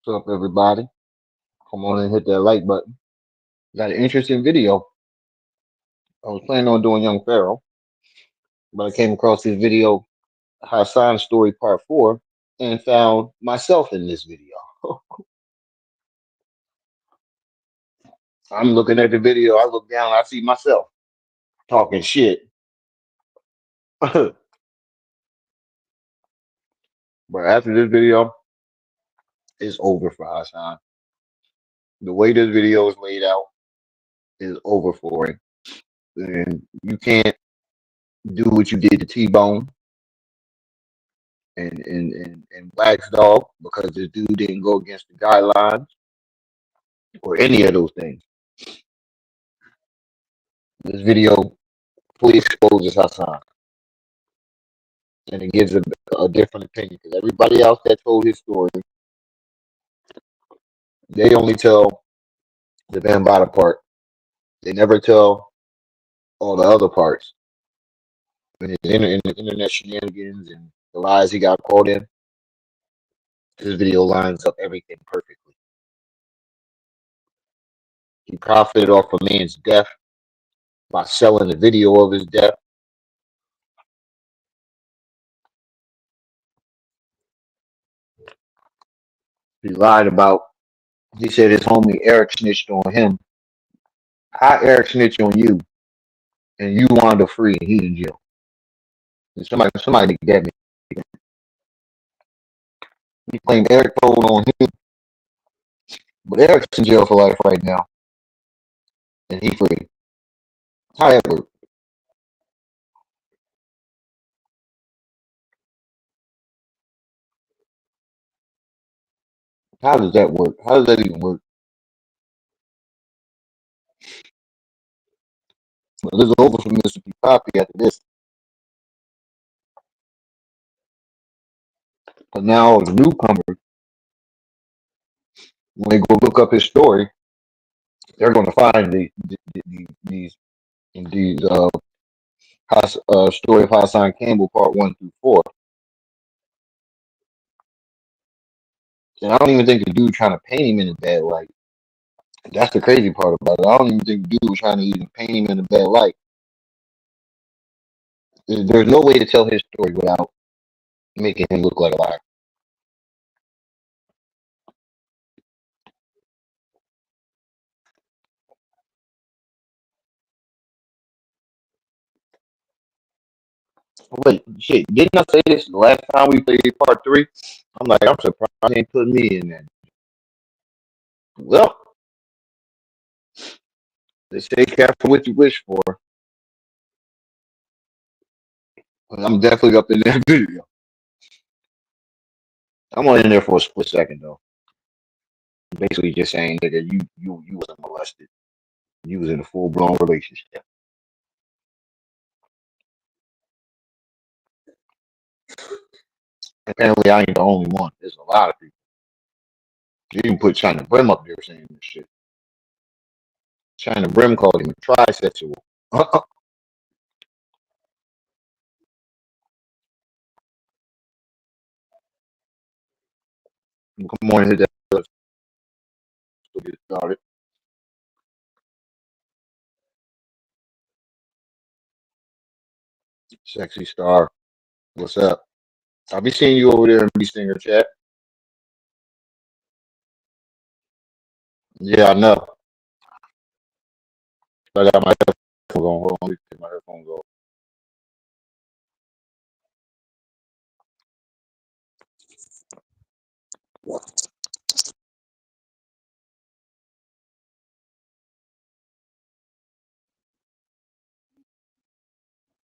What's up, everybody? Come on and hit that like button. Got an interesting video. I was planning on doing Young Pharaoh, but I came across this video, Hassan Story Part 4, and found myself in this video. I'm looking at the video, I look down, I see myself talking shit. But after this video, it's over for Hassan. The way this video is laid out is over for him. And you can't do what you did to T-Bone and Wax Dog because this dude didn't go against the guidelines or any of those things. This video fully exposes Hassan and it gives a different opinion because everybody else that told his story, they only tell the Bambaataa part. They never tell all the other parts. And the internet shenanigans and the lies he got caught in, this video lines up everything perfectly. He profited off a man's death by selling the video of his death. He lied about, he said his homie Eric snitched on him. How Eric snitched on you and you wound up free and he in jail? And somebody get me. He claimed Eric told on him, but Eric's in jail for life right now, and he free. However, how does that work? How does that even work? Well, this is over for Mississippi Poppy after this. But now, as a newcomer, when they go look up his story, they're going to find these story of Hassan Campbell part 1 through 4. And I don't even think the dude trying to paint him in a bad light. That's the crazy part about it. I don't even think the dude was trying to even paint him in a bad light. There's no way to tell his story without making him look like a liar. Wait, shit, didn't I say this the last time we played part 3? I'm like, I'm surprised they ain't put me in there. Well, they say careful what you wish for. I'm definitely up in that video. I'm only in there for a split second though. Basically just saying that you wasn't molested. You was in a full blown relationship. Apparently I ain't the only one. There's a lot of people. You even put China Brim up there saying this shit. China Brim called him a trisexual. Come on, hit that. Get started. Sexy star. What's up? I'll be seeing you over there in B Singer chat. Yeah, I know. I got my headphones on. Hold on, let me take my headphones off.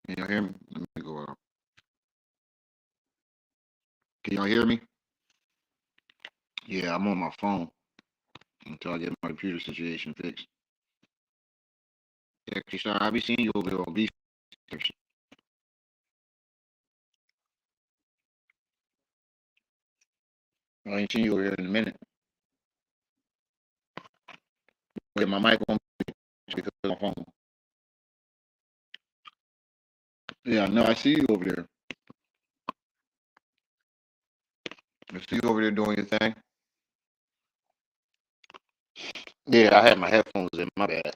Can y'all hear me? Let me go out. Can y'all hear me? Yeah, I'm on my phone until I get my computer situation fixed. Actually, sorry, I'll be seeing you over there on B. I ain't seen you over here in a minute. Wait, my mic on because of my phone. Yeah, no, I see you over there. I see you over there doing your thing. Yeah, I had my headphones in. My bad.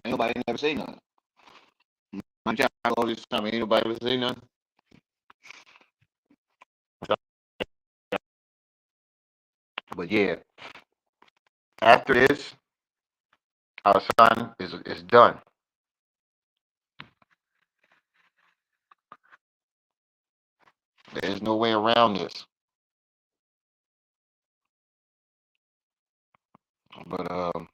Ain't nobody never say nothing. My job all this time. Ain't nobody ever say nothing. But yeah, after this, our son is done. There's no way around this. But I'll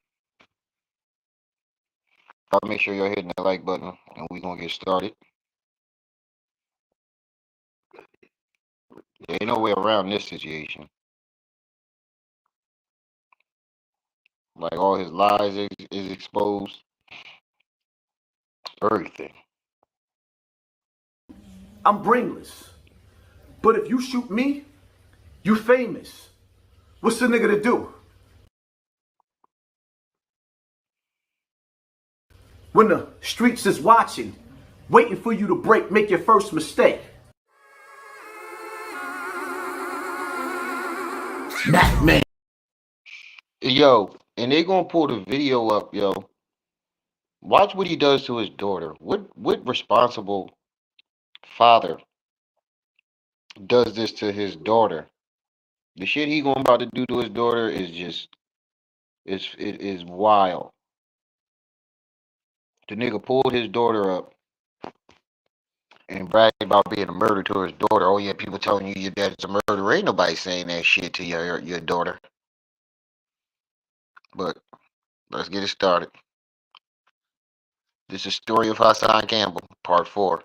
make sure you're hitting that like button, and we're gonna get started. There ain't no way around this situation. Like all his lies is exposed. Everything. I'm brainless. But if you shoot me, you famous. What's the nigga to do? When the streets is watching, waiting for you to break, make your first mistake. Mac man. Yo, and they gonna pull the video up, yo. Watch what he does to his daughter. What responsible father does this to his daughter? The shit he going about to do to his daughter is just it is wild. The nigga pulled his daughter up and bragged about being a murderer to his daughter. Oh yeah, people telling you your dad's a murderer. Ain't nobody saying that shit to your daughter. But let's get it started. This is story of Hassan Campbell, part 4.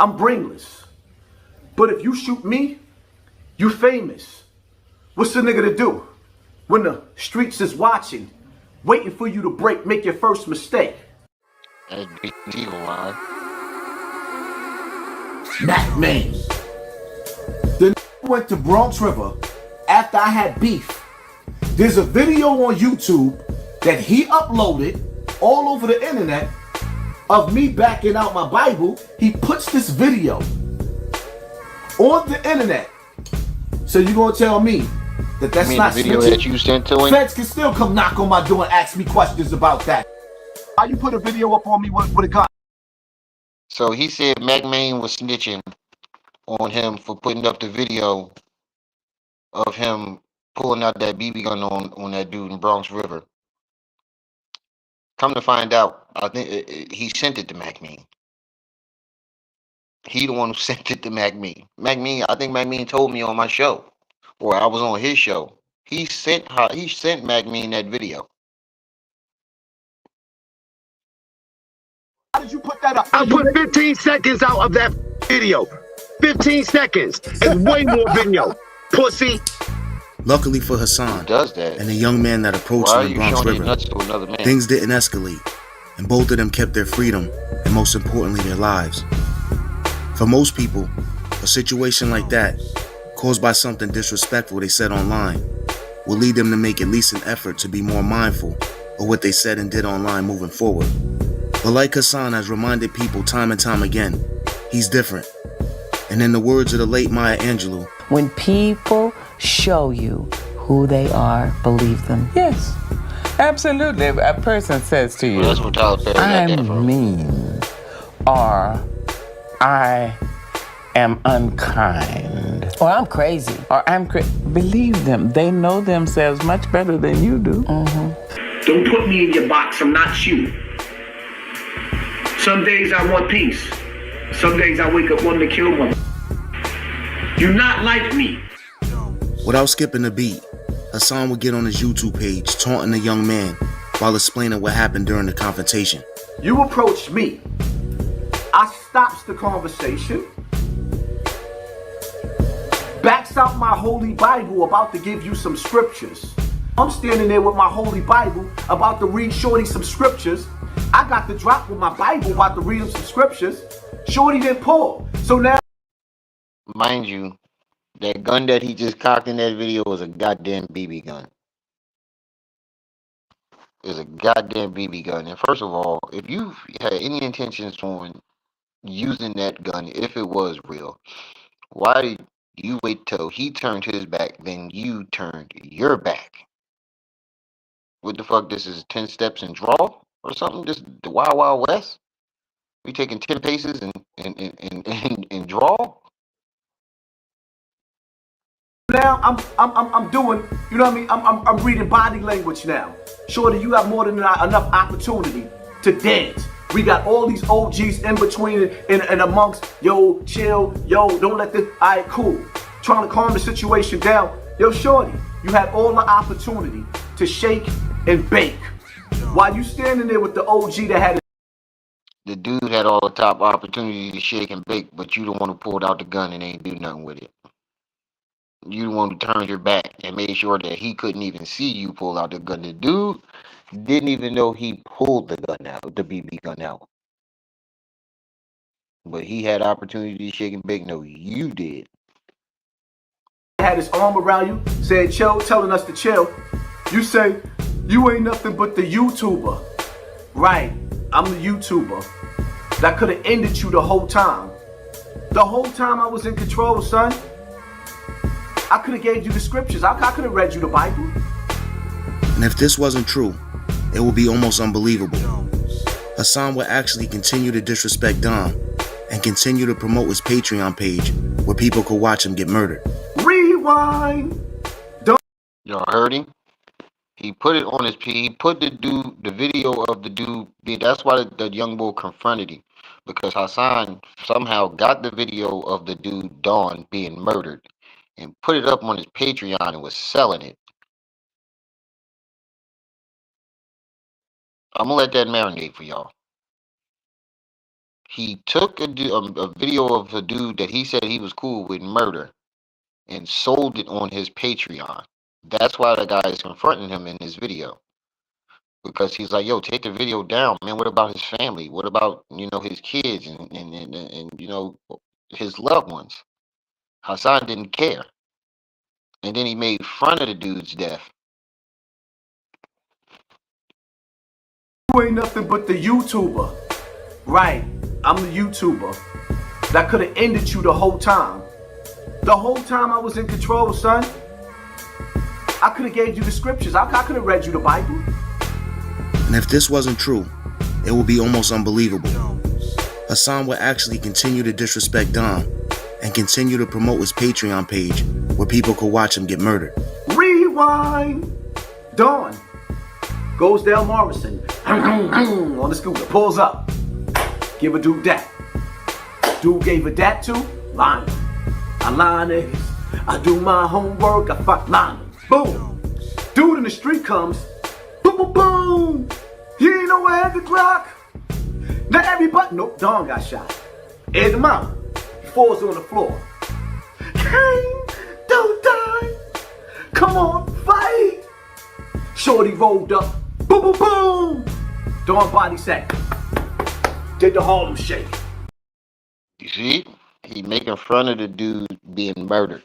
I'm brainless. But if you shoot me, you famous. What's the nigga to do? When the streets is watching, waiting for you to break, make your first mistake. That's big eagle line. Mac man. The went to Bronx River after I had beef. There's a video on YouTube that he uploaded all over the internet of me backing out my Bible. He puts this video on the internet. So you gonna tell me that that's not the video snitching? that you sent to him? Feds can still come knock on my door and ask me questions about that. How you put a video up on me with a gun? So he said Mac Main was snitching on him for putting up the video of him pulling out that BB gun on that dude in Bronx River. Come to find out, I think he sent it to Mac Mean. He the one who sent it to Mac Mean. Mac Mean, I think Mac Mean told me on my show, or I was on his show. He sent Mac Mean that video. How did you put that up? I put 15 seconds out of that video. 15 seconds. It's way more video. Pussy. Luckily for Hassan Does that? and the young man that approached him in Bronx River, things didn't escalate, and both of them kept their freedom and, most importantly, their lives. For most people, a situation like that, caused by something disrespectful they said online, will lead them to make at least an effort to be more mindful of what they said and did online moving forward. But like Hassan has reminded people time and time again, he's different. And in the words of the late Maya Angelou, when people show you who they are, believe them. Yes, absolutely. If a person says to you, well, that's what Tyler Perry I'm mean, or I am unkind, Or I'm crazy. or believe them. They know themselves much better than you do. Don't put me in your box. I'm not you. Some days I want peace. Some days I wake up wanting to kill one. You're not like me. without skipping a beat, Hassan would get on his YouTube page taunting the young man while explaining what happened during the confrontation. You approached me. I stops the conversation. Backs out my holy Bible about to give you some scriptures. I'm standing there with my holy Bible about to read Shorty some scriptures. I got the drop with my Bible about to read him some scriptures. Shorty didn't pull. So now, mind you, that gun that he just cocked in that video was a goddamn BB gun. It's a goddamn BB gun. And first of all, if you had any intentions on using that gun, if it was real, why You wait till he turned his back, then you turned your back. What the fuck? This is 10 steps and draw or something? This the Wild Wild West? We taking 10 paces and draw? Now I'm doing, you know what I mean? I'm reading body language now. Shorty, you have more than enough opportunity to dance. We got all these OGs in between and amongst, yo, chill, yo, don't let this, all right, cool. Trying to calm the situation down. Yo, shorty, you had all the opportunity to shake and bake. While you standing there with the OG that had The dude had all the top opportunity to shake and bake, but you the one who pulled out the gun and ain't do nothing with it. You the one who turned your back and made sure that he couldn't even see you pull out the gun. The dude didn't even know he pulled the gun out, the BB gun out. But he had opportunity to shake and bake. No, you did. had his arm around you, saying chill, telling us to chill. You say, you ain't nothing but the YouTuber. Right, I'm the YouTuber. That could have ended you the whole time. The whole time I was in control, son. I could have gave you the scriptures. I could have read you the Bible. And if this wasn't true, it would be almost unbelievable. Hassan would actually continue to disrespect Don and continue to promote his Patreon page where people could watch him get murdered. Rewind. Y'all heard him? He put it on his He put the video of the dude. That's why the young boy confronted him, because Hassan somehow got the video of the dude Don being murdered and put it up on his Patreon and was selling it. I'm gonna let that marinate for y'all. He took a video of a dude that he said he was cool with murder and sold it on his Patreon. That's why the guy is confronting him in this video. Because he's like, yo, take the video down, man. What about his family? What about, his kids and his loved ones? Hassan didn't care. And then he made fun of the dude's death. You ain't nothing but the YouTuber. Right, I'm the YouTuber. That could have ended you the whole time. The whole time I was in control, son. I could have gave you the scriptures. I could have read you the Bible. And if this wasn't true, it would be almost unbelievable. Hassan would actually continue to disrespect Don and continue to promote his Patreon page where people could watch him get murdered. Rewind. Dawn goes down Morrison on the scooter, pulls up. Give a dude that. Dude gave a dat to line. I line it. I do my homework. I fuck line. Boom. Dude in the street comes. Boom, boom, boom. You ain't know I had the Glock. Not everybody. Nope, Don got shot. Head him out. He falls on the floor. Kane, don't die. Come on, fight. Shorty rolled up. Boom, boom, boom. Don body sack. Did the Harlem Shake. You see? He making fun of the dude being murdered.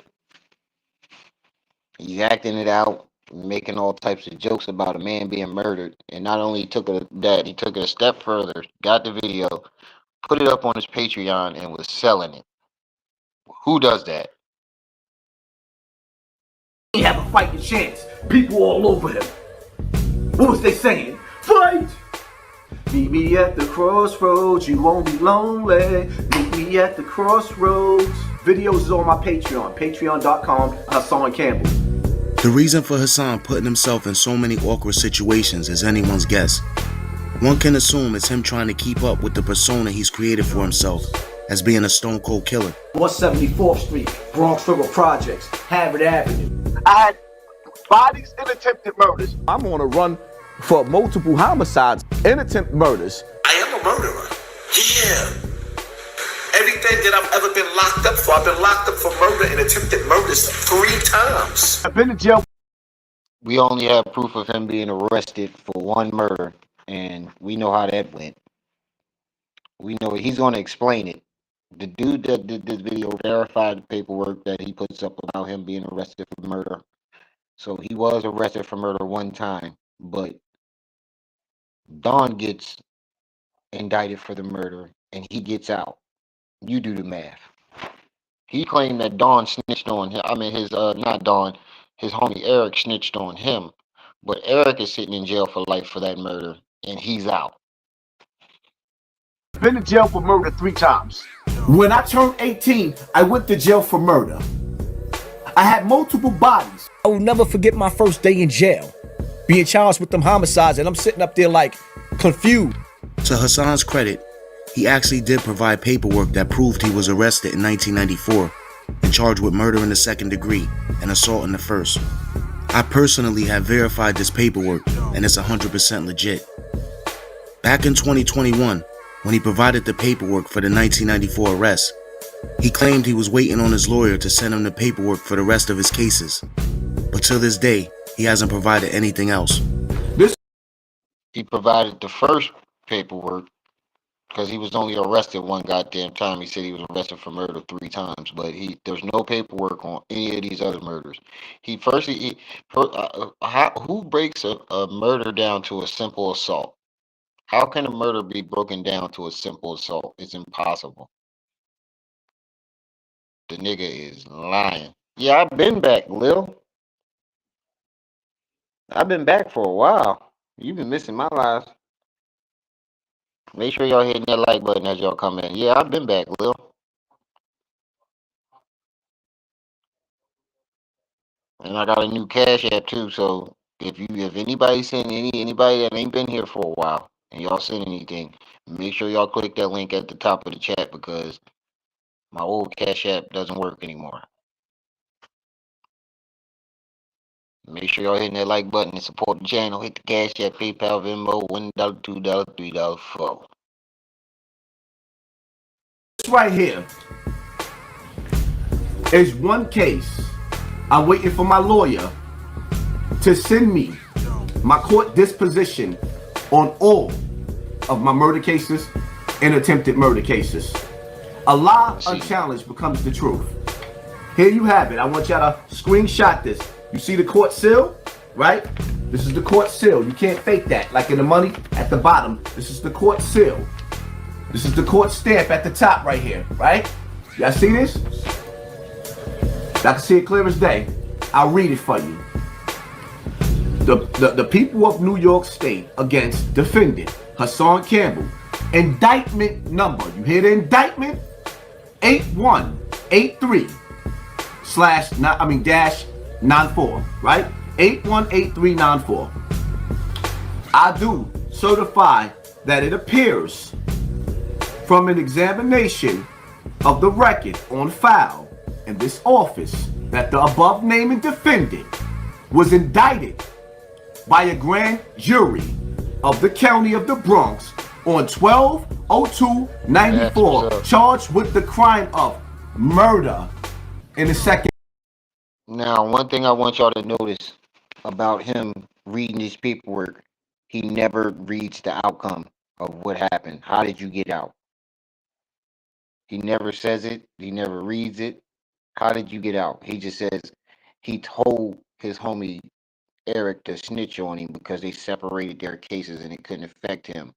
He's acting it out, making all types of jokes about a man being murdered. And not only took it he took it a step further, got the video, put it up on his Patreon, and was selling it. Who does that? He have a fighting chance. People all over him. What was they saying? Fight! Meet me at the crossroads, you won't be lonely. Meet me at the crossroads. Videos is on my Patreon, patreon.com, Hassan Campbell. The reason for Hassan putting himself in so many awkward situations is anyone's guess. One can assume it's him trying to keep up with the persona he's created for himself as being a stone cold killer. 174th Street, Bronx River Projects, Harvard Avenue. I had bodies and attempted murders. I'm on a run for multiple homicides and attempted murders. I am a murderer. Yeah. Everything that I've ever been locked up for, I've been locked up for murder and attempted murders 3 times. I've been to jail. We only have proof of him being arrested for one murder, and we know how that went. We know he's going to explain it. The dude that did this video verified the paperwork that he puts up about him being arrested for murder. So he was arrested for murder one time, but Don gets indicted for the murder and he gets out. You do the math. He claimed that Dawn snitched on him. I mean, his not Dawn, his homie Eric snitched on him, but Eric is sitting in jail for life for that murder, and he's out. Been to jail for murder 3 times. When I turned 18, I went to jail for murder. I had multiple bodies. I will never forget my first day in jail, being charged with them homicides, and I'm sitting up there like confused. To Hassan's credit, he actually did provide paperwork that proved he was arrested in 1994 and charged with murder in the second degree and assault in the first. I personally have verified this paperwork and it's 100% legit. Back in 2021, when he provided the paperwork for the 1994 arrest, he claimed he was waiting on his lawyer to send him the paperwork for the rest of his cases. But till this day, he hasn't provided anything else. He provided the first paperwork because he was only arrested one goddamn time. He said he was arrested for murder 3 times, but there's no paperwork on any of these other murders. Who breaks a murder down to a simple assault? How can a murder be broken down to a simple assault? It's impossible. The nigga is lying. Yeah, I've been back, Lil. I've been back for a while. You've been missing my lives. Make sure y'all hitting that like button as y'all come in. Yeah, I've been back, Lil. And I got a new Cash App too. So if anybody send anybody that ain't been here for a while and y'all send anything, make sure y'all click that link at the top of the chat because my old Cash App doesn't work anymore. Make sure y'all hitting that like button and support the channel. Hit the Cash App, PayPal, Venmo, $1, $2, $3, $4. This right here is one case. I'm waiting for my lawyer to send me my court disposition on all of my murder cases and attempted murder cases. A lie unchallenged becomes the truth. Here you have it. I want y'all to screenshot this. You see the court seal, right? This is the court seal. You can't fake that. Like in the money at the bottom, this is the court seal. This is the court stamp at the top right here, right? Y'all see this? Y'all can see it clear as day. I'll read it for you. The people of New York State against defendant Hassan Campbell. Indictment number. You hear the indictment? 8183 -94, right? 818394. I do certify that it appears from an examination of the record on file in this office that the above named defendant was indicted by a grand jury of the county of the Bronx on 12/02/94, charged with the crime of murder in the second. Now, one thing I want y'all to notice about him reading his paperwork, he never reads the outcome of what happened. How did you get out? He never says it. He never reads it. How did you get out? He just says he told his homie Eric to snitch on him because they separated their cases and it couldn't affect him.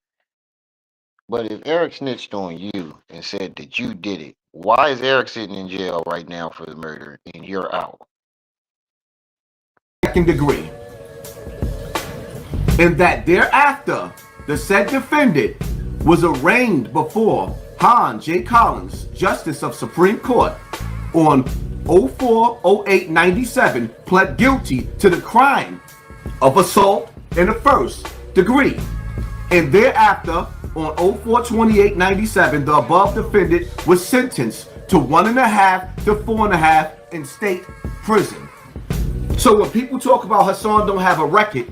But if Eric snitched on you and said that you did it, why is Eric sitting in jail right now for the murder and you're out? Second degree. And that thereafter, the said defendant was arraigned before Han J. Collins, Justice of Supreme Court, on 04/08/97, pled guilty to the crime of assault in the first degree. And thereafter, on 04/28/97, the above defendant was sentenced to 1.5 to 4.5 in state prison. So when people talk about Hassan don't have a record,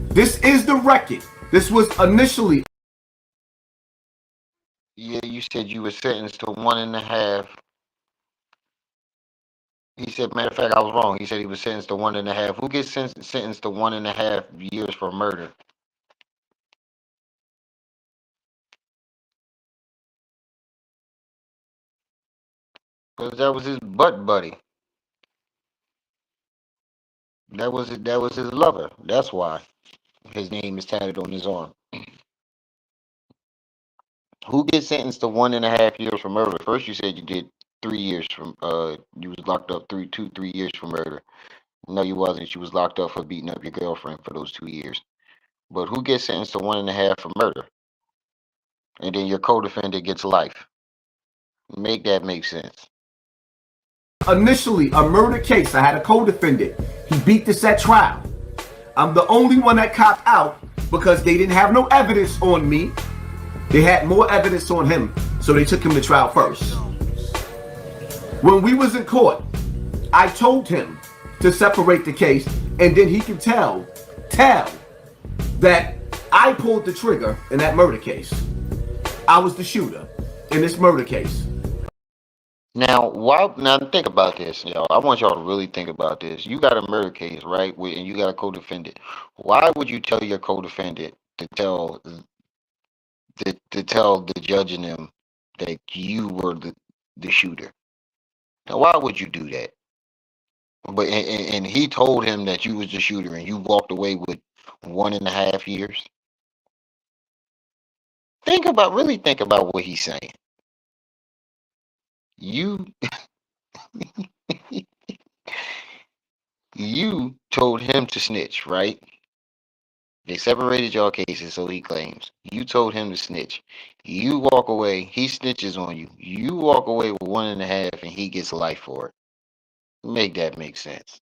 this is the record. This was initially. Yeah, you said you were sentenced to 1.5. He said, matter of fact, I was wrong. He said he was sentenced to 1.5. Who gets sentenced to 1.5 years for murder? Because that was his butt buddy. That was his lover. That's why his name is tatted on his arm. Who gets sentenced to 1.5 years for murder? First you said you did 3 years from you was locked up 3 years for murder. No, you wasn't. You was locked up for beating up your girlfriend for those 2 years. But who gets sentenced to 1.5 for murder? And then your co-defendant gets life. Make that make sense. Initially, a murder case. I had a co-defendant. He beat this at trial. I'm the only one that copped out because they didn't have no evidence on me. They had more evidence on him, so they took him to trial first. When we was in court, I told him to separate the case, and then he can tell that I pulled the trigger in that murder case. I was the shooter in this murder case. Now, why? Now think about this, y'all. I want y'all to really think about this. You got a murder case, right? And you got a co-defendant. Why would you tell your co-defendant to tell the judge and them that you were the shooter? Now, why would you do that? But and he told him that you was the shooter, and you walked away with 1.5 years. Really think about what he's saying. You you told him to snitch, right? They separated y'all cases, so he claims. You told him to snitch. You walk away, he snitches on you. You walk away with 1.5 and he gets life for it. Make that make sense.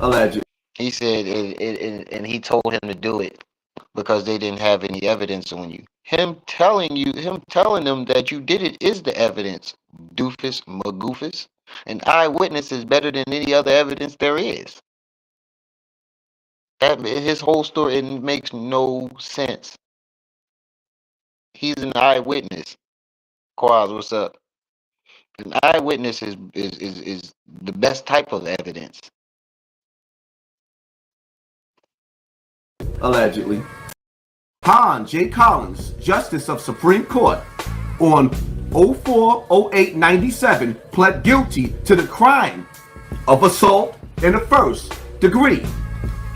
Alleged. He said, and he told him to do it because they didn't have any evidence on you. Him telling them that you did it is the evidence, doofus, magoofus. An eyewitness is better than any other evidence there is. His whole story, it makes no sense. He's an eyewitness. Quaz, what's up? An eyewitness is the best type of evidence. Allegedly. Han J. Collins, Justice of Supreme Court, on 04/08/97, pled guilty to the crime of assault in the first degree.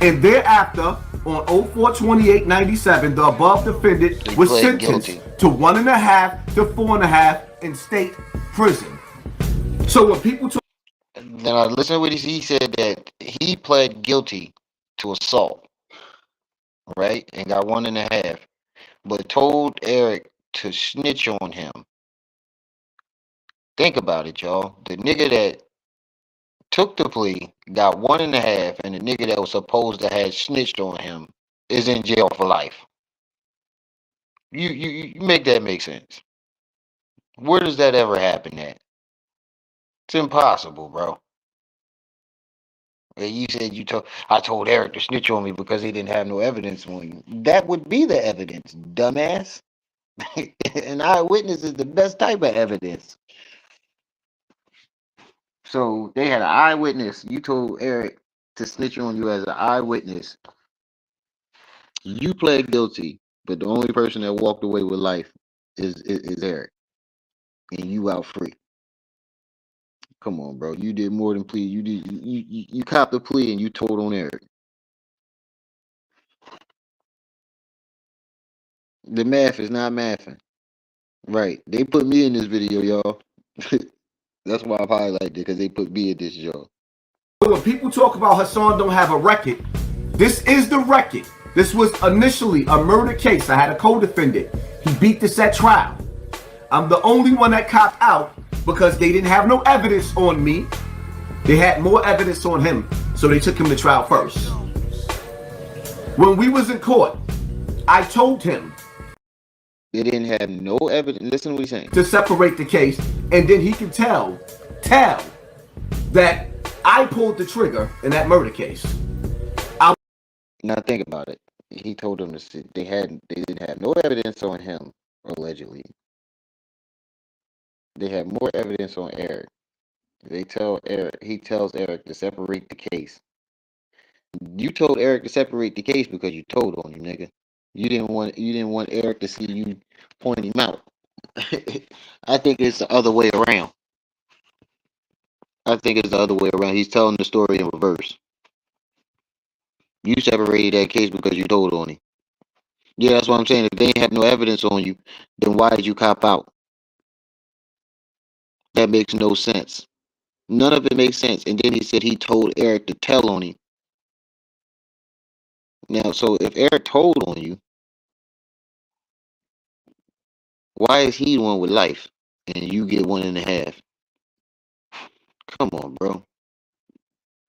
And thereafter, on 04/28/97, the above defendant was sentenced to 1.5 to 4.5 in state prison. So when people talk, now listen to what he said, that he pled guilty to assault, right, and got 1.5, but told Eric to snitch on him. Think about it, y'all. The nigga that took the plea got 1.5, and the nigga that was supposed to have snitched on him is in jail for life. You make that make sense. Where does that ever happen at? It's impossible, bro. And you said I told Eric to snitch on me because he didn't have no evidence on you. That would be the evidence, dumbass. An eyewitness is the best type of evidence. So they had an eyewitness. You told Eric to snitch on you as an eyewitness. You pled guilty, but the only person that walked away with life is Eric, and you out free. Come on, bro. You did more than plea. You copped the plea and you told on Eric. The math is not mathing. Right. They put me in this video, y'all. That's why I've highlighted it, because they put me in this, y'all. when people talk about Hassan don't have a record, this is the record. This was initially a murder case. I had a co-defendant. He beat this at trial. I'm the only one that copped out because they didn't have no evidence on me. They had more evidence on him, so they took him to trial first. When we was in court, I told him they didn't have no evidence. Listen to what he's saying. To separate the case, and then he can tell that I pulled the trigger in that murder case. Now think about it. He told them to. They didn't have no evidence on him, allegedly. They had more evidence on Eric. He tells Eric to separate the case. You told Eric to separate the case because you told on him, nigga. You didn't want Eric to see you point him out. I think it's the other way around. He's telling the story in reverse. You separated that case because you told on him. Yeah, that's what I'm saying. If they ain't have no evidence on you, then why did you cop out? That makes no sense. None of it makes sense. And then he said he told Eric to tell on him. Now, so if Eric told on you, why is he the one with life and you get 1.5? Come on, bro.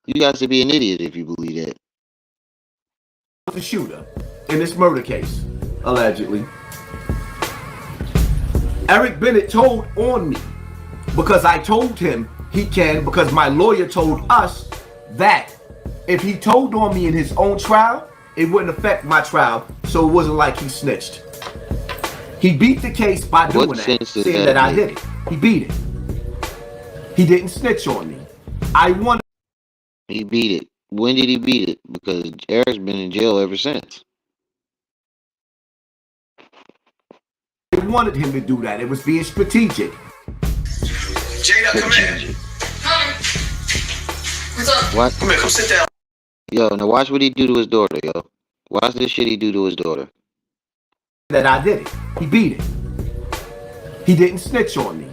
You guys should be an idiot if you believe that. The shooter in this murder case, allegedly. Eric Bennett told on me because I told him he can, because my lawyer told us that if he told on me in his own trial, it wouldn't affect my trial, so it wasn't like he snitched. He beat the case by doing that, saying that I did it. He beat it. He didn't snitch on me. I won. He beat it. When did he beat it? Because Eric's been in jail ever since. I wanted him to do that. It was being strategic. Jada, come here. What's up? What? Come here, come sit down. Yo, now watch what he do to his daughter, yo. Watch this shit he do to his daughter. That I did it. He beat it. He didn't snitch on me.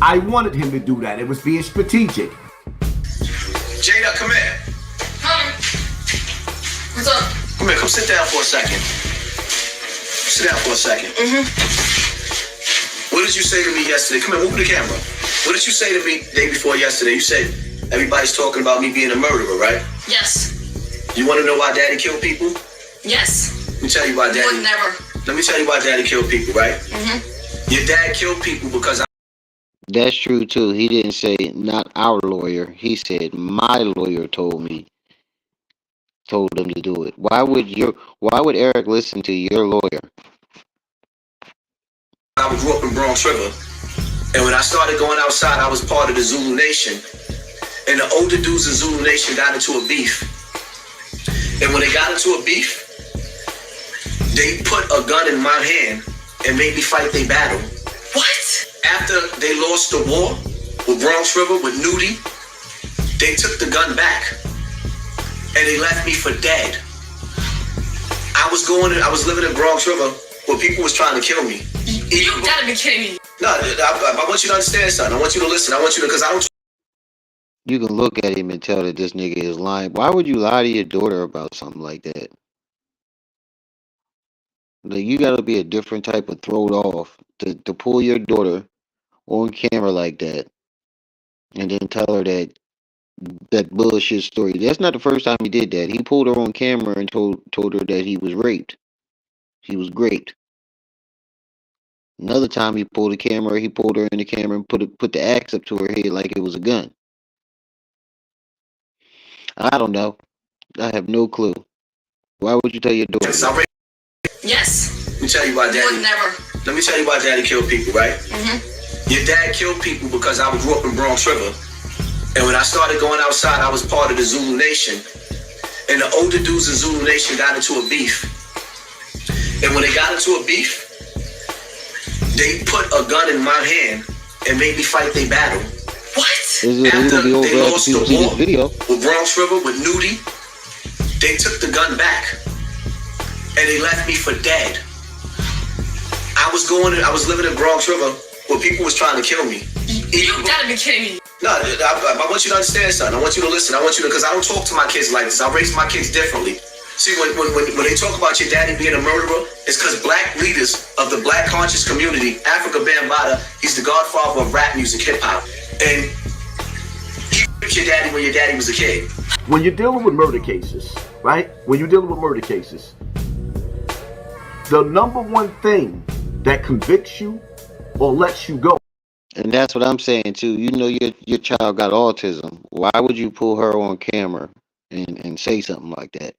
I wanted him to do that. It was being strategic. Jada, come here. What's up? Come here, come sit down for a second. Sit down for a second. What did you say to me yesterday? Come here, move the camera. What did you say to me the day before yesterday? You said everybody's talking about me being a murderer, right? Yes. You want to know why Daddy killed people? Yes. Let me tell you why Daddy. Would never. Let me tell you why Daddy killed people, right? Your dad killed people because That's true too. He didn't say not our lawyer. He said my lawyer told them to do it. Why would Eric listen to your lawyer? I grew up in Bronx River, and when I started going outside, I was part of the Zulu Nation. And the older dudes in Zulu Nation got into a beef. And when they got into a beef, they put a gun in my hand and made me fight their battle. What? After they lost the war with Bronx River, with Nudie, they took the gun back and they left me for dead. I was living in Bronx River where people was trying to kill me. You gotta be kidding me. No, I want you to understand something. I want you to listen. I want you to, because I don't. You can look at him and tell that this nigga is lying. Why would you lie to your daughter about something like that? Like, you gotta be a different type of throwed off to pull your daughter on camera like that and then tell her that bullshit story. That's not the first time he did that. He pulled her on camera and told her that he was raped. He was raped. Another time he pulled her in the camera and put the axe up to her head like it was a gun. I don't know. I have no clue. Why would you tell your daughter? Yes. Let me tell you why Daddy. Would never. Let me tell you why Daddy killed people, right? Your dad killed people because I grew up in Bronx River. And when I started going outside, I was part of the Zulu Nation. And the older dudes in Zulu Nation got into a beef. And when they got into a beef, they put a gun in my hand and made me fight their battle. What? After they lost the war with Bronx River, with Nudie, they took the gun back and they left me for dead. I was living in Bronx River where people was trying to kill me. You gotta be kidding me. No, I want you to understand something. I want you to listen. I want you to, because I don't talk to my kids like this. I raise my kids differently. See, when they talk about your daddy being a murderer, it's because black leaders of the black conscious community, Africa Bambaataa, he's the godfather of rap music, hip hop. And he raped your daddy when your daddy was a kid. When you're dealing with murder cases, right? When you're dealing with murder cases, the number one thing that convicts you or lets you go. And that's what I'm saying too. You know your child got autism. Why would you pull her on camera and say something like that?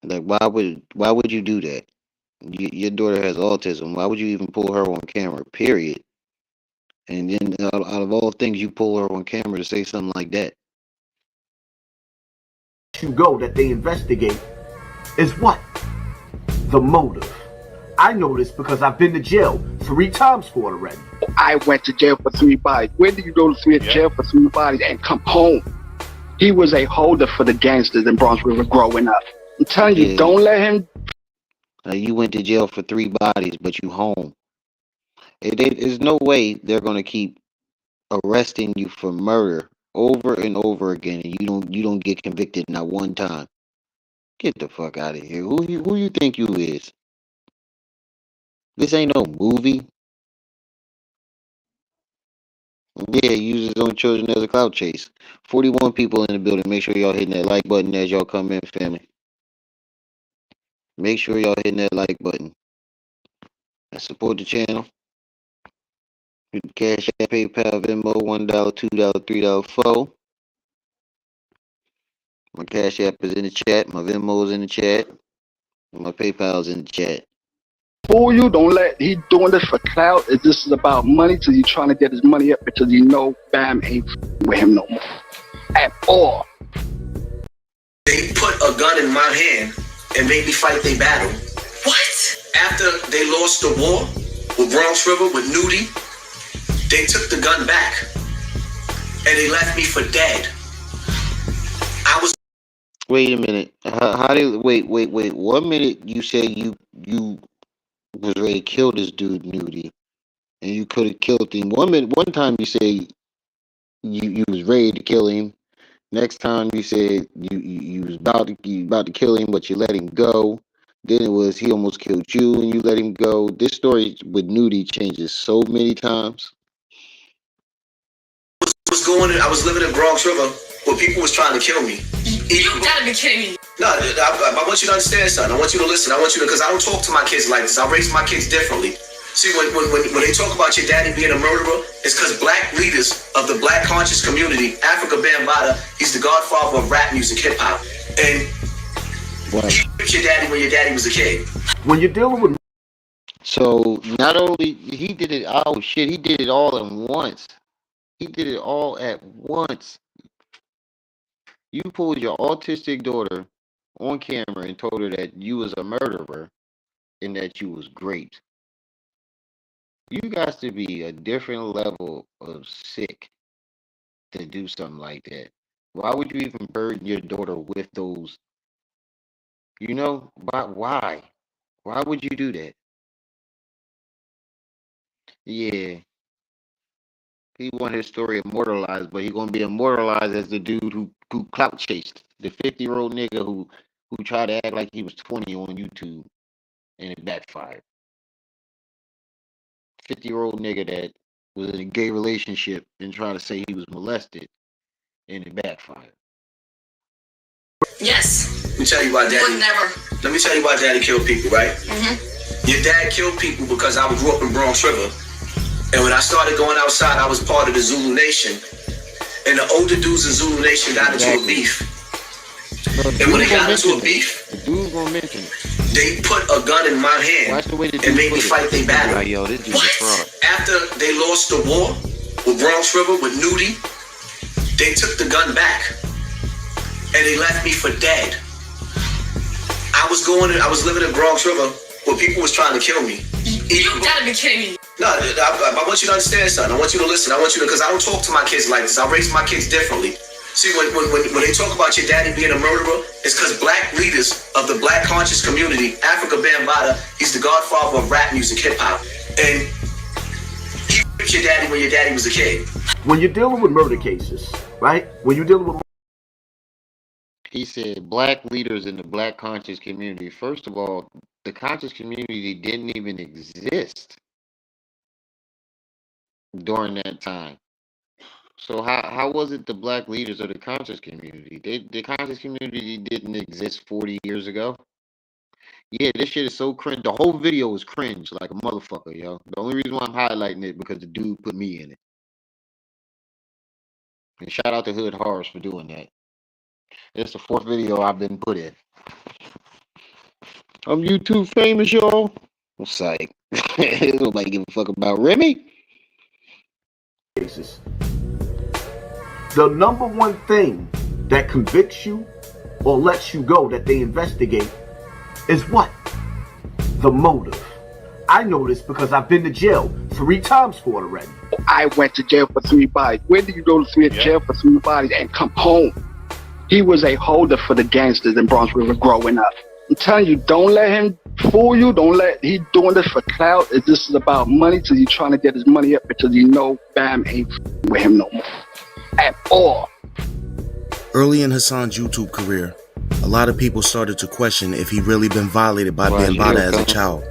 Like, why would you do that? Your daughter has autism. Why would you even pull her on camera? Period. And then out of all things, you pull her on camera to say something like that. You go that they investigate is what? The motive. I know this because I've been to jail 3 times for it already. I went to jail for 3 bodies. When do you go to jail for 3 bodies and come home? He was a holder for the gangsters in Bronx River growing up. I'm telling you, don't let him. You went to jail for 3 bodies, but you home. There's no way they're gonna keep arresting you for murder over and over again, and you don't get convicted not one time. Get the fuck out of here. Who you think you is? This ain't no movie. Yeah, use his own children as a clout chase. 41 people in the building. Make sure y'all hitting that like button as y'all come in, family. Make sure y'all hitting that like button. And support the channel. Cash App, PayPal, Venmo, $1, $2, $3, $4. My Cash App is in the chat. My Venmo is in the chat. And my PayPal is in the chat. Fool you, don't let he doing this for clout. This is about money till you trying to get his money up because you know Bam ain't with him no more. At all. They put a gun in my hand and made me fight their battle. What? After they lost the war with Bronx River, with Nudie, they took the gun back and they left me for dead. I was. Wait a minute. How did wait? 1 minute you say you was ready to kill this dude Nudie, and you could have killed him. One time you say you was ready to kill him. Next time you said you was about to kill him, but you let him go. Then it was he almost killed you and you let him go. This story with Nudie changes so many times. I was living in Bronx River where people was trying to kill me. You gotta be kidding me. No, I want you to understand something. I want you to listen. I want you to, because I don't talk to my kids like this. I raise my kids differently. See, when they talk about your daddy being a murderer, it's because black leaders of the black conscious community, Africa Bambaataa, he's the godfather of rap music, hip hop. And he raped your daddy when your daddy was a kid. When you're dealing with. So not only he did it, oh shit, he did it all at once. He did it all at once. You pulled your autistic daughter on camera and told her that you was a murderer and that you was great. You got to be a different level of sick to do something like that. Why would you even burden your daughter with those? You know, why? Why would you do that? Yeah. He want his story immortalized, but he gonna be immortalized as the dude who clout chased the 50-year-old nigga who tried to act like he was 20 on YouTube and it backfired. 50-year-old nigga that was in a gay relationship and trying to say he was molested and it backfired. Yes. Let me tell you why daddy. Would never. Let me tell you why daddy killed people, right? Mm-hmm. Your dad killed people because I grew up in Bronx River. And when I started going outside, I was part of the Zulu Nation. And the older dudes in Zulu Nation got into a beef. And when they got into a beef, they put a gun in my hand and made me fight their battle. What? After they lost the war with Bronx River, with Nudie, they took the gun back and they left me for dead. I was living in Bronx River where people was trying to kill me. You gotta be kidding me. No, I want you to understand something. I want you to listen. I want you to, because I don't talk to my kids like this. I raise my kids differently. See, when they talk about your daddy being a murderer, it's because black leaders of the black conscious community, Africa Bambaataa, he's the godfather of rap music, hip hop. And he raped your daddy when your daddy was a kid. When you're dealing with murder cases, right? When you're dealing with. He said black leaders in the black conscious community. First of all, the conscious community didn't even exist during that time. So how was it the black leaders of the conscious community? The conscious community didn't exist 40 years ago. Yeah, this shit is so cringe. The whole video is cringe like a motherfucker, yo. The only reason why I'm highlighting it because the dude put me in it. And shout out to Hood Horrors for doing that. It's the 4th video I've been put in. I'm YouTube famous, y'all. I'm psyched. Nobody give a fuck about Remy. Cases. The number one thing that convicts you or lets you go that they investigate is what? The motive. I know this because I've been to jail 3 times for it already. I went to jail for 3 bodies. When do you go to jail for 3 bodies and come home? He was a holder for the gangsters in Bronx River growing up. I'm telling you, don't let him fool you. He doing this for clout. This is about money till he trying to get his money up because you know Bam ain't with him no more. At all. Early in Hassan's YouTube career, a lot of people started to question if he really been violated by Bambaataa as a child.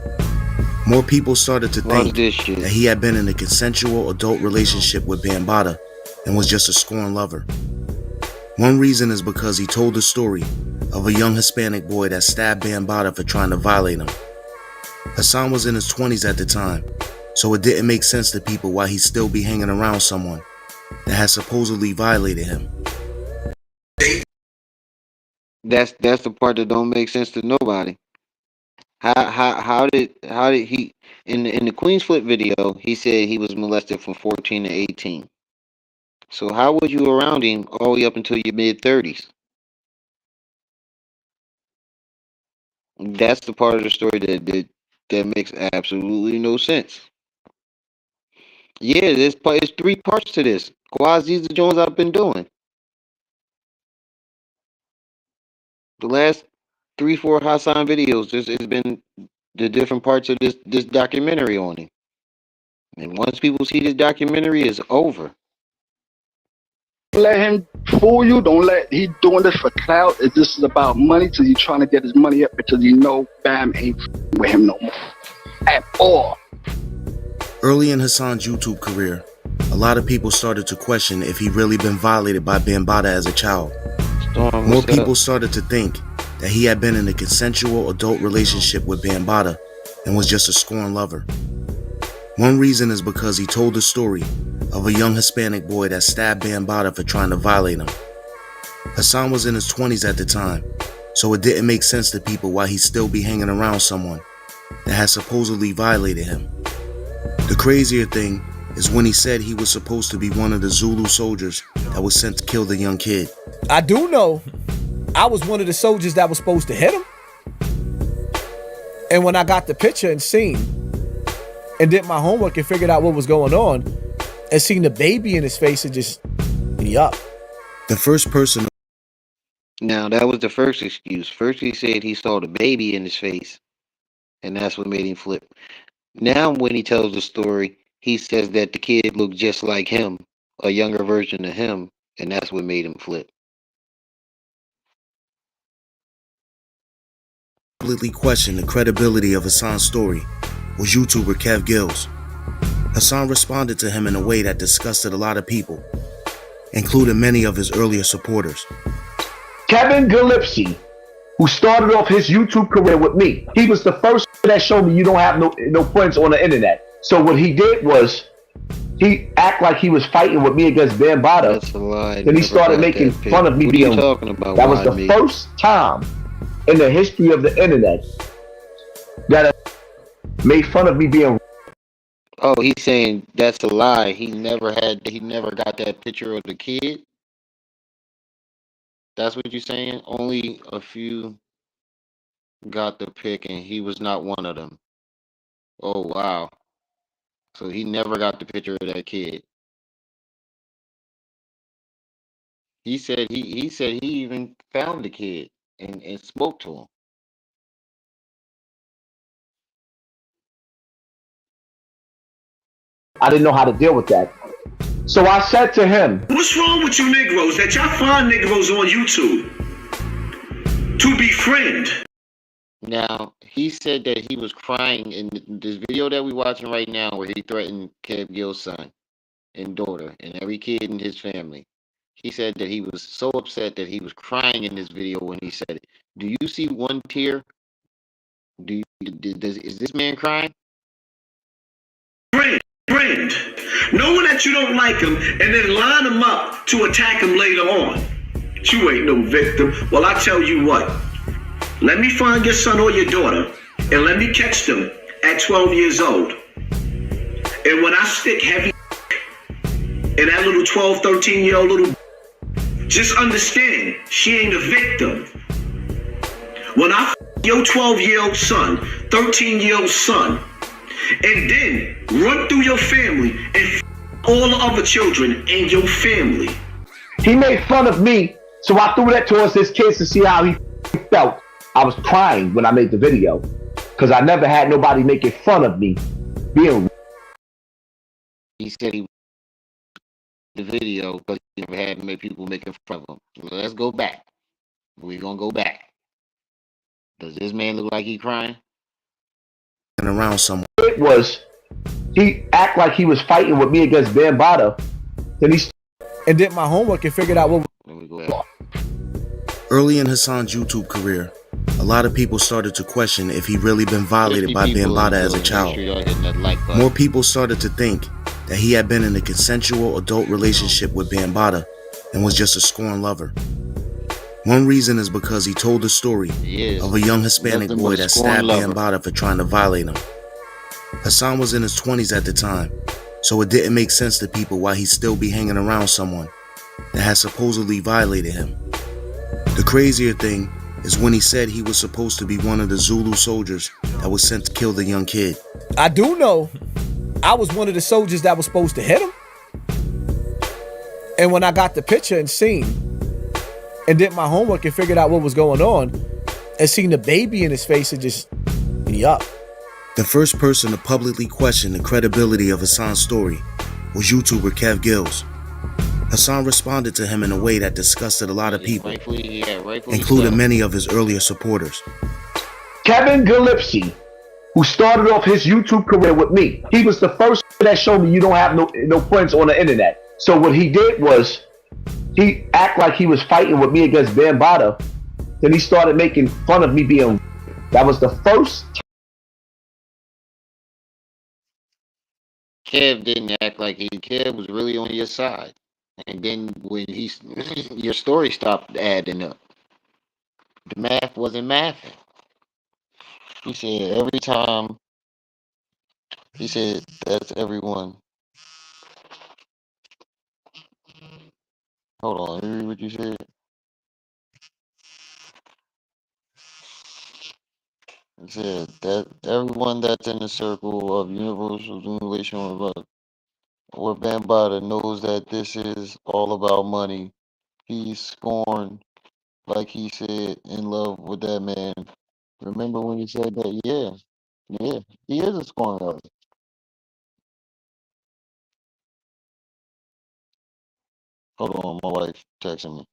More people started to think that he had been in a consensual adult relationship with Bambaataa and was just a scorned lover. One reason is because he told the story of a young Hispanic boy that stabbed Bambaataa for trying to violate him. Hassan was in his 20s at the time, so it didn't make sense to people why he'd still be hanging around someone that had supposedly violated him. That's the part that don't make sense to nobody. How did he in the Queen's Flip video, he said he was molested from 14 to 18. So how was you around him all the way up until your mid-30s? That's the part of the story that makes absolutely no sense. Yeah, there's 3 parts to this. Why these the Jones I've been doing? The last 3-4 Hassan videos, this has been the different parts of this documentary on him. And once people see this documentary, it's over. Don't let him fool you. He doing this for clout. This is about money till he trying to get his money up because you know Bam ain't with him no more. At all. Early in Hassan's YouTube career, a lot of people started to question if he really been violated by Bambaataa as a child. More people started to think that he had been in a consensual adult relationship with Bambaataa and was just a scorned lover. One reason is because he told the story of a young Hispanic boy that stabbed Bambaataa for trying to violate him. Hassan was in his 20s at the time, so it didn't make sense to people why he'd still be hanging around someone that had supposedly violated him. The crazier thing is when he said he was supposed to be one of the Zulu soldiers that was sent to kill the young kid. I do know I was one of the soldiers that was supposed to hit him. And when I got the picture and seen and did my homework and figured out what was going on and seen the baby in his face, it just, yup. The first person. Now, that was the first excuse. First, he said he saw the baby in his face, and that's what made him flip. Now, when he tells the story, he says that the kid looked just like him, a younger version of him, and that's what made him flip. Completely questioned the credibility of Hassan's story was YouTuber Kev Gills. Hassan responded to him in a way that disgusted a lot of people, including many of his earlier supporters. Kevin Gillespie, who started off his YouTube career with me, he was the first that showed me you don't have no friends on the internet. So what he did was he act like he was fighting with me against Bambaataa. That's a lie. Then he started making fun of me what being. Are you talking about? That was the first time in the history of the internet that made fun of me being. Oh, he's saying that's a lie. He never got that picture of the kid. That's what you're saying? Only a few got the pic and he was not one of them. Oh, wow. So he never got the picture of that kid. He said he even found the kid and spoke to him. I didn't know how to deal with that. So I said to him, what's wrong with you Negroes that y'all find Negroes on YouTube to befriend? Now, he said that he was crying in this video that we're watching right now where he threatened Kev Gill's son and daughter and every kid in his family. He said that he was so upset that he was crying in this video when he said it. Do you see one tear? Is this man crying? Friend, knowing that you don't like him and then line him up to attack him later on. You ain't no victim. Well, I tell you what. Let me find your son or your daughter and let me catch them at 12 years old. And when I stick heavy in that little 12, 13-year-old little, just understand she ain't a victim. When I your 12-year-old son, 13-year-old son, and then run through your family and all the other children in your family. He made fun of me So I threw that towards his kids to see how he felt. I was crying when I made the video because I never had nobody making fun of me being. He said he the video because he never had people making fun of him. So let's go back. We're gonna go back. Does this man look like he crying? Around someone. It was he act like he was fighting with me against Bambaataa. Then he and did my homework and figured out what. Early in Hassan's YouTube career, a lot of people started to question if he really been violated by Bambaataa as a child. More people started to think that he had been in a consensual adult relationship with Bambaataa and was just a scorned lover. One reason is because he told the story of a young Hispanic boy that stabbed Bambaataa for trying to violate him. Hassan was in his 20s at the time, so it didn't make sense to people why he'd still be hanging around someone that had supposedly violated him. The crazier thing is when he said he was supposed to be one of the Zulu soldiers that was sent to kill the young kid. I do know I was one of the soldiers that was supposed to hit him. And when I got the picture and seen and did my homework and figured out what was going on and seen the baby in his face, it just, yup. The first person to publicly question the credibility of Hassan's story was YouTuber Kev Gills. Hassan responded to him in a way that disgusted a lot of people, including many of his earlier supporters. Kevin Gillespie, who started off his YouTube career with me, he was the first that showed me you don't have no friends on the internet. So what he did was he act like he was fighting with me against Bambaataa. Then he started making fun of me being. That was the first. Kev didn't act like Kev was really on your side. And then when your story stopped adding up, the math wasn't mathing. He said every time, he said that's everyone. Hold on, let me read what you said. He said that everyone that's in the circle of universal simulation or Bambaataa knows that this is all about money. He's scorned, like he said, in love with that man. Remember when he said that? Yeah, he is a scorned lover. Hold on, my wife texting me.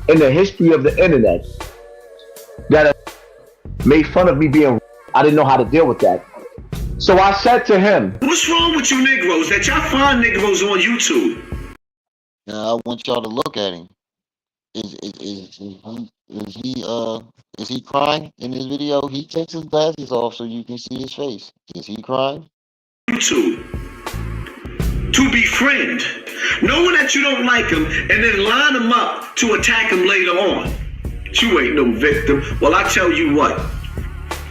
In the history of the internet that made fun of me being. I didn't know how to deal with that. So I said to him, "What's wrong with you Negroes that y'all find Negroes on YouTube?" Now I want y'all to look at him. Is he crying in this video? He takes his glasses off so you can see his face. Is he crying? YouTube. To befriend, knowing that you don't like him, and then line him up to attack him later on. You ain't no victim. Well, I tell you what.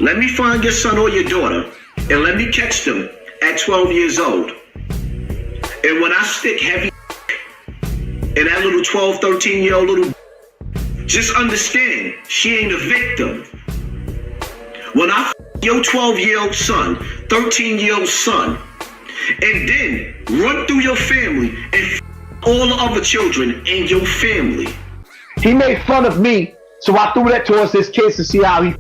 Let me find your son or your daughter, and let me catch them at 12 years old. And when I stick heavy in that little 12, 13-year-old little, just understand, she ain't a victim. When I your 12-year-old son, 13-year-old son, and then run through your family and all the other children in your family. He made fun of me, so I threw that towards his kids to see how he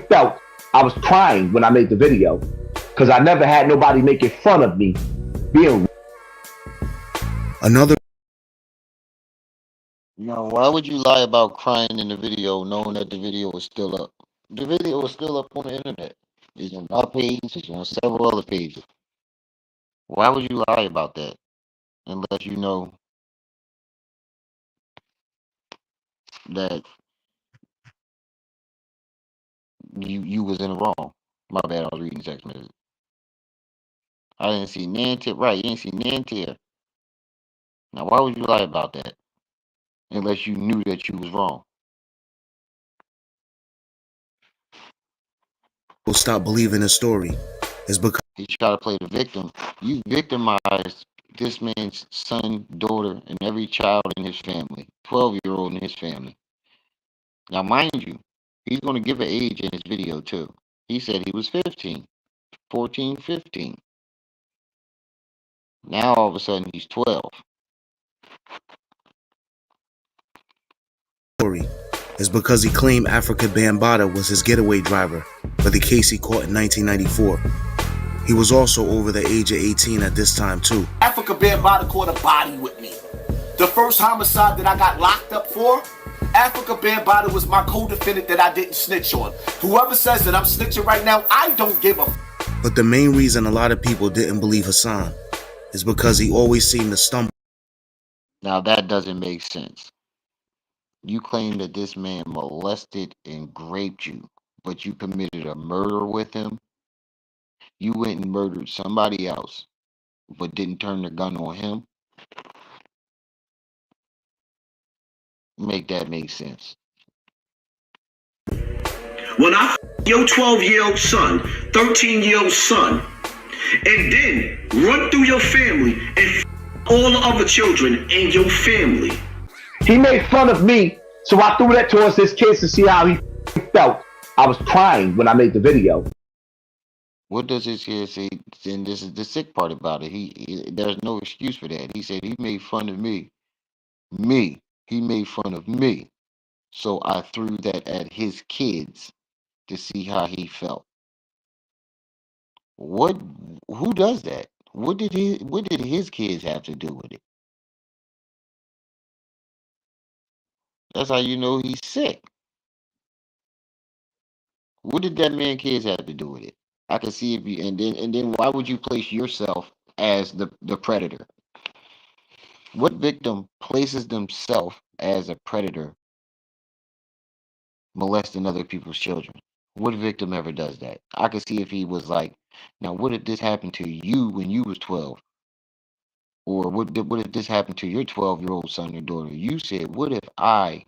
felt. I was crying when I made the video because I never had nobody making fun of me being. Another. Why would you lie about crying in the video knowing that the video was still up? The video is still up on the internet. It's on our page, it's on several other pages. Why would you lie about that unless you know that you was in the wrong? My bad, I was reading text message. I didn't see Nantir. Right, you didn't see Nantir. Now, why would you lie about that unless you knew that you was wrong? People stop believing his story is because he tried to play the victim. You victimized this man's son, daughter, and every child in his family, 12-year-old in his family. Now, mind you, He's going to give an age in his video too. He said he was 15, 14, 15. Now all of a sudden he's 12. Story is because he claimed Africa Bambaataa was his getaway driver for the case he caught in 1994. He was also over the age of 18 at this time too. Africa Bambaataa caught a body with me. The first homicide that I got locked up for, Africa Bambaataa was my co-defendant that I didn't snitch on. Whoever says that I'm snitching right now, I don't give a But the main reason a lot of people didn't believe Hassan is because he always seemed to stumble. Now that doesn't make sense. You claim that this man molested and raped you, but you committed a murder with him. You went and murdered somebody else, but didn't turn the gun on him. Make that make sense. When I your 12-year-old son, 13-year-old son, and then run through your family and all the other children in your family. He made fun of me, so I threw that towards his kids to see how he felt. I was crying when I made the video. What does his kid say? And this is the sick part about it. There's no excuse for that. He said he made fun of me. He made fun of me. So I threw that at his kids to see how he felt. Who does that? What did his kids have to do with it? That's how you know he's sick. What did that man kids have to do with it? I can see if you and then why would you place yourself as the predator? What victim places themselves as a predator molesting other people's children? What victim ever does that? I could see if he was like, now what if this happened to you when you was 12? Or what if this happened to your 12-year-old son or daughter? You said, what if I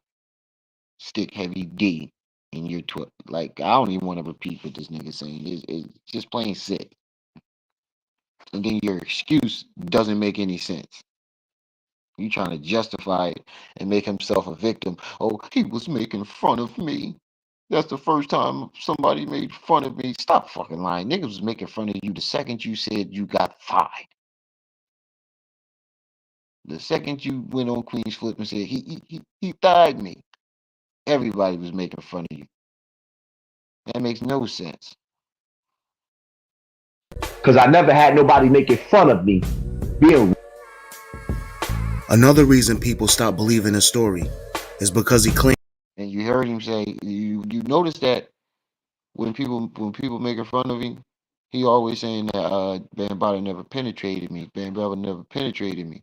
stick heavy D in your 12? Like, I don't even want to repeat what this nigga saying. It's just plain sick. And then your excuse doesn't make any sense. You trying to justify it and make himself a victim. Oh, he was making fun of me. That's the first time somebody made fun of me. Stop fucking lying. Niggas was making fun of you the second you said you got fired. The second you went on Queen's Flip and said he thied me. Everybody was making fun of you. That makes no sense. Because I never had nobody making fun of me. Another reason people stopped believing his story is because he claimed. And you heard him say, you notice that when people making fun of him, he always saying that Bambaataa never penetrated me. Bambaataa never penetrated me.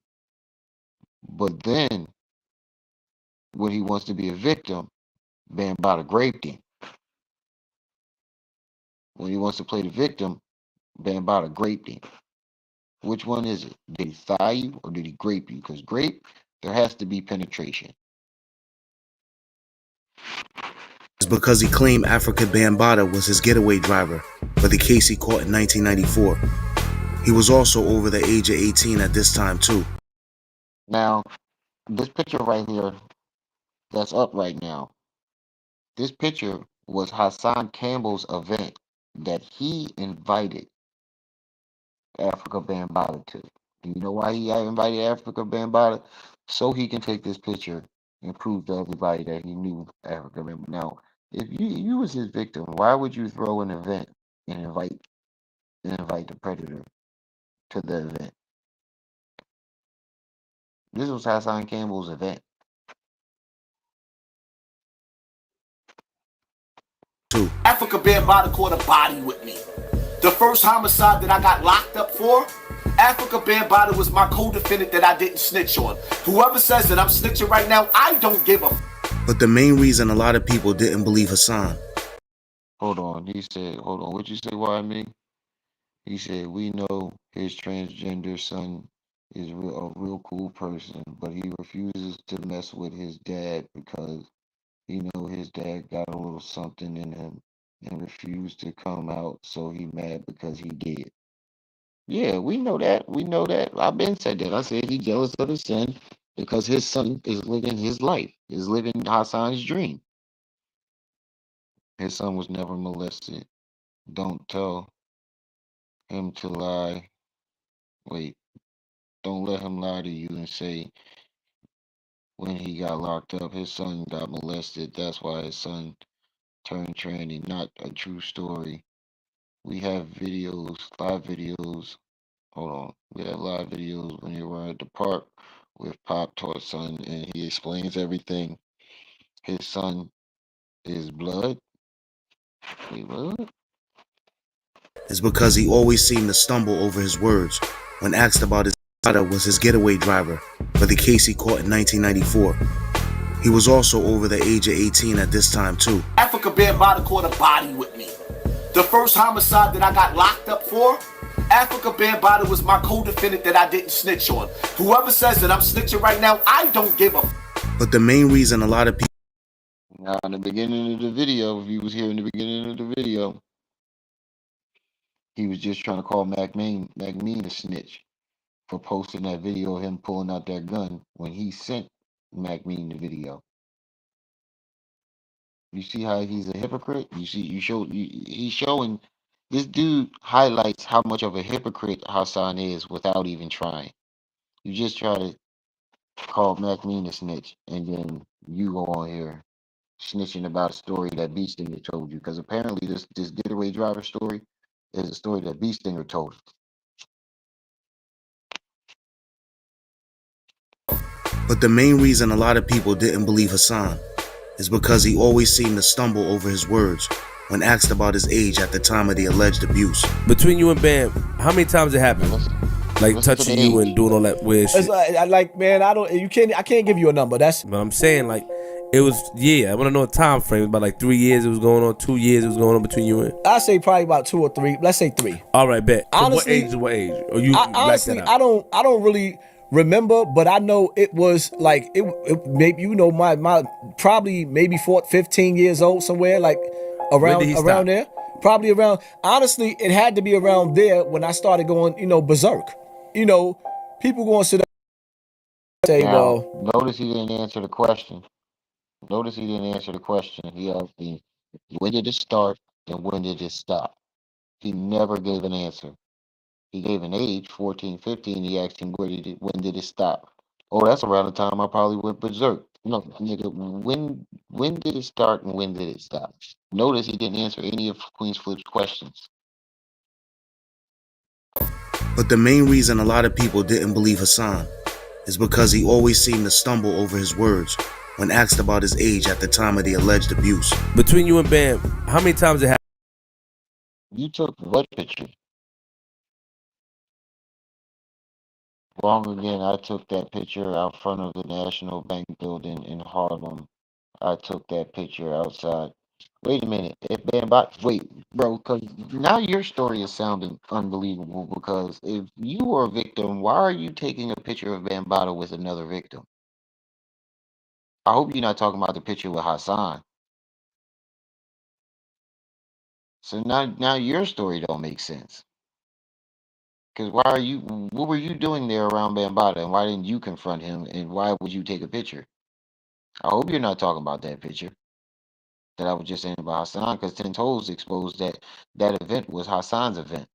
But then when he wants to be a victim, Bambaataa raped him. When he wants to play the victim, Bambaataa raped him. Which one is it? Did he thigh you or did he grape you? Because grape, there has to be penetration. It's because he claimed Africa Bambaataa was his getaway driver for the case he caught in 1994. He was also over the age of 18 at this time too. Now, this picture right here that's up right now, this picture was Hassan Campbell's event that he invited Africa Bambaataa to. Do you know why he invited Africa Bambaataa? So he can take this picture and prove to everybody that he knew Africa Bambaataa. Now, if you was his victim, why would you throw an event and invite the predator to the event? This was Hassan Campbell's event. Africa Bambaataa caught a body with me. The first homicide that I got locked up for, Africa Bambaataa was my co-defendant that I didn't snitch on. Whoever says that I'm snitching right now, I don't give a. But the main reason a lot of people didn't believe Hassan. Hold on. He said, hold on. What'd you say, why me? He said, we know his transgender son is a real cool person, but he refuses to mess with his dad because he know his dad got a little something in him and refused to come out, so he mad because he did. Yeah, we know that. We know that. I've been said that. I said he jealous of his son because his son is living his life, is living Hassan's dream. His son was never molested. Don't tell him to lie. Wait, don't let him lie to you and say when he got locked up, his son got molested. That's why his son turned tranny. Not a true story. We have videos, live videos. Hold on. We have live videos when you were at the park with Pop Tart's son, and he explains everything. His son is blood. Wait, what? Is because he always seemed to stumble over his words when asked about his father was his getaway driver for the case he caught in 1994. He was also over the age of 18 at this time too. Africa Bambaataa caught a body with me. The first homicide that I got locked up for, Africa Bambaataa was my co-defendant that I didn't snitch on. Whoever says that I'm snitching right now, I don't give a But the main reason a lot of people... Now, in the beginning of the video, if you was here in the beginning of the video, he was just trying to call McMean a snitch for posting that video of him pulling out that gun when he sent McMean the video. You see how he's a hypocrite? He's showing this dude highlights how much of a hypocrite Hassan is without even trying. You just try to call McMean a snitch, and then you go on here snitching about a story that B Stinger told you, because apparently this getaway driver story is a story that B Stinger told. But the main reason a lot of people didn't believe Hassan is because he always seemed to stumble over his words when asked about his age at the time of the alleged abuse. Between you and Bam, how many times it happened? Like touching you and doing all that weird shit. Like, man, I can't give you a number. That's. But I'm saying, like, it was, I want to know a time frame. About like 3 years it was going on, 2 years it was going on between you and. I say probably about 2 or 3. Let's say 3. All right, bet. Honestly, what age? Or you honestly, that out? I don't really remember, but I know it was like it maybe my probably maybe 15 years old somewhere, like around there. Probably around, honestly, it had to be around there when I started going, berserk. People going to sit up and say, Now, well, notice he didn't answer the question. He asked me, when did it start and when did it stop? He never gave an answer. He gave an age, 14, 15. He asked him, when did it stop? Oh, that's around the time I probably went berserk. No, nigga, when did it start and when did it stop? Notice he didn't answer any of Queen's Flip's questions. But the main reason a lot of people didn't believe Hassan is because he always seemed to stumble over his words when asked about his age at the time of the alleged abuse. Between you and Bam, how many times it happened? You took what picture? Wrong again. I took that picture out front of the National Bank building in Harlem. I took that picture outside. Wait a minute. Wait, bro, because now your story is sounding unbelievable, because if you were a victim, why are you taking a picture of Bambaataa with another victim? I hope you're not talking about the picture with Hassan. So now your story don't make sense. Because what were you doing there around Bambaataa, and why didn't you confront him, and why would you take a picture? I hope you're not talking about that picture that I was just saying about Hassan, because Ten Toes exposed that event was Hassan's event.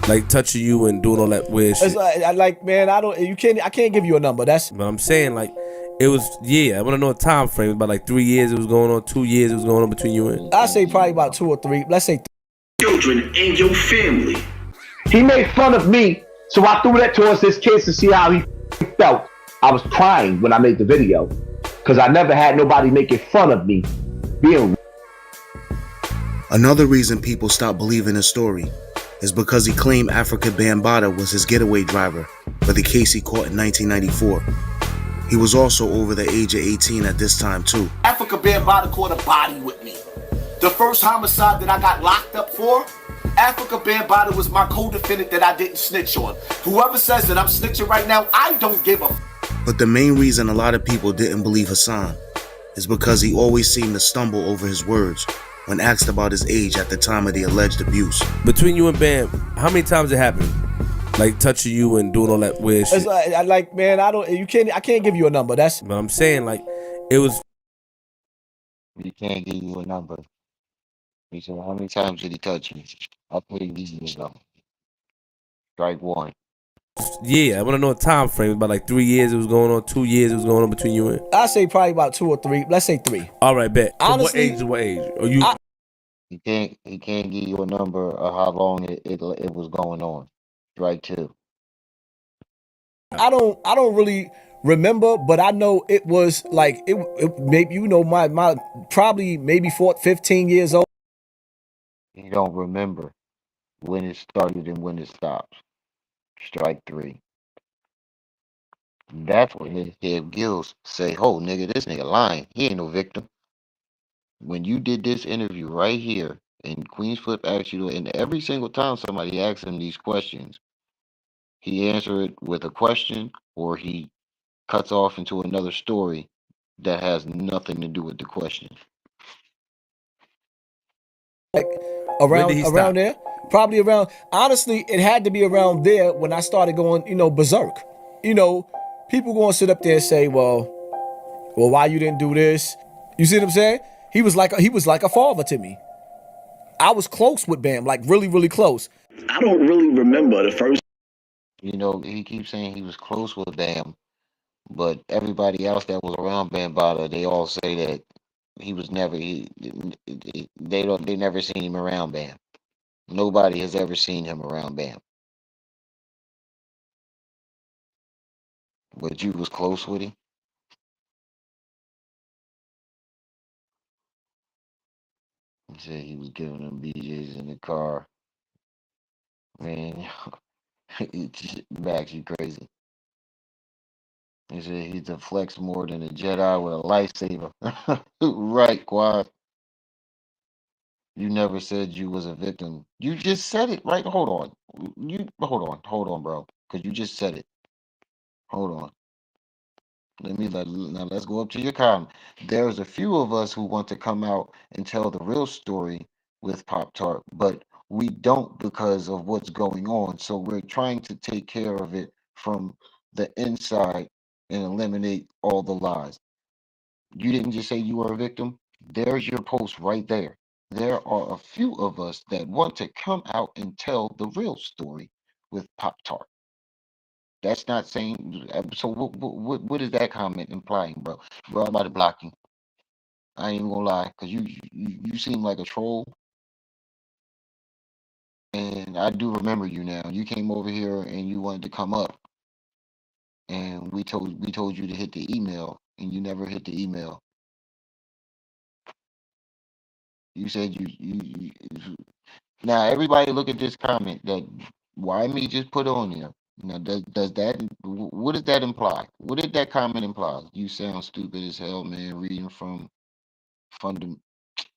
Like touching you and doing all that weird shit. Like, man, I can't give you a number. That's. But I'm saying, like, it was, I want to know a time frame. About like 3 years it was going on, 2 years it was going on between you and. I say probably about 2 or 3. Let's say. Children and your family. He made fun of me, so I threw that towards his kids to see how he felt. I was crying when I made the video because I never had nobody making fun of me being. Another reason people stopped believing his story is because he claimed Africa Bambaataa was his getaway driver for the case he caught in 1994. He was also over the age of 18 at this time too. Africa Bambaataa caught a body with me. The first homicide that I got locked up for, Africa Bambaataa was my co-defendant that I didn't snitch on. Whoever says that I'm snitching right now, I don't give a. But the main reason a lot of people didn't believe Hassan is because he always seemed to stumble over his words when asked about his age at the time of the alleged abuse. Between you and Bam, how many times it happened? like touching you and doing all that weird shit. Like, man, I can't give you a number. That's But I'm saying, like, it was. He can't give you a number. He said, how many times did he touch you? I'll put it easy number. Strike one. Yeah, I want to know a time frame. About like 3 years it was going on, 2 years it was going on between you and. I say probably about 2 or 3. Let's say 3. All right, bet. From Honestly, what age to what age? Or you? He can't give you a number of how long it was going on. Strike two. I don't really remember, but I know it was like it maybe my probably maybe 15 years old. He don't remember when it started and when it stopped. Strike three. That's what his head gills say, oh nigga, this nigga lying. He ain't no victim. When you did this interview right here, and Queen's Flip asked you, and every single time somebody asks him these questions, he answered it with a question or he cuts off into another story that has nothing to do with the question. Like When did he around stop? there, probably around. Honestly, it had to be around there when I started going, berserk. People going to sit up there and say, well, why you didn't do this? You see what I'm saying? He was like a father to me. I was close with Bam, like really, really close. I don't really remember the first. He keeps saying he was close with Bam, but everybody else that was around Bam Bada, they all say that he was never they never seen him around Bam. Nobody has ever seen him around Bam. But you was close with him. He said he was giving them BJs in the car. Man, Max, you crazy. He said he's a flex more than a Jedi with a lightsaber. Right, Quad. You never said you was a victim. You just said it, right? Hold on. Hold on, bro. Because you just said it. Hold on. Now let's go up to your comment. There's a few of us who want to come out and tell the real story with Pop Tart, but we don't because of what's going on. So we're trying to take care of it from the inside and eliminate all the lies. You didn't just say you were a victim. There's your post right there. There are a few of us that want to come out and tell the real story with Pop Tart. That's not saying. So what is that comment implying, bro? Bro, I'm about to block you. I ain't even gonna lie, cause you seem like a troll, and I do remember you now. You came over here and you wanted to come up, and we told you to hit the email, and you never hit the email. You said you now everybody look at this comment that why me just put on there. Now does that what does that imply? What did that comment imply? You sound stupid as hell, man. Reading from fundam,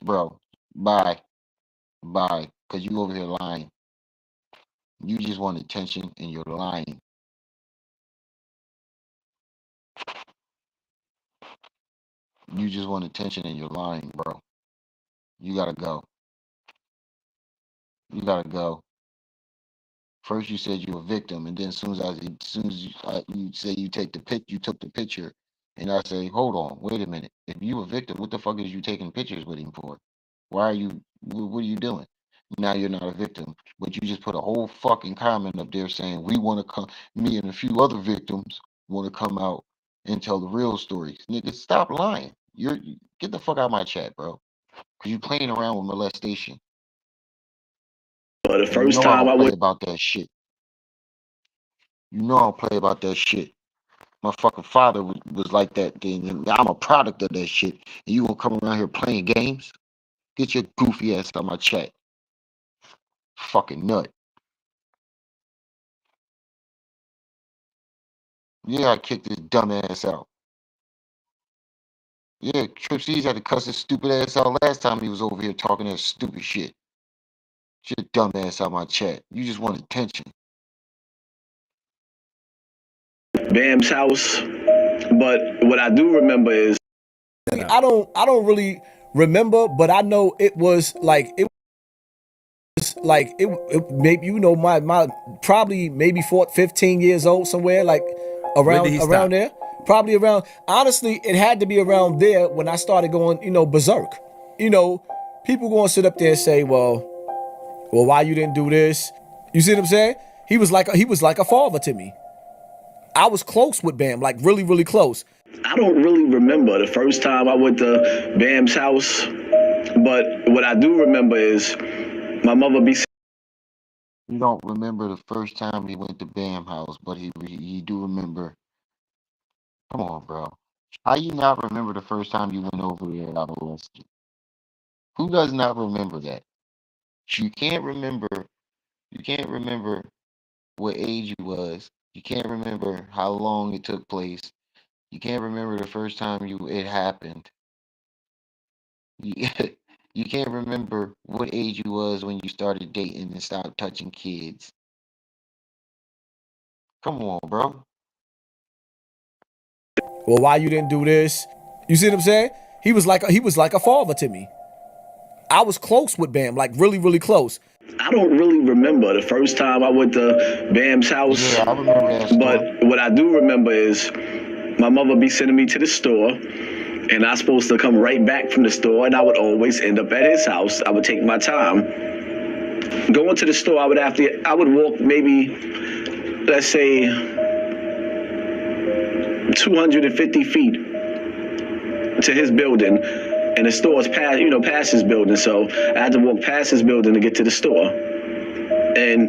bro. Bye, cause you over here lying. You just want attention and you're lying. You just want attention and you're lying, bro. You gotta go. You gotta go. First you said you were a victim, and then as soon as you say you took the picture, and I say, hold on, wait a minute. If you a victim, what the fuck is you taking pictures with him for? Why are you? What are you doing? Now you're not a victim, but you just put a whole fucking comment up there saying we want to come. Me and a few other victims want to come out and tell the real stories. Nigga, stop lying. Get the fuck out of my chat, bro. Cause you playing around with molestation. The And first you know I time don't I play went. about that shit. You know I don't play about that shit. My fucking father was like that. Then I'm a product of that shit. And you gonna come around here playing games? Get your goofy ass out my chat. Fucking nut. Yeah, I kicked this dumb ass out. Yeah, Trip C's had to cuss his stupid ass out last time he was over here talking that stupid shit. Get your dumb ass out my chat. You just want attention. Bam's house, but what I do remember is I don't really remember, but I know it was like it was like it maybe my probably maybe 15 years old somewhere like around there. Probably around, honestly, it had to be around there when I started going, berserk. You know, people going to sit up there and say, well, why you didn't do this? You see what I'm saying? He was like a father to me. I was close with Bam, like really, really close. I don't really remember the first time I went to Bam's house, but what I do remember is my mother be. You don't remember the first time he went to Bam house, but he do remember. Come on, bro. How you not remember the first time you went over there and got molested? Who does not remember that? You can't remember. You can't remember what age you was. You can't remember how long it took place. You can't remember the first time it happened. You, you can't remember what age you was when you started dating and stopped touching kids. Come on, bro. Well, why you didn't do this? You see what I'm saying? He was like a father to me. I was close with Bam, like really, really close. I don't really remember the first time I went to Bam's house. Yeah, I remember that story. But what I do remember is my mother be sending me to the store, and I supposed to come right back from the store, and I would always end up at his house. I would take my time. Going to the store, I would walk maybe, let's say, 250 feet to his building, and the store is past his building. So I had to walk past his building to get to the store. And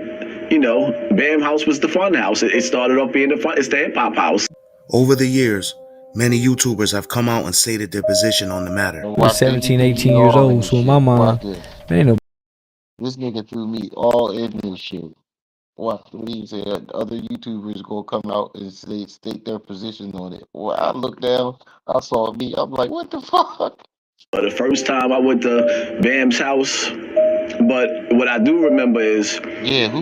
Bam House was the fun house. It started off being it's the hip hop house. Over the years, many YouTubers have come out and stated their position on the matter. I was 17, 18 years old, so in my mind, there ain't no. This nigga threw me all in this shit. What he said, other YouTubers gonna come out and state their position on it. Well, I looked down, I saw me, I'm like, what the fuck? The first time I went to Bam's house, but what I do remember is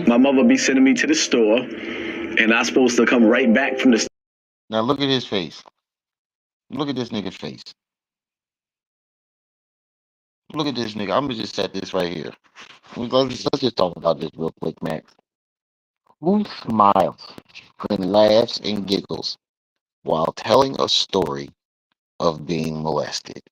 my mother be sending me to the store, and I supposed to come right back from the store. Now look at his face. Look at this nigga's face. Look at this nigga. I'm gonna just set this right here. Let's just talk about this real quick, Max. Who smiles and laughs and giggles while telling a story of being molested?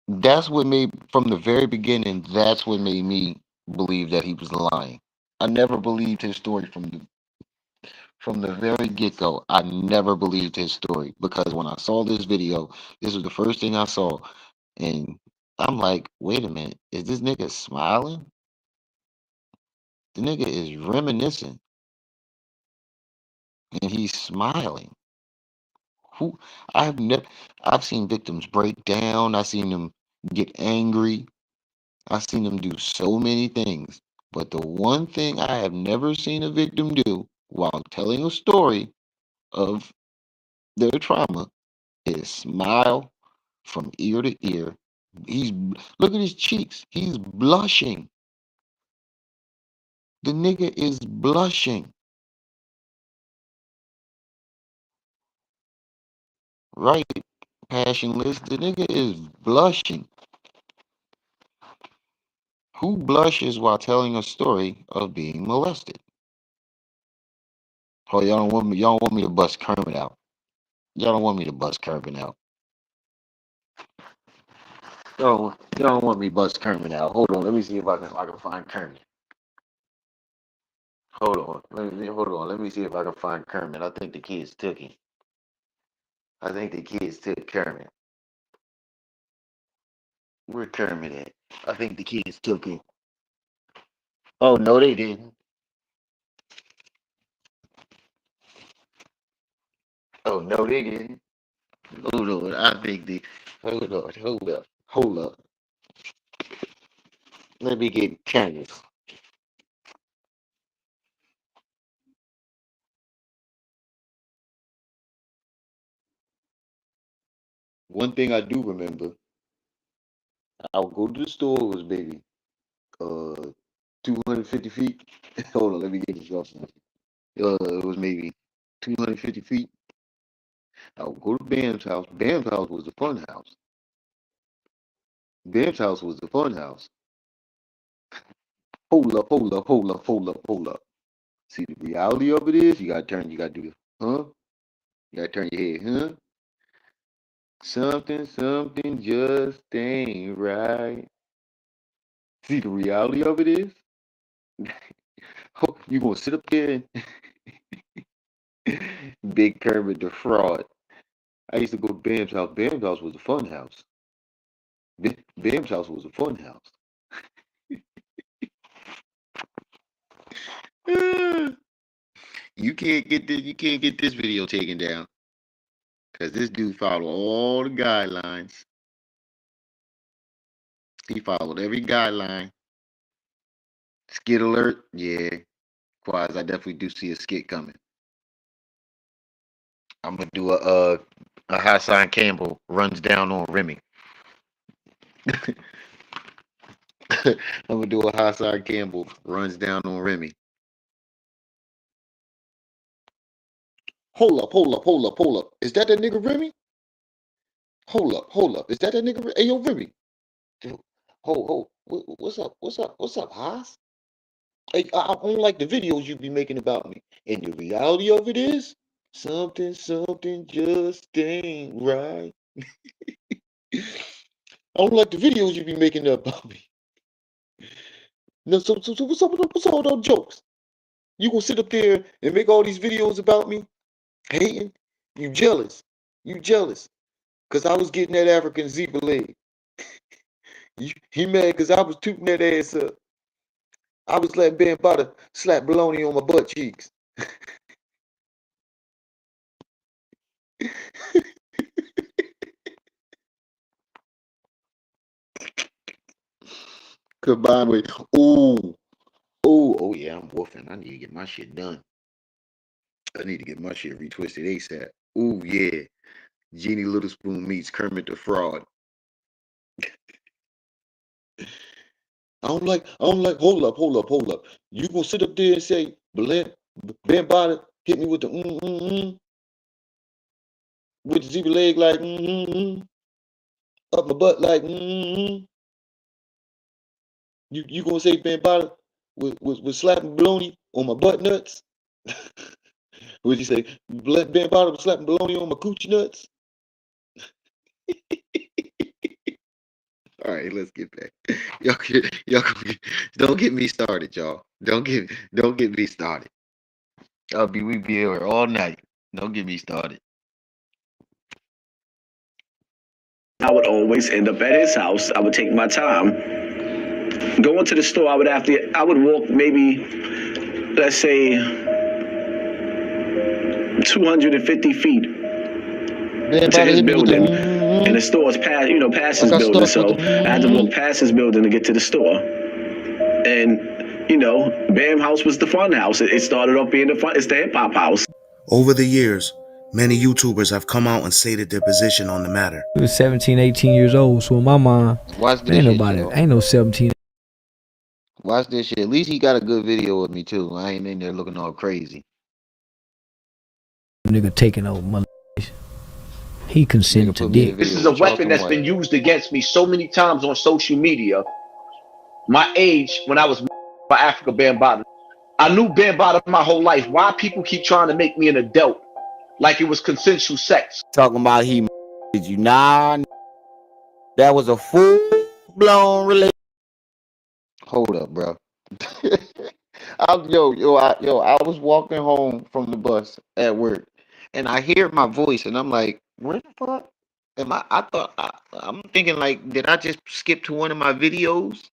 That's what made, from the very beginning, that's what made me believe that he was lying. I never believed his story from the very get-go. I never believed his story because when I saw this video, this was the first thing I saw, and I'm like, wait a minute, is this nigga smiling? The nigga is reminiscing, and he's smiling. Who I've seen victims break down. I've seen them get angry. I've seen them do so many things. But the one thing I have never seen a victim do while telling a story of their trauma is smile from ear to ear. Look at his cheeks. He's blushing. The nigga is blushing. Right, passionless. The nigga is blushing. Who blushes while telling a story of being molested? Oh, y'all don't want me to bust Kermit out. Y'all don't want me to bust Kermit out. Y'all don't want me to bust Kermit out. Hold on, let me see if I can find Kermit. Hold on, let me see if I can find Kermit. I think the kids took him. I think the kids took Kermit. Where Kermit at? I think the kids took him. Oh no, they didn't. Oh no, they didn't. Hold on, I think the. Hold up. Let me get Kermit. One thing I do remember, I would go to the store. It was maybe 250 feet. Hold on, let me get this off. It was maybe 250 feet. I would go to Bam's house. Bam's house was the fun house. Bam's house was the fun house. Hold up, hold up, hold up, hold up, hold up. See, the reality of it is, you gotta do this, huh? You gotta turn your head, huh? Something just ain't right. See, the reality of it is, you gonna sit up there and Big Kermit the Fraud. I used to go to Bam's house. Bam's house was a fun house. Bam's house was a fun house. You can't get this. You can't get this video taken down because this dude followed all the guidelines. He followed every guideline. Skit alert, yeah. Quaz, I definitely do see a skit coming. I'm gonna do a Hassan Campbell runs down on Remy. I'm gonna do a Hassan Campbell runs down on Remy. Hold up, hold up, hold up, hold up. Is that nigga Remy? Hold up. Is that nigga? Hey, yo, Remy. Ho. What's up? What's up, Haas? Hey, I don't like the videos you be making about me. And the reality of it is, something just ain't right. I don't like the videos you be making about me. No, so what's up with all those jokes? You gonna sit up there and make all these videos about me? Hating? You jealous. Cause I was getting that African zebra leg. He mad cause I was tooting that ass up. I was letting Ben Butter slap baloney on my butt cheeks. Combined with, oh yeah, I'm woofing. I need to get my shit done. I need to get my shit retwisted ASAP. Ooh yeah, Jeannie Little Spoon meets Kermit the Fraud. I don't like. Hold up. You gonna sit up there and say, Ben Butter hit me with the with the zebra leg like up my butt like You gonna say Ben Butter was slapping baloney on my butt nuts? Would you say Ben Butter was slapping baloney on my coochie nuts? All right, let's get back. Don't get me started, y'all. Don't get me started. We be here all night. Don't get me started. I would always end up at his house. I would take my time. Going to the store, I would walk maybe, let's say, 250 feet to his building. And the store's past his building. So I had to walk past his building to get to the store. And, Bam House was the fun house. It started off being it's the hip hop house. Over the years, many YouTubers have come out and stated their position on the matter. He was 17, 18 years old, so in my mind, ain't no 17. Watch this shit. At least he got a good video of me too. I ain't in there looking all crazy. Nigga taking over my. He consented to dick. This is a weapon that's been used against me so many times on social media. My age, when I was by Africa Bambaataa, I knew Bambaataa my whole life. Why people keep trying to make me an adult like it was consensual sex? Talking about did you? Nah, that was a full-blown relationship. Hold up, bro. I was walking home from the bus at work, and I hear my voice, and I'm like, "Where the fuck am I?" I'm thinking like, did I just skip to one of my videos?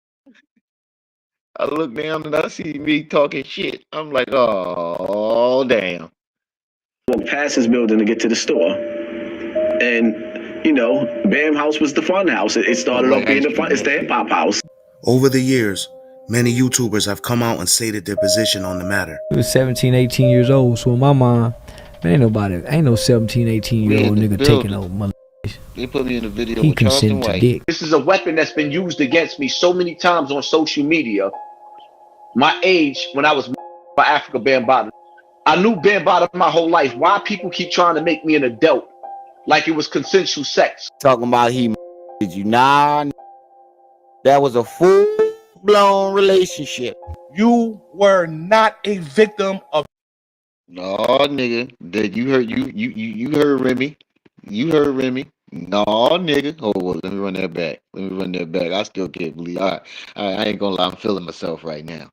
I look down and I see me talking shit. I'm like, oh damn. Walk past his building to get to the store, and Bam House was the fun house. It started off being it's the hip hop house. Over the years, many YouTubers have come out and stated their position on the matter. He was 17, 18 years old, so in my mind, ain't no 17, 18-year-old nigga taking over my. They put me in the video. He consented to dick. This is a weapon that's been used against me so many times on social media. My age, when I was by Africa Bambaataa, I knew Bambaataa my whole life. Why people keep trying to make me an adult like it was consensual sex? Talking about did you? Nah, that was a blown relationship. You were not a victim of. No, nigga. That you heard Remy. You heard Remy. No, nigga. Hold on. Let me run that back. Let me run that back. I still can't believe. I ain't gonna lie. I'm feeling myself right now.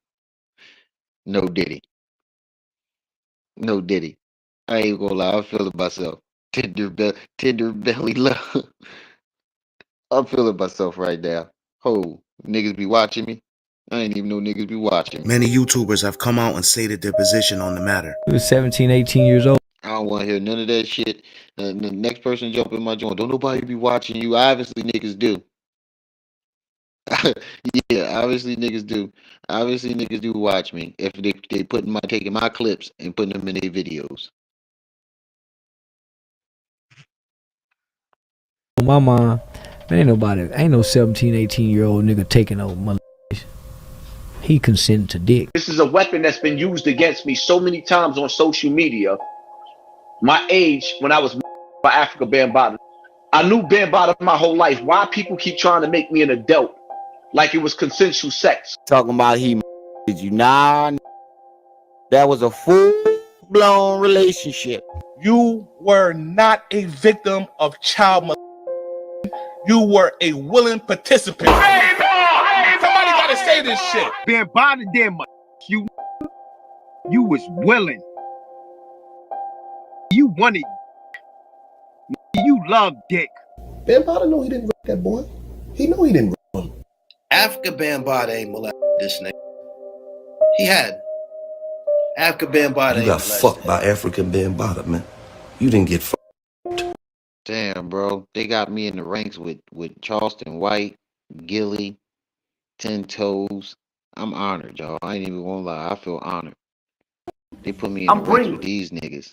No Diddy. No Diddy. I ain't gonna lie. I'm feeling myself. Tender belly love. I'm feeling myself right now. Oh, niggas be watching me. I ain't even know niggas be watching me. Many YouTubers have come out and stated their position on the matter. He was 17, 18 years old. I don't want to hear none of that shit. The next person jump in my joint. Don't nobody be watching you. Obviously, niggas do. Yeah, obviously niggas do. Obviously niggas do watch me. If they taking my clips and putting them in their videos. On my mind, man, ain't no 17, 18-year-old nigga taking over mother. He consent to dick. This is a weapon that's been used against me so many times on social media. My age, when I was by Africa Bambaataa, I knew Bambaataa my whole life. Why people keep trying to make me an adult like it was consensual sex? Talking about he did you? Nah, that was a full-blown relationship. You were not a victim of child molestation. You were a willing participant. Hey, somebody gotta say this shit. Bambaataa them, you was willing. You wanted. You loved dick. Bambaataa know he didn't rape that boy. He know he didn't rape him. Africa Bambaataa ain't molested this nigga. He had. Africa Bambaataa. You got fucked by African Bambaataa, man. You didn't get fucked. Damn, bro. They got me in the ranks with Charleston White, Gilly, Ten Toes. I'm honored, y'all. I ain't even gonna lie. I feel honored. They put me in the ranks with these niggas.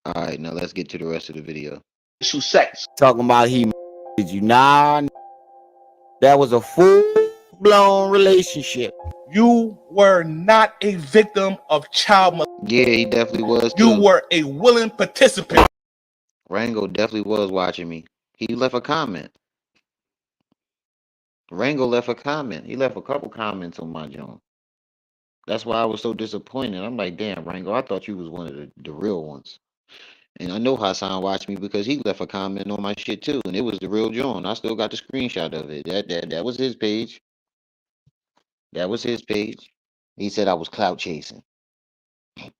All right, now let's get to the rest of the video. Sex. Talking about he did you? Nah, that was a full-blown relationship. You were not a victim of child molestation. Yeah, he definitely was too. You were a willing participant. Rango definitely was watching me. He left a comment. Rango left a comment. He left a couple comments on my joint. That's why I was so disappointed. I'm like, damn, Rango, I thought you was one of the real ones. And I know Hassan watched me because he left a comment on my shit too, and it was the real John. I still got the screenshot of it. That was his page. That was his page. He said I was clout chasing. Hey,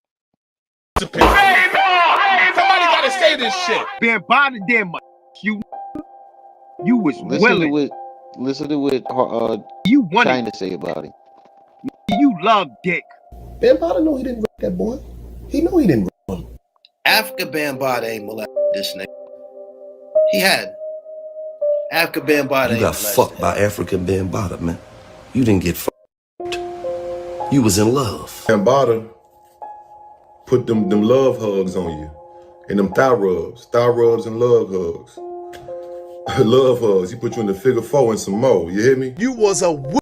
somebody gotta say this shit. Bambaataa them, you was willing. Listen to what you wanted. Trying to say about it. You loved dick. Bambaataa know he didn't rape that boy. He know he didn't rape him. Africa Bambaataa ain't molested this nigga. He had. Africa Bambaataa. You got fucked by African Bambaataa, man. You didn't get fucked. You was in love. Bambaataa put them love hugs on you. And them thigh rubs and love hugs. Love hugs. He put you in the figure 4 and some more. You hear me? You was a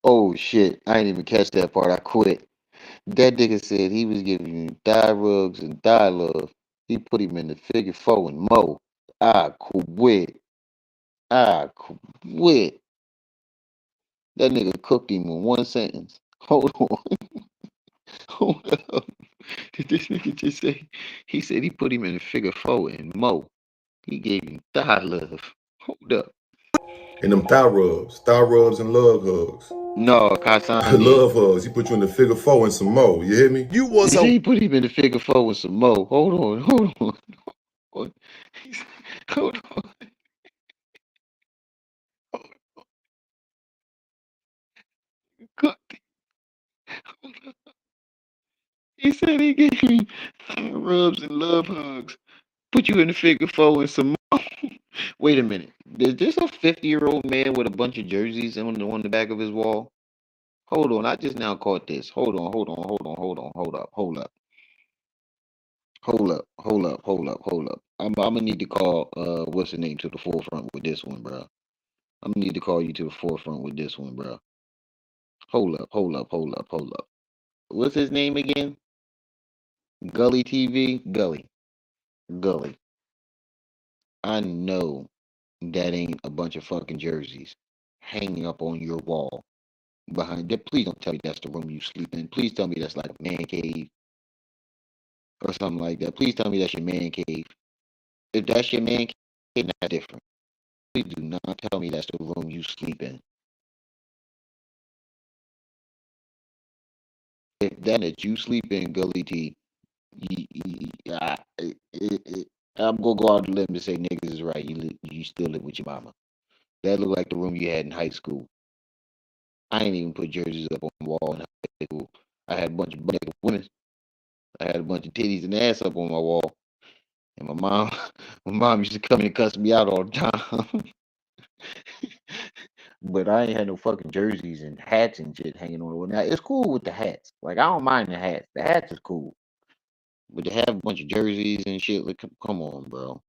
Oh shit. I didn't even catch that part. I quit. That nigga said he was giving you thigh rubs and thigh love. He put him in the figure 4 and more. I quit. I quit. That nigga cooked him in one sentence. Hold on. Hold up. Did this nigga just say? He said he put him in the figure 4 and more. He gave him thigh love. Hold up. And them thigh rubs and love hugs. No, Hassan. Love hugs. He put you in the figure 4 and some more. You hear me? You was he put him in the figure 4 and some more. Hold on. Hold on. Hold on. He said he gave me thigh rubs and love hugs. Put you in the figure 4 and some more. Wait a minute. Is this a 50-year-old man with a bunch of jerseys on the back of his wall? Hold on. I just now caught this. Hold on. Hold up. I'm gonna need to call what's the name to the forefront with this one, bro. I'm gonna need to call you to the forefront with this one, bro. Hold up. What's his name again? Gully TV? Gully. I know that ain't a bunch of fucking jerseys hanging up on your wall. behind that. Please don't tell me that's the room you sleep in. Please tell me that's like a man cave or something like that. Please tell me that's your man cave. If that's your man cave, that's different. Please do not tell me that's the room you sleep in. If that you sleep in, Gully T, I'm gonna go out on a limb and say niggas is right. You still live with your mama. That looked like the room you had in high school. I ain't even put jerseys up on the wall in high school. I had a bunch of naked women. I had a bunch of titties and ass up on my wall. And my mom, my mom used to come in and cuss me out all the time. But I ain't had no fucking jerseys and hats and shit hanging on the wall. Now it's cool with the hats. Like I don't mind the hats. The hats is cool. But to have a bunch of jerseys and shit, like come on, bro.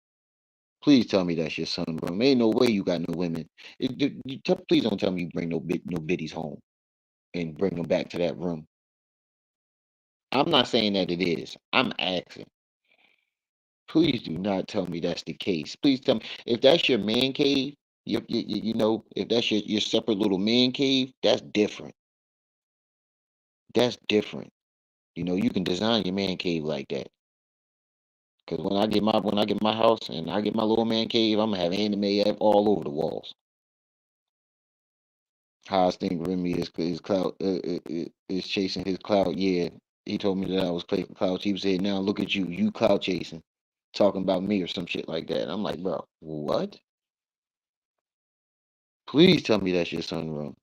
Please tell me that's your son, bro. Ain't no way you got no women. Please don't tell me you bring no biddies home and bring them back to that room. I'm not saying that it is. I'm asking. Please do not tell me that's the case. Please tell me if that's your man cave. You know, if that's your separate little man cave, that's different. That's different. You know, you can design your man cave like that. Cause when I get my house and I get my little man cave, I'm gonna have anime all over the walls. How I think Remy is cloud is chasing his cloud. Yeah, he told me that I was chasing cloud. He said, "Now look at you cloud chasing, talking about me or some shit like that." I'm like, bro, what? Please tell me that's your sunroom.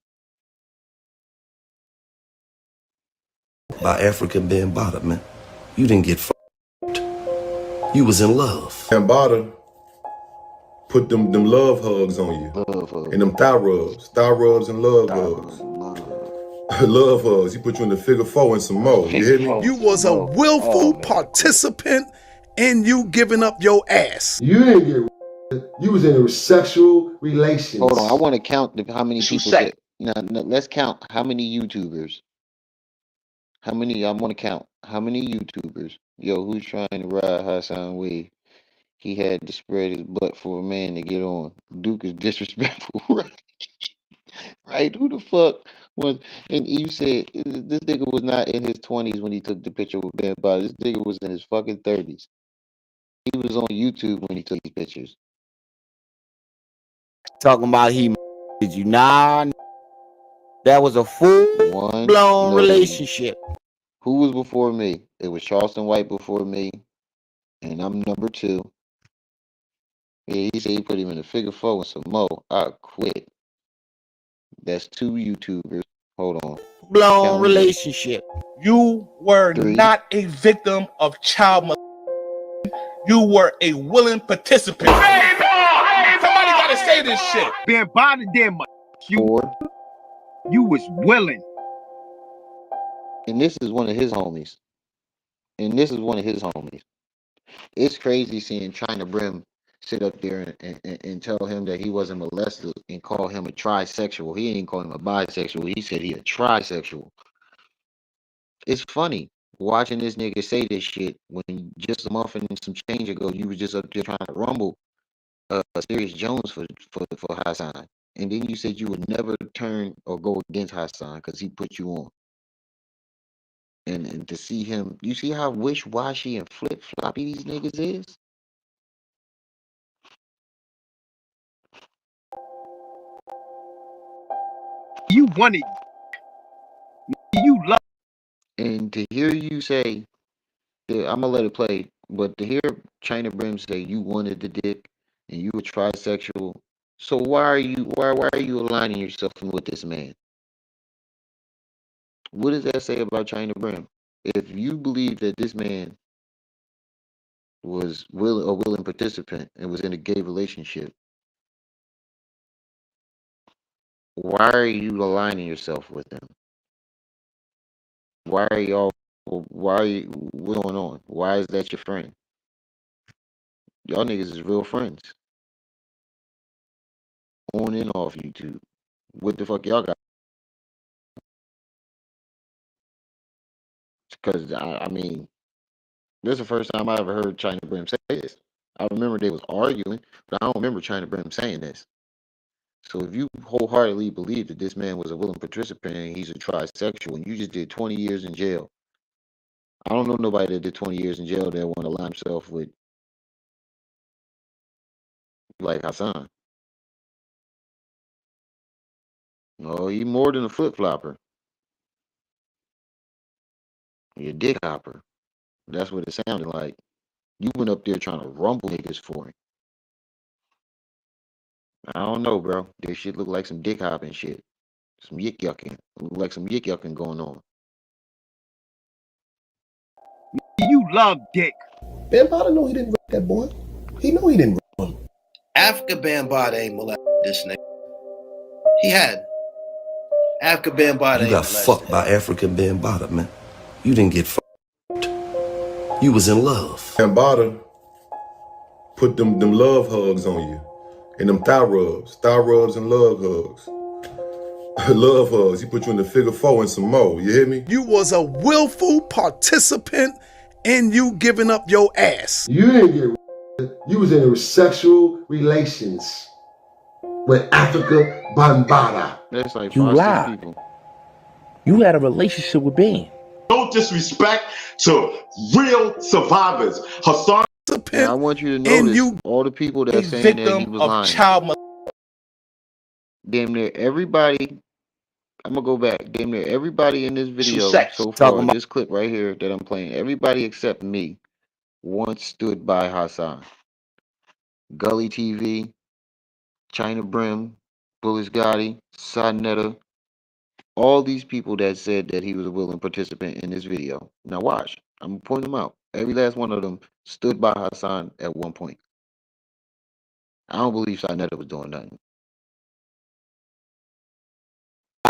By African Bambaataa, man. You didn't get You was in love. Bambaataa put them love hugs on you. And them thigh rubs and love hugs. Love hugs. He put you in the figure 4 and some more. You hear me? You was a willful participant in you giving up your ass. You didn't get. You was in a sexual relations. Hold on, I want to count how many people said. No, let's count how many YouTubers. How many? I want to count how many YouTubers. Yo, who's trying to ride Hassan wave? He had to spread his butt for a man to get on. Duke is disrespectful, right? Right? Who the fuck was? And you said this nigga was not in his 20s when he took the picture with Ben Body. This nigga was in his fucking 30s. He was on YouTube when he took these pictures. Talking about did you? Nah, that was a full-blown relationship. Who was before me? It was Charleston White before me, and I'm number 2. Yeah, he said he put him in a figure 4 and some more. I quit. That's 2 YouTubers. Hold on. Blown relationship. You were not a victim of child molestation. You were a willing participant. Somebody gotta say this shit. Being bothered them. You was willing. And this is one of his homies. It's crazy seeing China Brim sit up there and tell him that he wasn't molested and call him a trisexual. He didn't call him a bisexual. He said he a trisexual. It's funny watching this nigga say this shit when just a month and some change ago you was just up there trying to rumble Sirius Jones for Hassan. And then you said you would never turn or go against Hassan because he put you on. And to see him, you see how wish-washy and flip-floppy these niggas is? You wanted. You love. And to hear you say, yeah, I'm gonna let it play, but to hear China Brim say you wanted the dick and you were trisexual, so why are you aligning yourself with this man? What does that say about China Brim? If you believe that this man was a willing participant and was in a gay relationship, why are you aligning yourself with him? Why are you what's going on? Why is that your friend? Y'all niggas is real friends. On and off YouTube. What the fuck y'all got? Because I mean, this is the first time I ever heard China Brim say this. I remember they was arguing, but I don't remember China Brim saying this. So if you wholeheartedly believe that this man was a willing participant and he's a trisexual and you just did 20 years in jail, I don't know nobody that did 20 years in jail that want to lie himself with like Hassan. No, he more than a flip flopper. He a dick hopper. That's what it sounded like. You went up there trying to rumble niggas for him. I don't know, bro. This shit look like some dick hopping shit. Some yik yucking. Look like some yik yucking going on. You love dick. Bambaataa know he didn't rape that boy. He know he didn't rape him. Africa Bambaataa ain't molested this nigga. He had. Africa Bambaataa ain't molested. You got fucked by African Bambaataa, man. You didn't get fucked. You was in love. Bambaataa put them love hugs on you. And them thigh rubs and love hugs. Love hugs. He put you in the figure 4 and some more. You hear me? You was a willful participant in you giving up your ass. You didn't get. You was in sexual relations with Africa Bambaataa. That's like You 5, 6 lied. people. You had a relationship with Ben. No disrespect to real survivors. Hassan. And I want you to notice all the people that saying that he was lying. Child damn near everybody. I'm gonna go back. Damn near everybody in this video so Talking far, about- this clip right here that I'm playing, everybody except me once stood by Hassan. Gully TV, China Brim, Bullis Gotti, Sonetta, all these people that said that he was a willing participant in this video. Now watch. I'm gonna point them out. Every last one of them stood by Hassan at one point. I don't believe Sonetta was doing nothing.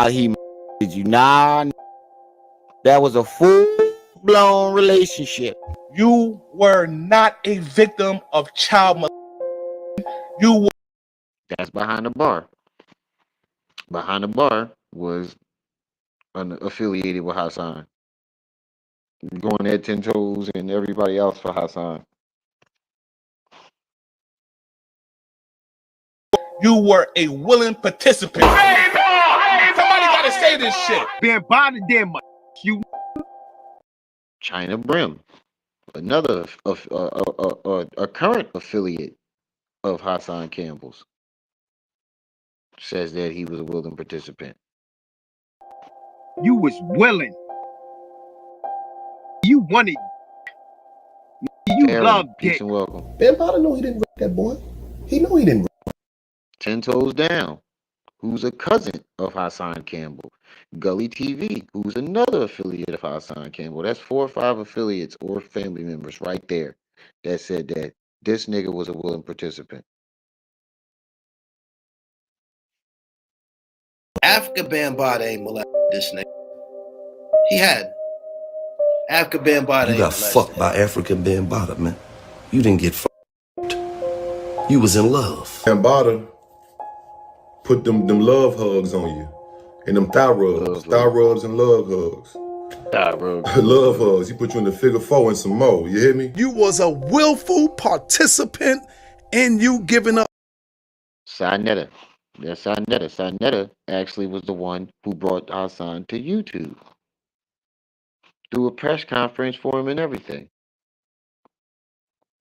He did you nah? That was a full-blown relationship. You were not a victim of child molestation. You were. That's behind the bar. Behind the bar was affiliated with Hassan. Going at 10 toes and everybody else for Hassan. You were a willing participant. Hey, somebody gotta say this shit. Bambaataa damn much. You. China Brim, another a current affiliate of Hassan Campbell's, says that he was a willing participant. You was willing. You wanted. You Pharaoh, love peace dick. and welcome. Bambaataa know he didn't rape that boy. He know he didn't rape him. 10 Toes Down, who's a cousin of Hassan Campbell. Gully TV, who's another affiliate of Hassan Campbell. That's 4 or 5 affiliates or family members right there that said that this nigga was a willing participant. Africa Bambaataa ain't molested this nigga. He had. Africa Bambaataa. You got fucked by African Bambaataa, man. You didn't get fucked. You was in love. Bambaataa put them love hugs on you. And them thigh rubs and love hugs. Love hugs. He put you in the figure 4 and some more. You hear me? You was a willful participant in you giving up. Sonetta. That's Sonetta. Sonetta actually was the one who brought Hassan to YouTube. Through a press conference for him and everything.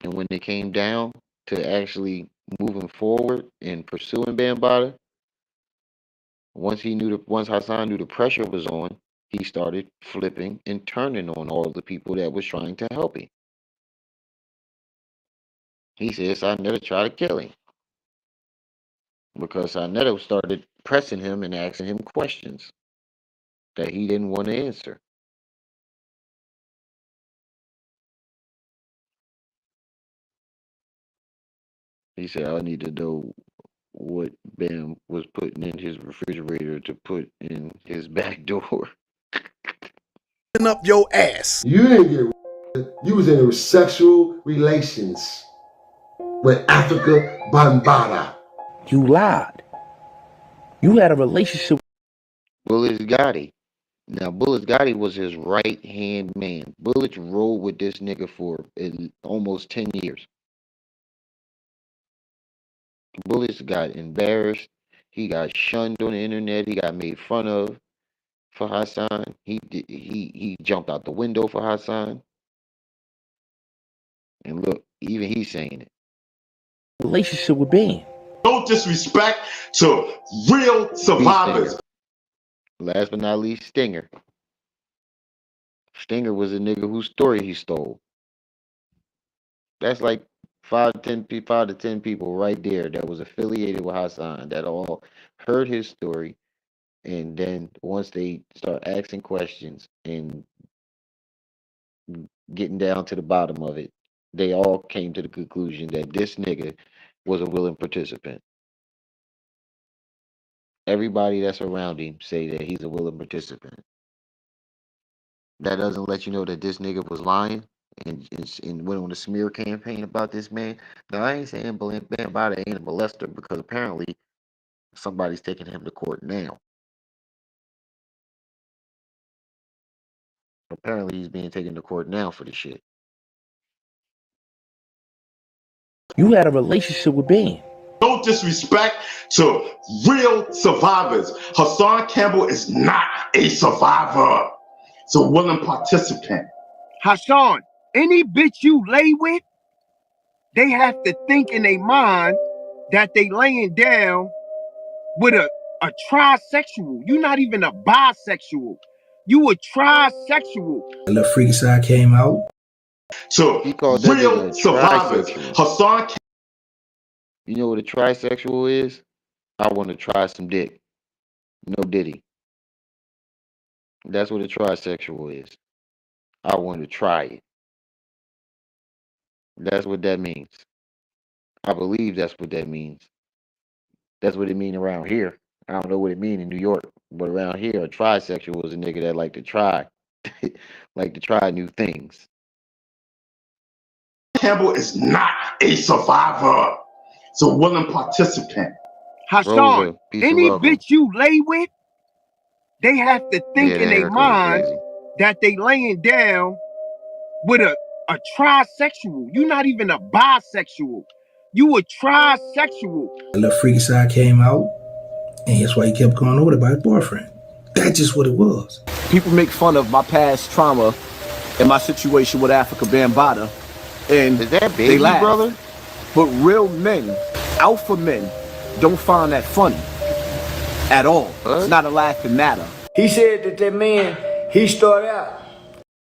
And when it came down to actually moving forward and pursuing Bambaataa, once Hassan knew the pressure was on, he started flipping and turning on all the people that was trying to help him. He says Sonetta tried to kill him. Because Sonetta started pressing him and asking him questions that he didn't want to answer. He said, I need to know what Bam was putting in his refrigerator to put in his back door. Up your ass. You didn't get. You was in sexual relations with Africa Bambaataa. You lied. You had a relationship. Bullis Gotti. Now, Bullis Gotti was his right-hand man. Bullets rolled with this nigga for almost 10 years. Bullis got embarrassed. He got shunned on the internet. He got made fun of for Hassan. He jumped out the window for Hassan. And look, even he's saying it. Relationship with Ben. No disrespect to real survivors. Last but not least, Stinger. Stinger was a nigga whose story he stole. That's like 5 to 10 people right there that was affiliated with Hassan that all heard his story, and then once they start asking questions and getting down to the bottom of it, they all came to the conclusion that this nigga was a willing participant. Everybody that's around him say that he's a willing participant. That doesn't let you know that this nigga was lying and went on a smear campaign about this man. Now, I ain't saying Bambaataa ain't a molester because apparently somebody's taking him to court now. Apparently he's being taken to court now for the shit. You had a relationship with Ben. No disrespect to real survivors. Hassan Campbell is not a survivor. It's a willing participant. Hassan, any bitch you lay with, they have to think in their mind that they laying down with a trisexual. You're not even a bisexual. You a trisexual. And the freaky side came out. So real survivors. Hassan. You know what a trisexual is? I want to try some dick. No diddy. That's what a trisexual is. I want to try it. That's what that means. I believe that's what that means. That's what it means around here. I don't know what it means in New York, but around here, a trisexual is a nigga that like to try, like to try new things. Campbell is not a survivor. It's a willing participant. Hassan, any bitch you lay with, they have to think in their mind that they laying down with a trisexual. You're not even a bisexual. You a trisexual. And the freaky side came out, and that's why he kept going over there by his boyfriend. That's just what it was. People make fun of my past trauma and my situation with Africa Bambaataa, and is that baby, they laugh. Brother? But real men, alpha men, don't find that funny at all. What? It's not a laughing matter. He said that man, he started out.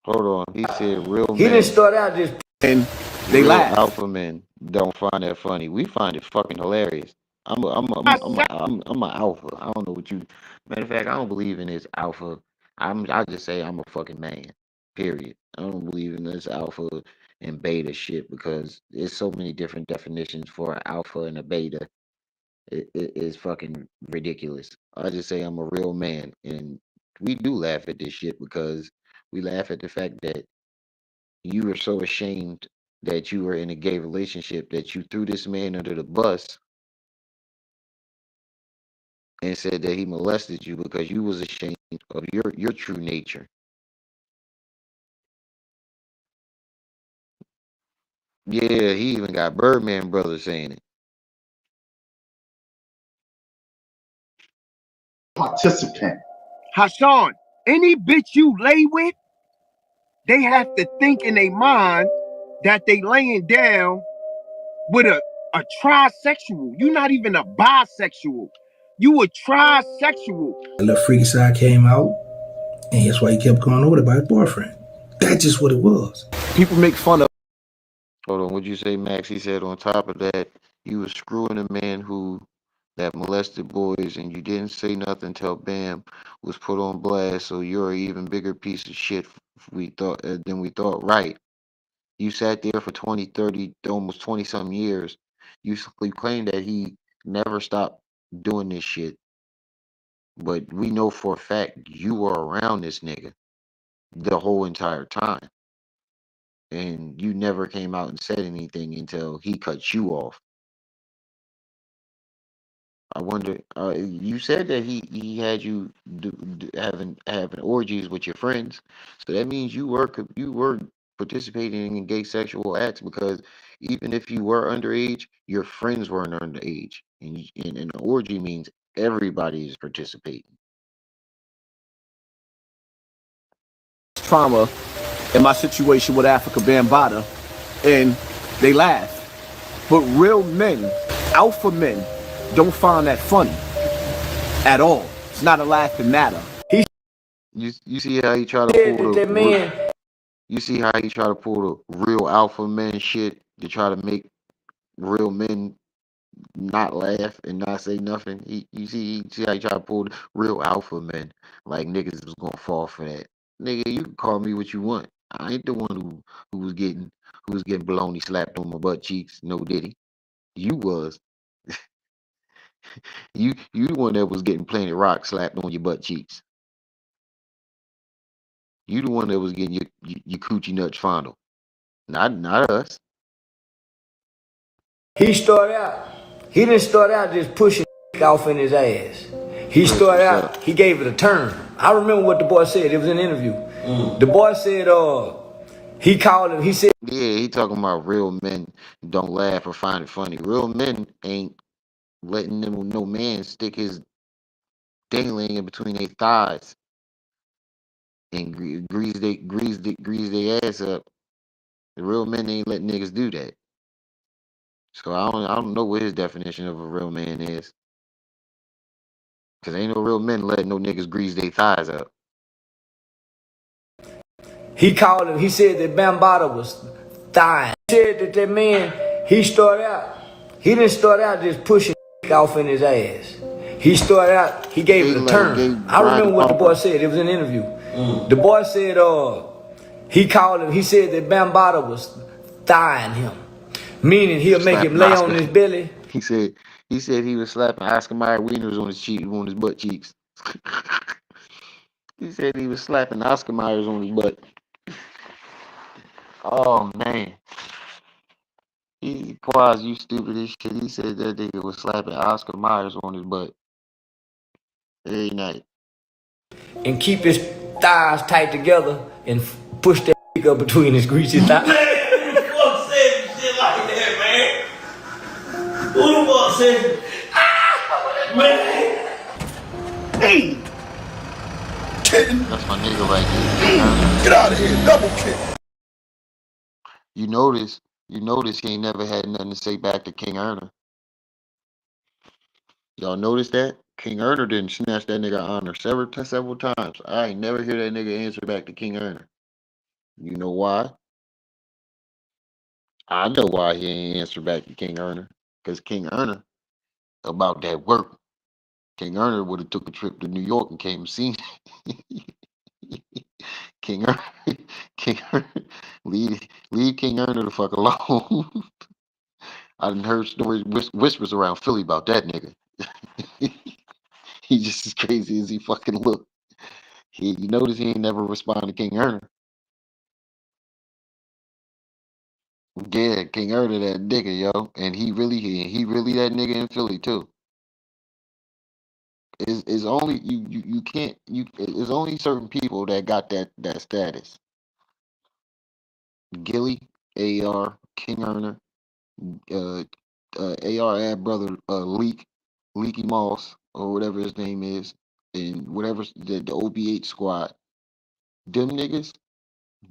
Hold on, he said real men. He didn't start out just. And they laugh. Alpha men don't find that funny. We find it fucking hilarious. I'm an alpha. I don't know what you. Matter of fact, I don't believe in this alpha. I just say I'm a fucking man. Period. I don't believe in this alpha and beta shit because there's so many different definitions for an alpha and a beta. It is fucking ridiculous. I just say I'm a real man, and we do laugh at this shit because we laugh at the fact that you were so ashamed that you were in a gay relationship that you threw this man under the bus and said that he molested you because you was ashamed of your true nature. Yeah, he even got Birdman Brothers saying it. Participant. Hassan, any bitch you lay with, they have to think in their mind that they laying down with a trisexual. You're not even a bisexual. You a trisexual. And the freaky side came out, and that's why he kept going over there by his boyfriend. That's just what it was. People make fun of. Hold on, what'd you say, Max? He said on top of that, you was screwing a man that molested boys, and you didn't say nothing until Bam was put on blast. So you're an even bigger piece of shit. Than we thought. Right? You sat there for 20, 30, almost 20 some years. You claim that he never stopped doing this shit, but we know for a fact you were around this nigga the whole entire time. And you never came out and said anything until he cut you off. I wonder. You said that he had you having orgies with your friends, so that means you were participating in gay sexual acts because even if you were underage, your friends weren't underage, and an orgy means Everybody is participating. Trauma in my situation with Africa Bambaataa, and they laugh. But real men, alpha men, don't find that funny at all. It's not a laughing matter. You see how he try to pull the you see how he try to pull the real alpha men shit to try to make real men not laugh and not say nothing. You see how he try to pull the real alpha men like niggas was gonna fall for that. Nigga, you can call me what you want. I ain't the one who was getting baloney slapped on my butt cheeks. No diddy. You was. You the one that was getting Planet Rock slapped on your butt cheeks. You the one that was getting your coochie nuts fondled. Not us. He didn't start out just pushing off in his ass. He started out, he gave it a turn. I remember what the boy said. It was in an interview. The boy said, he called him, he said. Yeah, he talking about real men don't laugh or find it funny. Real men ain't letting no man stick his dangling in between their thighs and grease their ass up. The real men ain't letting niggas do that. So I don't know what his definition of a real man is. Cause ain't no real men letting no niggas grease their thighs up. He called him, he said that Bambaataa was dying. He said that man, he didn't start out just pushing off in his ass. He started out, he gave it a turn. I remember what the boy said. It was in an interview. The boy said, he called him, he said that Bambaataa was dying him. Meaning he'll make him lay on his belly. He said he was slapping Oscar Mayer wieners on his butt cheeks. He said he was slapping Oscar Myers on his butt. Oh man. Quaz, you stupid as shit. He said that nigga was slapping Oscar Myers on his butt every night. And keep his thighs tight together and push that up between his greasy thighs. Man, who the fuck said shit like that, man? Who the fuck said man? Hey! That's my nigga right there. Get out of here, double kick. You notice he ain't never had nothing to say back to King Erner. Y'all notice that? King Erner didn't snatch that nigga honor several times. I ain't never hear that nigga answer back to King Erner. You know why? I know why he ain't answer back to King Erner. Because King Erner about that work. King Erner would have took a trip to New York and came and seen King Erner, leave King Erner the fuck alone. I done heard stories, whispers around Philly about that nigga. He just as crazy as he fucking look. You notice he ain't never respond to King Erner. Yeah, King Erner that nigga, yo, and he really that nigga in Philly too. Is only you can't it's only certain people that got that status. Gilly, AR, King Erner, AR ad brother Leaky Moss or whatever his name is, and whatever the OB8 squad. Them niggas,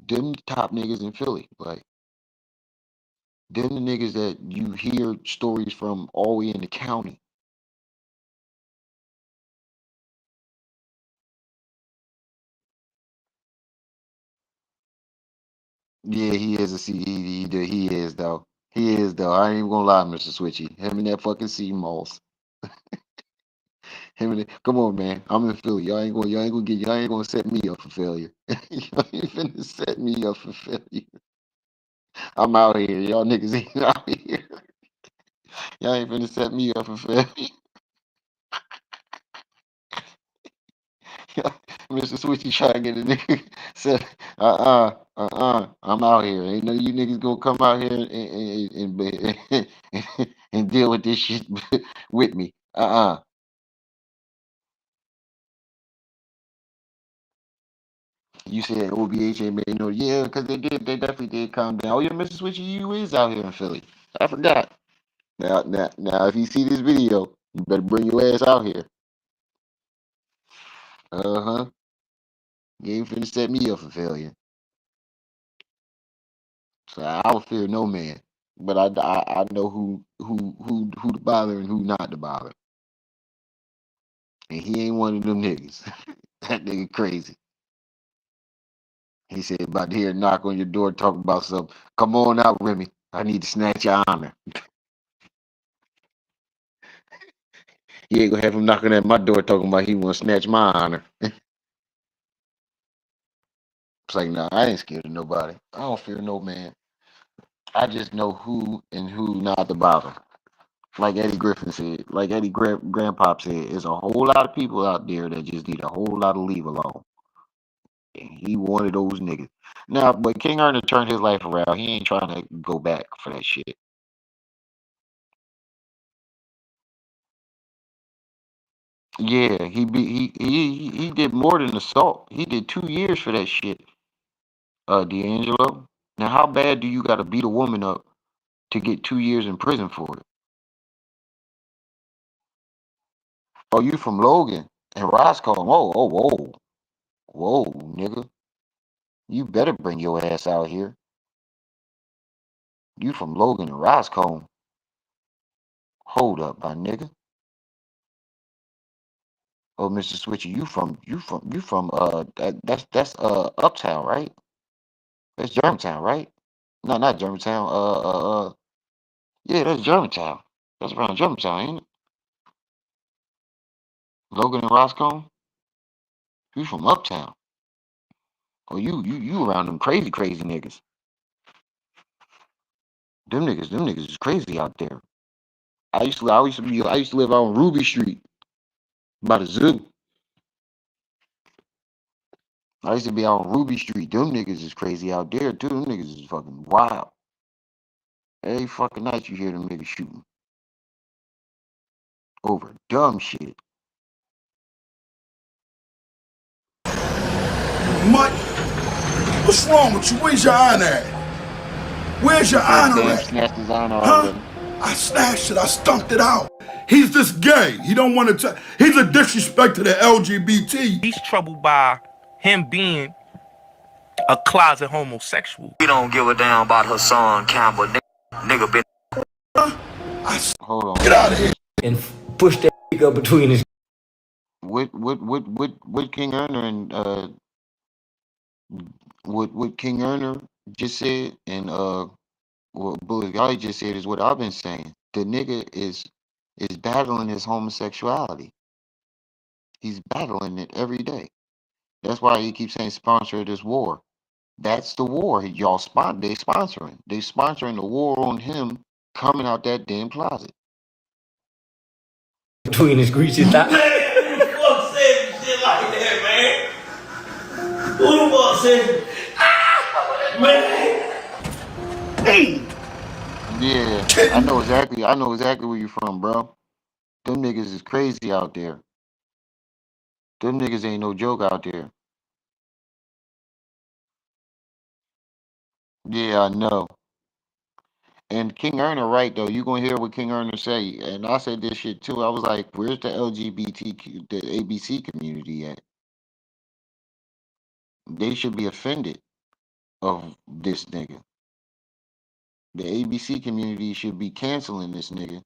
them top niggas in Philly, like them the niggas that you hear stories from all the way in the county. Yeah, he is a he is though. He is though. I ain't even gonna lie, Mr. Switchy. Him and that fucking C Moss. Come on, man. I'm in Philly. Y'all ain't gonna set me up for failure. Y'all ain't finna set me up for failure. I'm out here. Y'all niggas ain't out here. Y'all ain't finna set me up for failure. Mr. Switchy trying to get a nigga said, I'm out here. Ain't none of you niggas gonna come out here and deal with this shit with me. You said OBH ain't made no, yeah, because they definitely did calm down. Oh yeah, Mr. Switchy, you is out here in Philly. I forgot. Now, if you see this video, you better bring your ass out here. Uh-huh. You ain't finna set me up for failure. So I don't fear no man. But I know who to bother and who not to bother. And he ain't one of them niggas. That nigga crazy. He said about to hear a knock on your door talking about something. Come on out, Remy. I need to snatch your honor. He ain't gonna have him knocking at my door talking about he wanna snatch my honor. It's like, nah, I ain't scared of nobody. I don't fear no man. I just know who and who not to bother. Like Eddie Griffin said, like Eddie Grandpop said, there's a whole lot of people out there that just need a whole lot of leave alone. And he one of those niggas. Now, but King Erner turned his life around. He ain't trying to go back for that shit. Yeah, he did more than assault. He did 2 years for that shit. D'Angelo. Now, how bad do you got to beat a woman up to get 2 years in prison for it? Oh, you from Logan and Roscoe? Whoa, nigga. You better bring your ass out here. You from Logan and Roscoe? Hold up, my nigga. Oh, Mr. Switcher, that's Uptown, right? That's Germantown, right? No, not Germantown. Yeah, that's Germantown. That's around Germantown, ain't it? Logan and Roscoe? You from Uptown? Oh, you around them crazy niggas. Them niggas is crazy out there. I used to live out on Ruby Street by the zoo. I used to be out on Ruby Street. Them niggas is crazy out there too. Them niggas is fucking wild. Every fucking night you hear them niggas shooting over dumb shit. Mutt, what's wrong with you? Where's your honor at? Where's your honor at? Snatched his honor huh? I snatched it. I stumped it out. He's just gay. He don't want to. He's a disrespect to the LGBT. He's troubled by him being a closet homosexual. We don't give a damn about Hassan, Campbell. Nigga been. Hold on. Get out of here. And push that up between his. What King Erner and what King Erner just said and what Bullet Guy just said is what I've been saying. The nigga is battling his homosexuality. He's battling it every day. That's why he keeps saying sponsor this war. That's the war. They sponsoring. They sponsoring the war on him coming out that damn closet. Between his greasy thighs. Man, who the fuck said shit like that, man? Who the fuck said man? Hey. Yeah, I know exactly where you from, bro. Them niggas is crazy out there. Them niggas ain't no joke out there. Yeah, I know. And King Erner, right though, you gonna hear what King Erner say. And I said this shit too. I was like, where's the LGBTQ, the ABC community at? They should be offended of this nigga. The ABC community should be canceling this nigga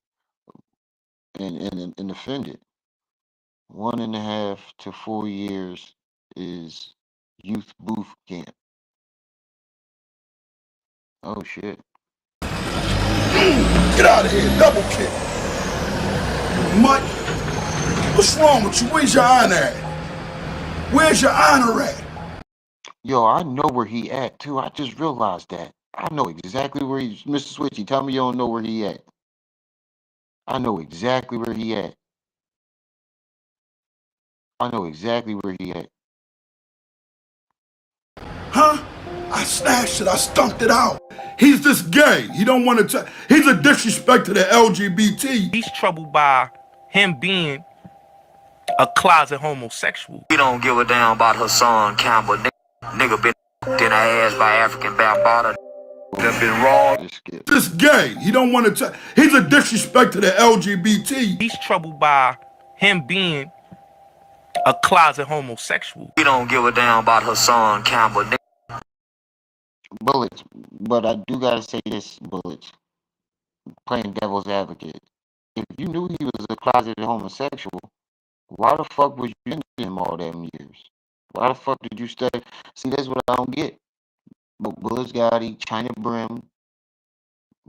and offended. 1.5 to 4 years is youth boot camp. Oh shit. Get out of here. Double kick. Mutt, what's wrong with you? Where's your honor at? Where's your honor at? Yo, I know where he at too. I just realized that. I know exactly where he's. Mr. Switchy, tell me you don't know where he at. I know exactly where he at. I know exactly where he at. Huh? I snatched it. I stumped it out. He's just gay. He don't want to. He's a disrespect to the LGBT. He's troubled by him being a closet homosexual. We don't give a damn about Hassan, Campbell. Nigga been in the ass by African Bambaataa. That been wrong. This gay. He don't want to. He's a disrespect to the LGBT. He's troubled by him being a closet homosexual. We don't give a damn about Hassan Campbell. Bullets, but I do gotta say this, Bullets, playing devil's advocate. If you knew he was a closeted homosexual, why the fuck was you in him all them years? Why the fuck did you stay? See, that's what I don't get. But Bullets Gotti, China Brim,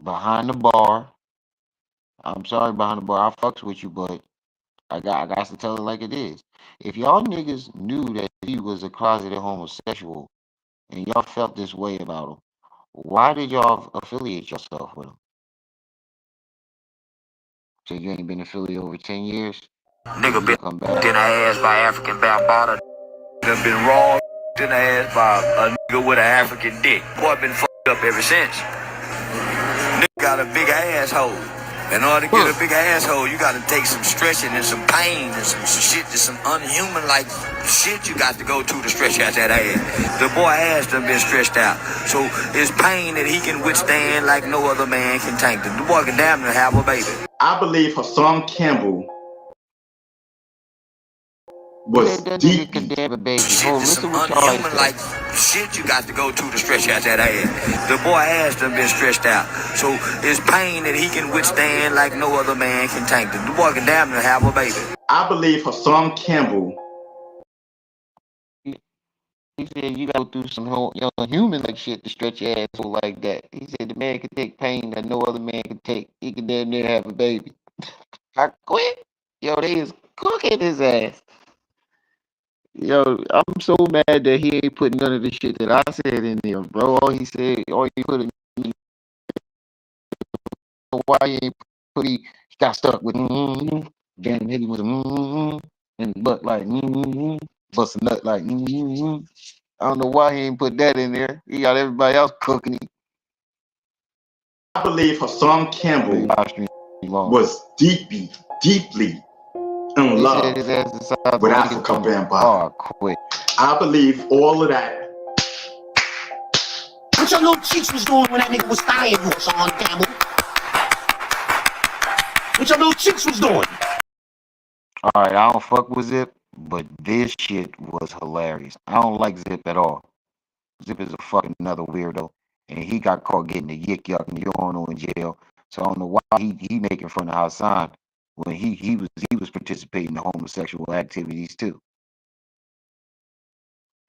behind the bar. I'm sorry, behind the bar. I fucks with you, but I got to tell it like it is. If y'all niggas knew that he was a closeted homosexual and y'all felt this way about him, why did y'all affiliate yourself with him? So you ain't been affiliated over 10 years? Nigga been in the ass by African bambata. Done been raw in the ass by a nigga with an African dick. Boy been fucked up ever since. Nigga got a big asshole. In order to get a big asshole, you gotta take some stretching and some pain and some shit, just some unhuman like shit you got to go to stretch out that ass. The boy ass done been stretched out. So it's pain that he can withstand like no other man can take. The boy can damn near have a baby. I believe Hassan Campbell was deeply Some unhuman like shit you got to go to stretch out that ass. The boy ass done been stretched out. So it's pain that he can withstand like no other man can take. The boy can damn near have a baby. I believe Hassan Campbell. He said you gotta go through some human like shit to stretch your asshole like that. He said the man can take pain that no other man can take. He can damn near have a baby. I quit. Yo, they is cooking his ass. Yo, I'm so mad that he ain't putting none of the shit that I said in there, bro. All he put in why he ain't put he got stuck with damn hit him with and butt like bust a nut like I don't know why he ain't put that in there. He got everybody else cooking him. I believe Hassan Campbell was deeply in love with Africa Bambaataa. I believe all of that. What your little cheeks was doing when that nigga was dying, you Hassan Campbell? What your little cheeks was doing? Alright, I don't fuck with Zip, but this shit was hilarious. I don't like Zip at all. Zip is a fucking another weirdo. And he got caught getting a yik yak and yawning in jail. So I don't know why he making fun of Hassan when he was participating in homosexual activities too.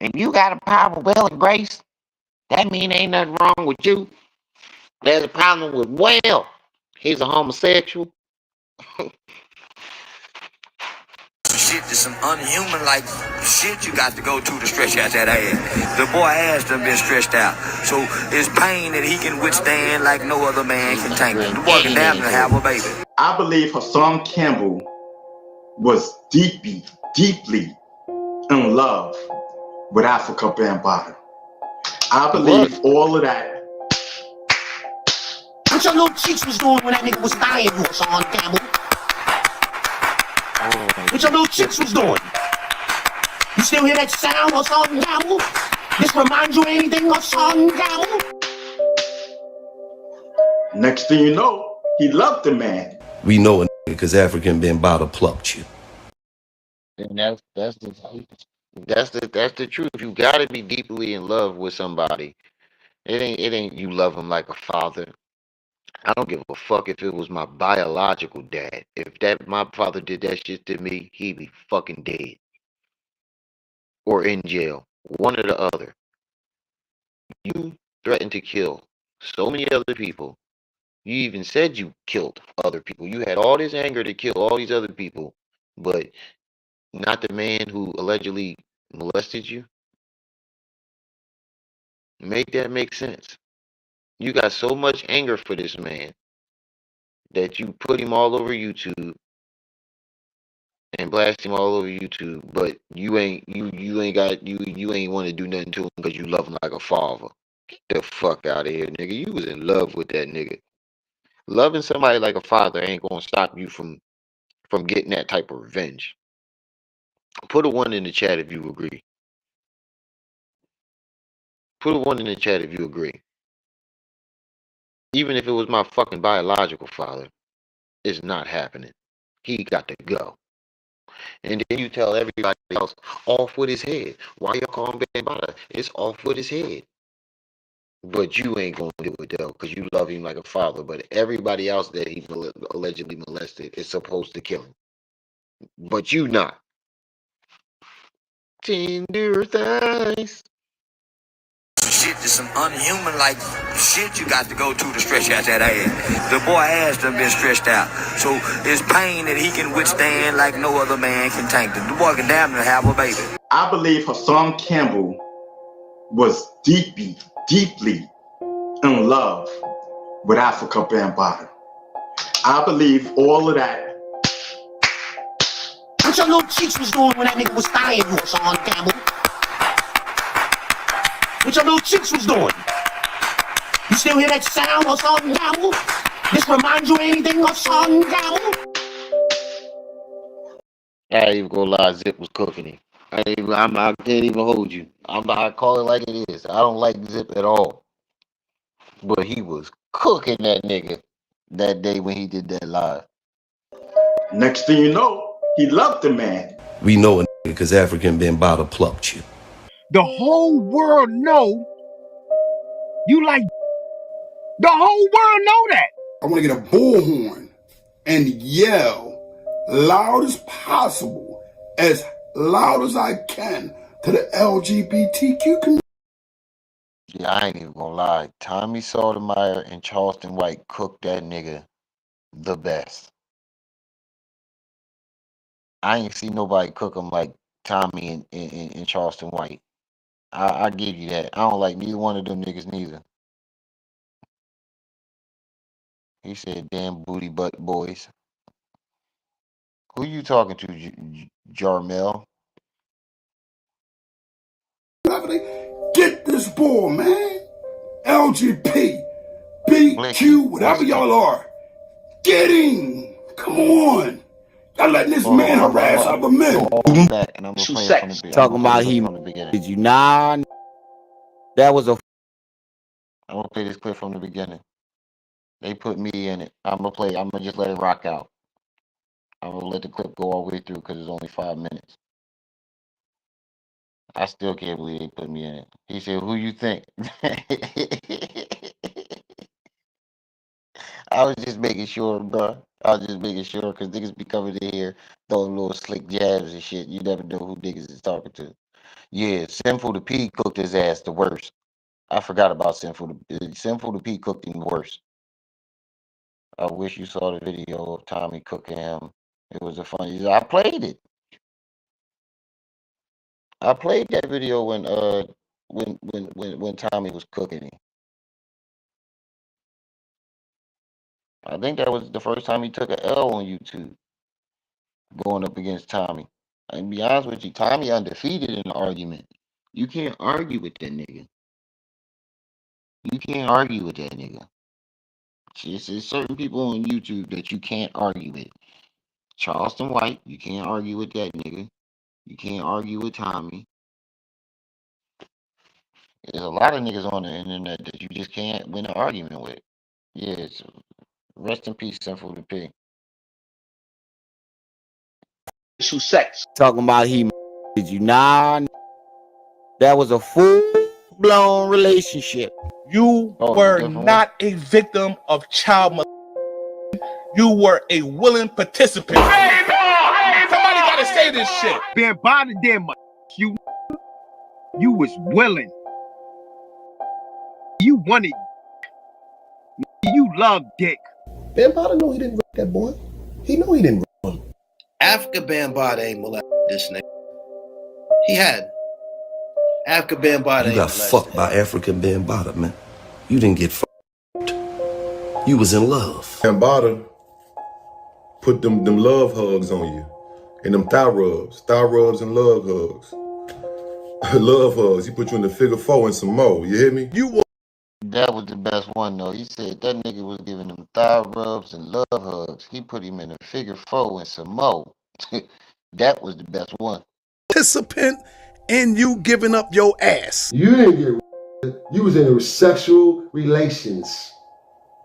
And you got a problem with Will and Grace? That mean ain't nothing wrong with you. There's a problem with Will. He's a homosexual. Shit, there's some unhuman like shit you got to go to stretch out that ass. The boy ass done been stretched out. So it's pain that he can withstand like no other man can take. The boy can damn near have a baby. I believe Hassan Campbell was deeply in love with Africa Bambaataa. I believe all of that. What your little cheeks was doing when that nigga was dying, you Hassan Campbell? What your little cheeks was doing? You still hear that sound, Hassan Campbell? This reminds you of anything, Hassan Campbell? Next thing you know, he loved the man. We know it because African Bambaataa plucked you. And that's the truth. You gotta be deeply in love with somebody. It ain't you love him like a father. I don't give a fuck if it was my biological dad. If my father did that shit to me, he'd be fucking dead. Or in jail. One or the other. You threatened to kill so many other people. You even said you killed other people. You had all this anger to kill all these other people, but not the man who allegedly molested you. Make that make sense. You got so much anger for this man that you put him all over YouTube and blast him all over YouTube, but you ain't want to do nothing to him because you love him like a father. Get the fuck out of here, nigga. You was in love with that nigga. Loving somebody like a father ain't gonna stop you from getting that type of revenge. Put a 1 in the chat if you agree. Put a 1 in the chat if you agree. Even if it was my fucking biological father, it's not happening. He got to go. And then you tell everybody else, off with his head. Why y'all call him Bambada? It's off with his head. But you ain't gonna do it though, because you love him like a father. But everybody else that he allegedly molested is supposed to kill him. But you not. Tender thighs. Shit, there's some unhuman like shit you got to go to stretch out that ass. The boy ass done been stretched out. So it's pain that he can withstand like no other man can tank. The boy can damn near have a baby. I believe Hassan Campbell was deeply in love with Africa Bambaataa. I believe all of that. What your little cheeks was doing when that nigga was dying, you Hassan Campbell? What your little cheeks was doing? You still hear that sound, Hassan Campbell? This reminds you of anything, Hassan Campbell? I ain't even gonna lie, Zip was cooking him. I can't even hold you. I call it like it is. I don't like Zip at all. But he was cooking that nigga that day when he did that live. Next thing you know, he loved the man. We know it because African Bambaataa plucked you. The whole world know you like. The whole world know that. I want to get a bullhorn and yell loud as possible, as loud as I can, to the LGBTQ community. Yeah, I ain't even gonna lie. Tommy Sotomayor and Charleston White cooked that nigga the best. I ain't seen nobody cook him like Tommy and Charleston White. I give you that. I don't like neither one of them niggas neither. He said, damn booty butt boys. Who you talking to, Jarmel? Get this ball, man. LGP, BQ, whatever y'all are. Get him. Come on. Y'all letting this man harass other men. Talking about he did you nah? That was a. I'm gonna play this clip from the beginning. They put me in it. I'm gonna just let it rock out. I'm gonna let the clip go all the way through because it's only 5 minutes. I still can't believe they put me in it. He said, "Who you think?" I was just making sure, bro. I was just making sure because niggas be coming in here throwing little slick jabs and shit. You never know who niggas is talking to. Yeah, Sinful the P cooked his ass the worst. I forgot about Sinful the P cooked him worse. I wish you saw the video of Tommy cooking him. It was a funny. I played it. I played that video when Tommy was cooking him. I think that was the first time he took an L on YouTube, going up against Tommy. And to be honest with you, Tommy undefeated in the argument. You can't argue with that nigga. You can't argue with that nigga. There's certain people on YouTube that you can't argue with. Charleston White, you can't argue with that nigga. You can't argue with Tommy. There's a lot of niggas on the internet that you just can't win an argument with. Yes. Rest in peace, Sinful the P. Sex. Talking about he did you nah? That was a full-blown relationship. You were not a victim of child molestation. You were a willing participant. Hey, somebody gotta say this shit. Bambaataa damn you was willing. You wanted. You loved dick. Bambaataa know he didn't rape that boy. He know he didn't rape him. Africa Bambaataa ain't molested this nigga. He had. Africa Bambaataa ain't molested. You got fucked by African Bambaataa, man. You didn't get fucked. You was in love. Bambaataa put them love hugs on you. And them thigh rubs and love hugs. Love hugs. He put you in the figure 4 and some more. You hear me? That was the best one though. He said that nigga was giving him thigh rubs and love hugs. He put him in a figure 4 and some more. That was the best one. Participant in you giving up your ass. You didn't get. You was in sexual relations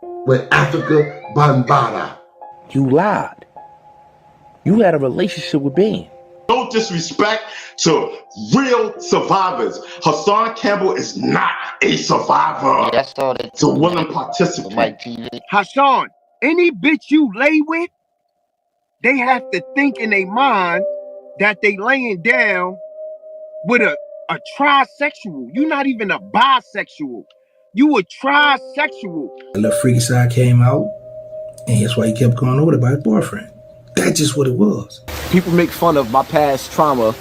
with Africa Bambaataa. You lied. You had a relationship with Ben. No disrespect to real survivors. Hassan Campbell is not a survivor. Yeah, I saw that. It's a willing participant. Hassan, any bitch you lay with, they have to think in their mind that they laying down with a trisexual. You're not even a bisexual. You a trisexual. A little freaky side came out, and that's why he kept going over there by his boyfriend. That's just what it was. People make fun of my past trauma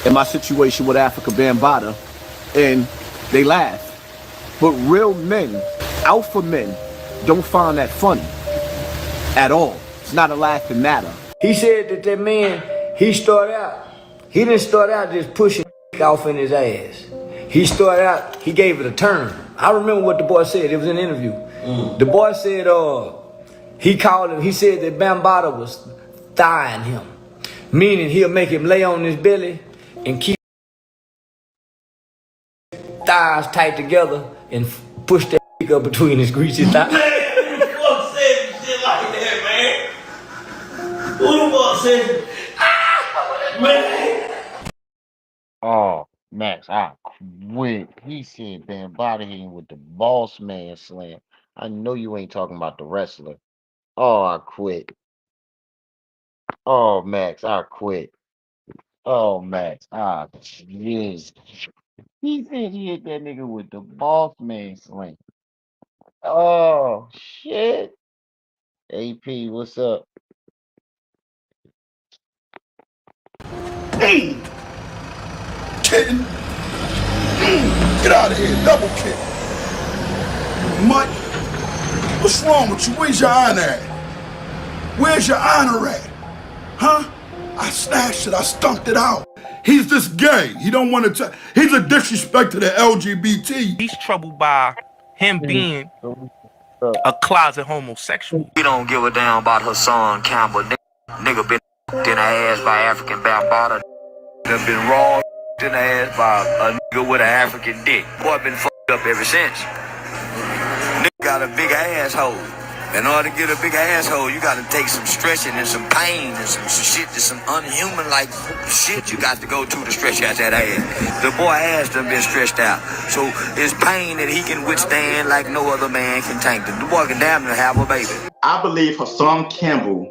and my situation with Africa Bambaataa, and they laugh. But real men, alpha men, don't find that funny at all. It's not a laughing matter. He said that man, he didn't start out just pushing off in his ass. He started out, he gave it a turn. I remember what the boy said, it was an interview. The boy said, he called him, he said that Bambaataa was thighing him. Meaning he'll make him lay on his belly and keep thighs tight together and push that up between his greasy thighs. Man, who the fuck said shit like that, man? Who the fuck said man? Oh, Max, I quit. He said Bambaataa hit him with the boss man slam. I know you ain't talking about the wrestler. Oh, I quit. Oh, Max, I quit. Oh, Max, I quit. He said he hit that nigga with the boss man slam. Oh, shit. AP, what's up? Kidding? Get out of here, double kick. Mutt, what's wrong with you? Where's your honor at? Where's your honor at? Huh? I snatched it, I stumped it out. He's just gay. He don't want to he's a disrespect to the LGBT. He's troubled by him being a closet homosexual. We don't give a damn about Hassan Campbell. Nigga been in the ass by African Bambaataa. Nigga been raw in the ass by a nigga with an African dick. Boy been fucked up ever since. Nigga got a big asshole. In order to get a big asshole, you gotta take some stretching and some pain and some shit that's some unhuman like shit you got to go to stretch out that ass. The boy ass done been stretched out. So it's pain that he can withstand like no other man can take. The boy can damn near have a baby. I believe Hassan Campbell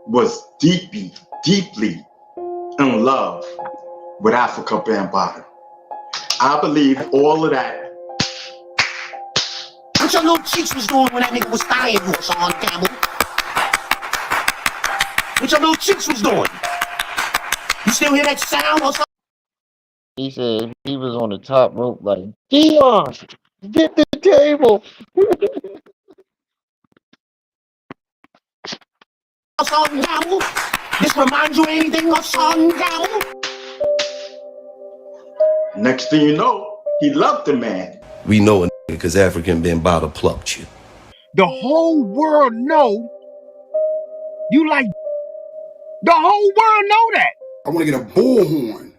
was deeply in love with Africa Bambaataa. I believe all of that. What your little cheeks was doing when that nigga was dying, you Hassan Campbell? What your little cheeks was doing? You still hear that sound or something? He said he was on the top rope like, Dion, get the table. Hassan Campbell? This reminds you of anything of Hassan Campbell? Next thing you know, he loved the man. We know a nigga because African Bambaataa plucked you. The whole world know you like. The whole world know that. I want to get a bullhorn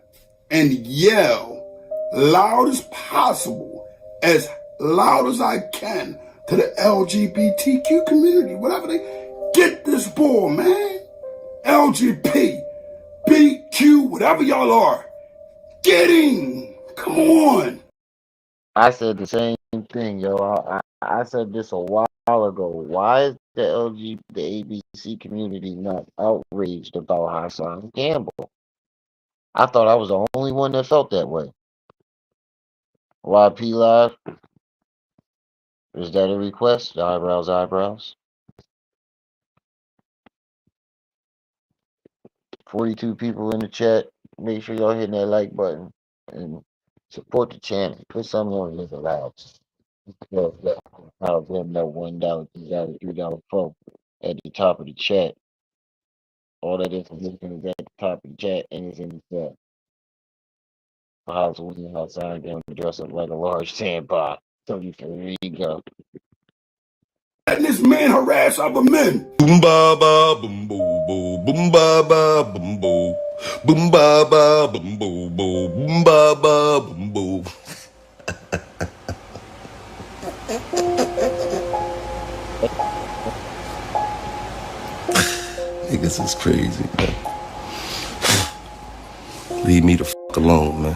and yell loud as possible, as loud as I can to the LGBTQ community, whatever they get this bull, man. LGP, BQ, whatever y'all are. Get him. Come on. I said the same thing, yo. I said this a while ago. Why is the ABC community not outraged about Hassan Campbell? I thought I was the only one that felt that way. YP Live? Is that a request? Eyebrows. 42 people in the chat. Make sure y'all hitting that like button and support the channel. Put something on Live Aloud. I'll give them that $1, $2, $3 phone at the top of the chat. All that information is at the top of the chat and it's in the chat. How's William outside going to dress up like a large sandbar? So you can read go. Letting this man harass other men. Boom ba ba boom boo boo boom ba ba boom boo boom ba ba boom boo boo boom ba ba boom boo. Nigga niggas is crazy, man. Leave me the fuck alone, man.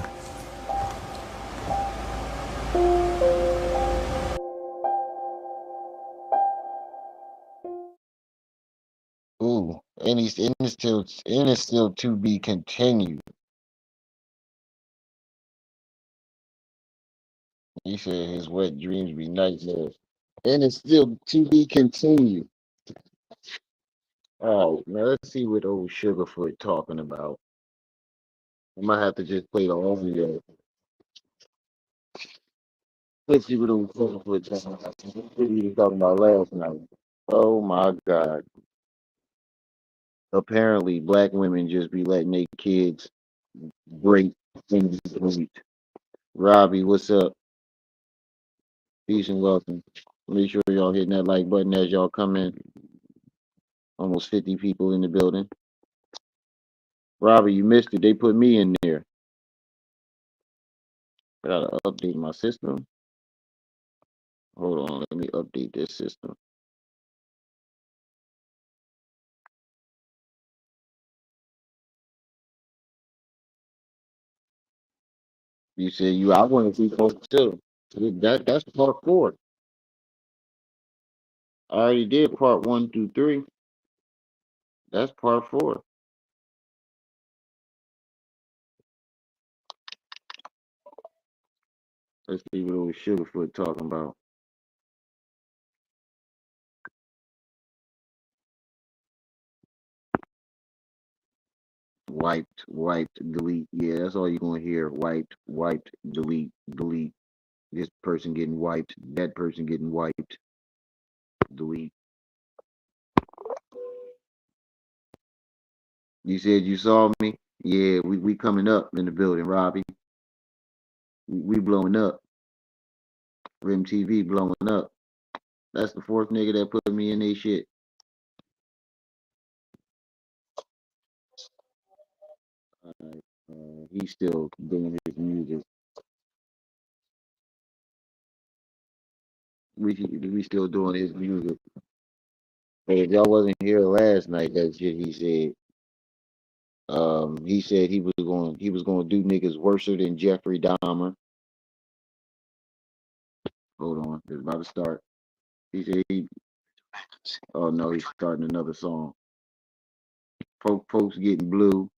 Ooh, and it's still to be continued. He said his wet dreams be nightmares. And it's still to be continued. All right, now let's see what old Sugarfoot talking about. I might have to just play the audio. Let's see what old Sugarfoot talking about. What he was talking about last night. Oh my God. Apparently, black women just be letting their kids break things. Robbie, what's up? Peace and welcome. Make sure y'all hitting that like button as y'all come in. Almost 50 people in the building. Robbie, you missed it. They put me in there. I gotta update my system. Hold on, let me update this system. You said I want to see folks too. That's part 4. I already did part 1 through 3. That's part 4. Let's see what old Sugarfoot talking about. Wiped, delete. Yeah, that's all you're gonna hear. Wiped, delete. This person getting wiped, that person getting wiped, delete. You said you saw me? Yeah, we coming up in the building, Robbie. We blowing up. Rim TV blowing up. That's the 4th nigga that put me in they shit. He's still doing his music. We still doing his music. Hey, if y'all wasn't here last night, that shit he said. He said he was going to do niggas worse than Jeffrey Dahmer. Hold on, it's about to start. He said oh no, he's starting another song. Folks getting blue,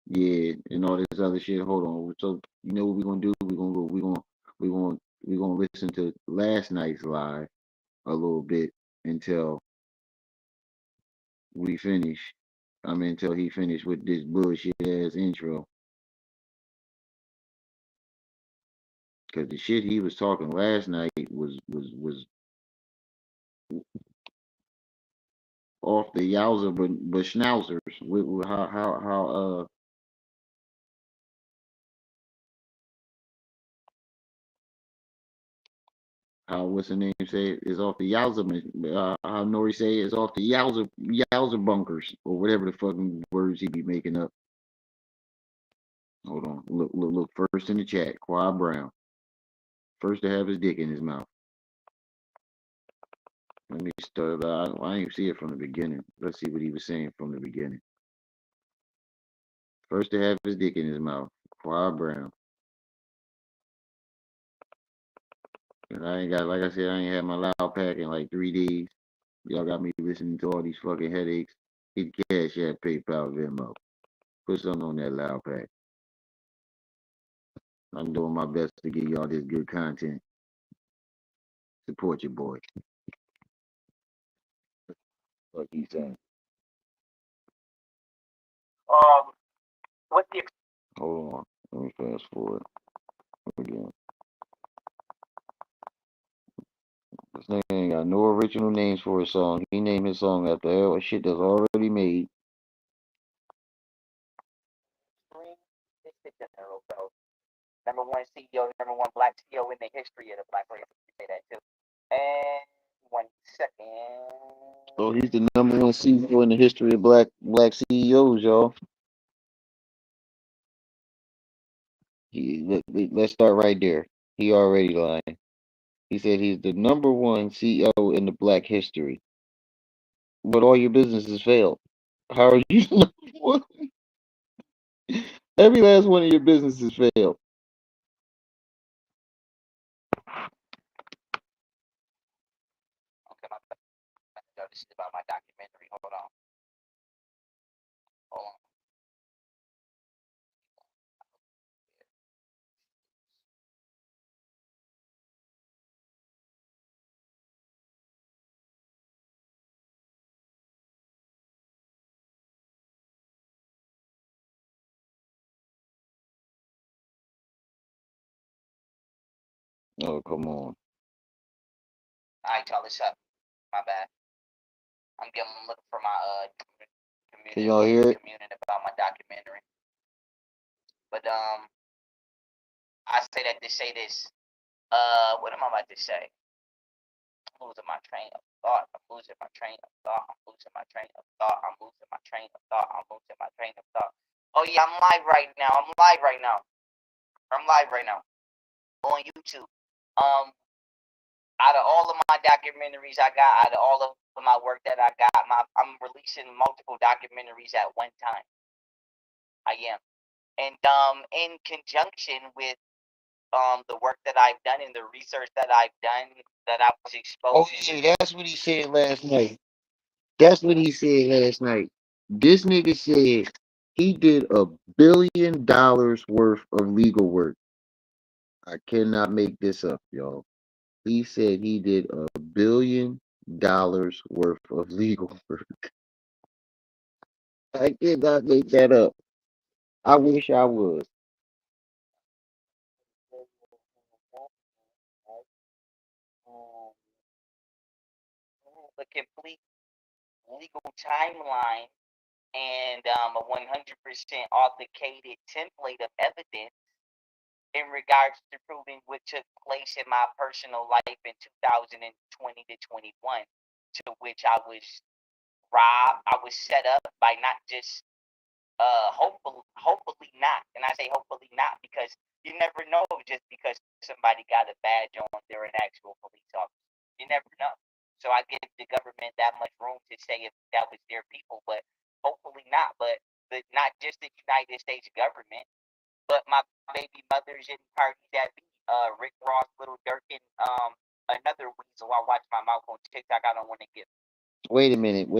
yeah, and all this other shit. Hold on. So you know what we're gonna do? We're gonna listen to last night's live a little bit until we finish. Until he finished with this bullshit ass intro. Cause the shit he was talking last night was off the yowzer but schnauzers. With how what's the name say it is off the yowzer. How Nori say it is off the yowzer bunkers or whatever the fucking words he be making up. Hold on, look. First in the chat, Quad Brown. First to have his dick in his mouth. Let me start. I didn't see it from the beginning. Let's see what he was saying from the beginning. First to have his dick in his mouth, Quad Brown. And I ain't got, like I said, I ain't had my loud pack in like 3 days. Y'all got me listening to all these fucking headaches. Hit Cash App, PayPal, Venmo. Put something on that loud pack. I'm doing my best to give y'all this good content. Support your boy. What he saying? What's the Hold on. Let me fast forward again. This nigga ain't got no original names for his song. He named his song after all shit that's already made. number one CEO, number one black CEO in the history of the black race? Say that too. And 1 second. So he's the number 1 CEO in the history of black CEOs, y'all. Let's start right there. He already lying. He said he's the number 1 CEO in the black history. But all your businesses failed. How are you? Every last one of your businesses failed. Okay, this is about my documentary. Hold on. Hold on. Oh, come on. All right, y'all, listen up. My bad. I'm looking for my Can y'all hear it? community about my documentary. But I say that to say this. What am I about to say? I'm losing my train of thought. I'm losing my train of thought. I'm losing my train of thought. I'm losing my train of thought. I'm losing my train of thought. Oh yeah, I'm live right now. I'm live right now on YouTube. Out of all of my documentaries I got, out of all of my work that I got, I'm releasing multiple documentaries at one time. I am, and in conjunction with the work that I've done and the research that I've done, that I was Oh, exposed to. yeah, that's what he said last night. That's what he said last night. This nigga said he did $1 billion worth of legal work. I cannot make this up, y'all. He said he did $1 billion worth of legal work. I cannot make that up. I wish I was. The complete legal timeline and a 100% authenticated template of evidence in regards to proving what took place in my personal life in 2020 to 21, to which I was robbed. I was set up by not just hopefully not, and I say hopefully not because you never know just because somebody got a badge on, they're an actual police officer. You never know. So I give the government that much room to say if that was their people, but hopefully not. But not just the United States government, but my baby mothers and parties that be Rick Ross, Little Dirk, and another weasel. I watch my mouth on TikTok. I don't want to get. Wait a minute.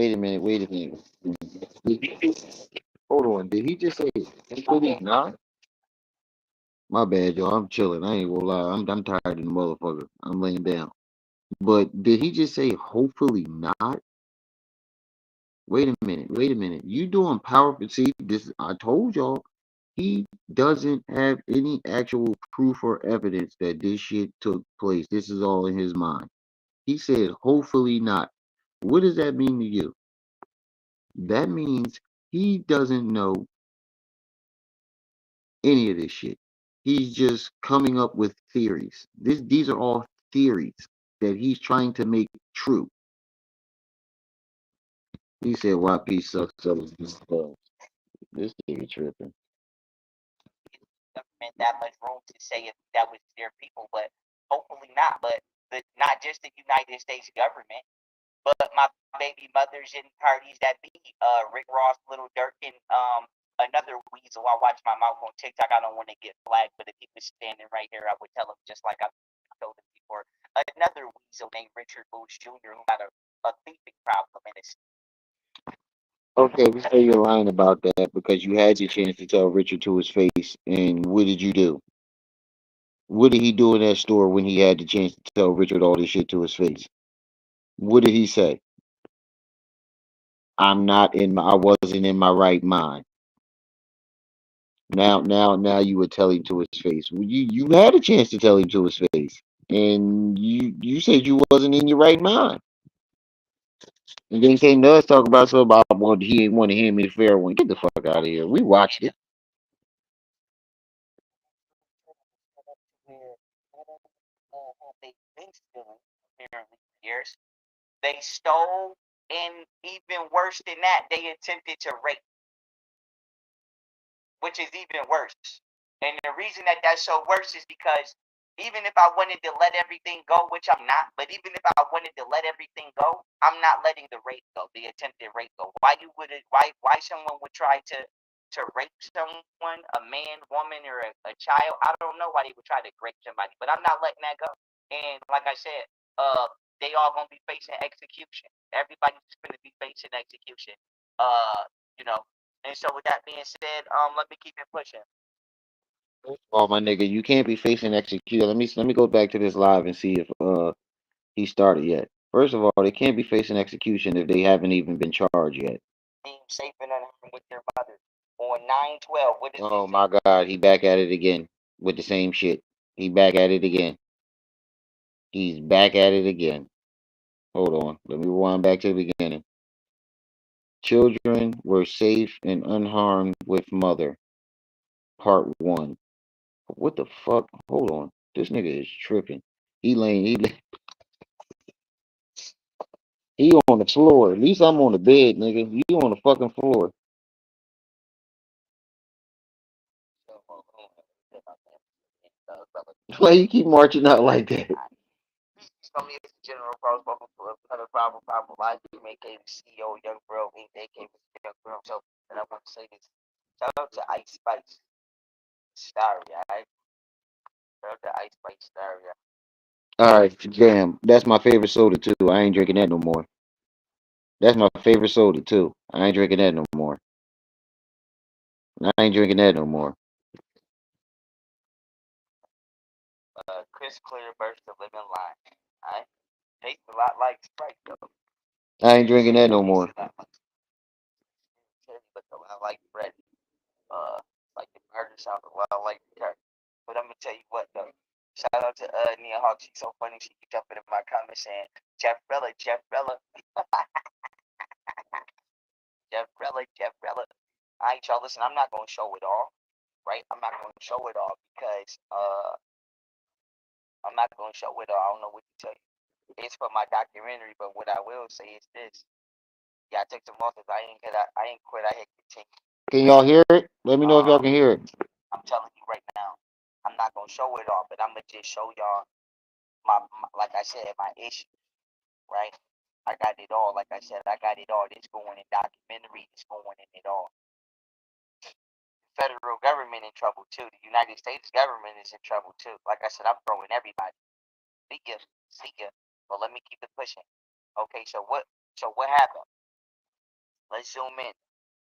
Hold on. Did he just say hopefully not? My bad, y'all. I'm chilling. I ain't gonna lie. I'm tired of the motherfucker. I'm laying down. But did he just say hopefully not? Wait a minute. You doing powerful? See, this I told y'all. He doesn't have any actual proof or evidence that this shit took place. This is all in his mind. He said hopefully not. What does that mean to you? That means he doesn't know any of this shit. He's just coming up with theories. These are all theories that he's trying to make true. He said YP sucks up. This nigga tripping. Government that much room to say if that was their people, but hopefully not. But not just the United States government, but my baby mothers and parties that be Rick Ross, Little Dirk, and another weasel. I watch my mouth on TikTok. I don't want to get flagged, but if he was standing right here, I would tell him just like I told him before. Another weasel named Richard Bush Jr. who had a thieving problem in his. Okay, we say you're lying about that because you had your chance to tell Richard to his face, and what did you do? What did he do in that store when he had the chance to tell Richard all this shit to his face? What did he say? I wasn't in my right mind. Now you would tell him to his face. Well, you had a chance to tell him to his face, and you said you wasn't in your right mind. And then came to us talk about something about he ain't want to hand me the fair one. Get the fuck out of here. We watched it. They've been stealing apparently for years. They stole, and even worse than that, they attempted to rape, which is even worse. And the reason that that's so worse is because Even if I wanted to let everything go, which I'm not, but even if I wanted to let everything go, I'm not letting the rape go, the attempted rape go. Why someone would try to rape someone, a man, woman, or a child? I don't know why they would try to rape somebody, but I'm not letting that go. And like I said, they all gonna be facing execution. Everybody's gonna be facing execution. You know. And so with that being said, let me keep it pushing. Oh my nigga, you can't be facing execution. Let me go back to this live and see if he started yet. First of all, they can't be facing execution if they haven't even been charged yet. Being safe and unharmed with their mother. On 9/12, what is Oh my God, he back at it again with the same shit. He back at it again. He's back at it again. Hold on, let me rewind back to the beginning. Children were safe and unharmed with mother. Part 1. What the fuck? Hold on. This nigga is tripping. He on the floor. At least I'm on the bed, nigga. You on the fucking floor. Why you keep marching out like that? Tell me it's General Cross another problem life. You make a CEO, Young Bro, ain't they came with Young Bro himself. And I want to say this. Shout out to Ice Spice. Starry, alright? Shout out to Ice Spice Starry. Alright, damn. That's my favorite soda too. I ain't drinking that no more. That's my favorite soda too. I ain't drinking that no more. I ain't drinking that no more. Chris Clear burst the lemon lime. Alright? Tastes a lot like Sprite though. I ain't drinking that no more. But I like bread. Like the murder sound a lot like the car. But I'm gonna tell you what though. Shout out to Nia Hawk. She's so funny. She keep jumping in my comments saying, Jeff Rella, Jeff Rella. Jeff Rella, Jeff Rella. Alright, y'all, listen, I'm not gonna show it all. Right? I'm not gonna show it all because I'm not gonna show it all. I don't know what to tell you. It's for my documentary, but what I will say is this. Yeah, I took some losses. I ain't quit. I hit continue. Can y'all hear it? Let me know if y'all can hear it. I'm telling you right now, I'm not gonna show it all, but I'm gonna just show y'all my like I said, my issue, right? I got it all. Like I said, I got it all. This going in documentary. This going in it all. Federal government in trouble too. The United States government is in trouble too. Like I said, I'm throwing everybody. See ya. But let me keep it pushing. Okay, so what happened? Let's zoom in.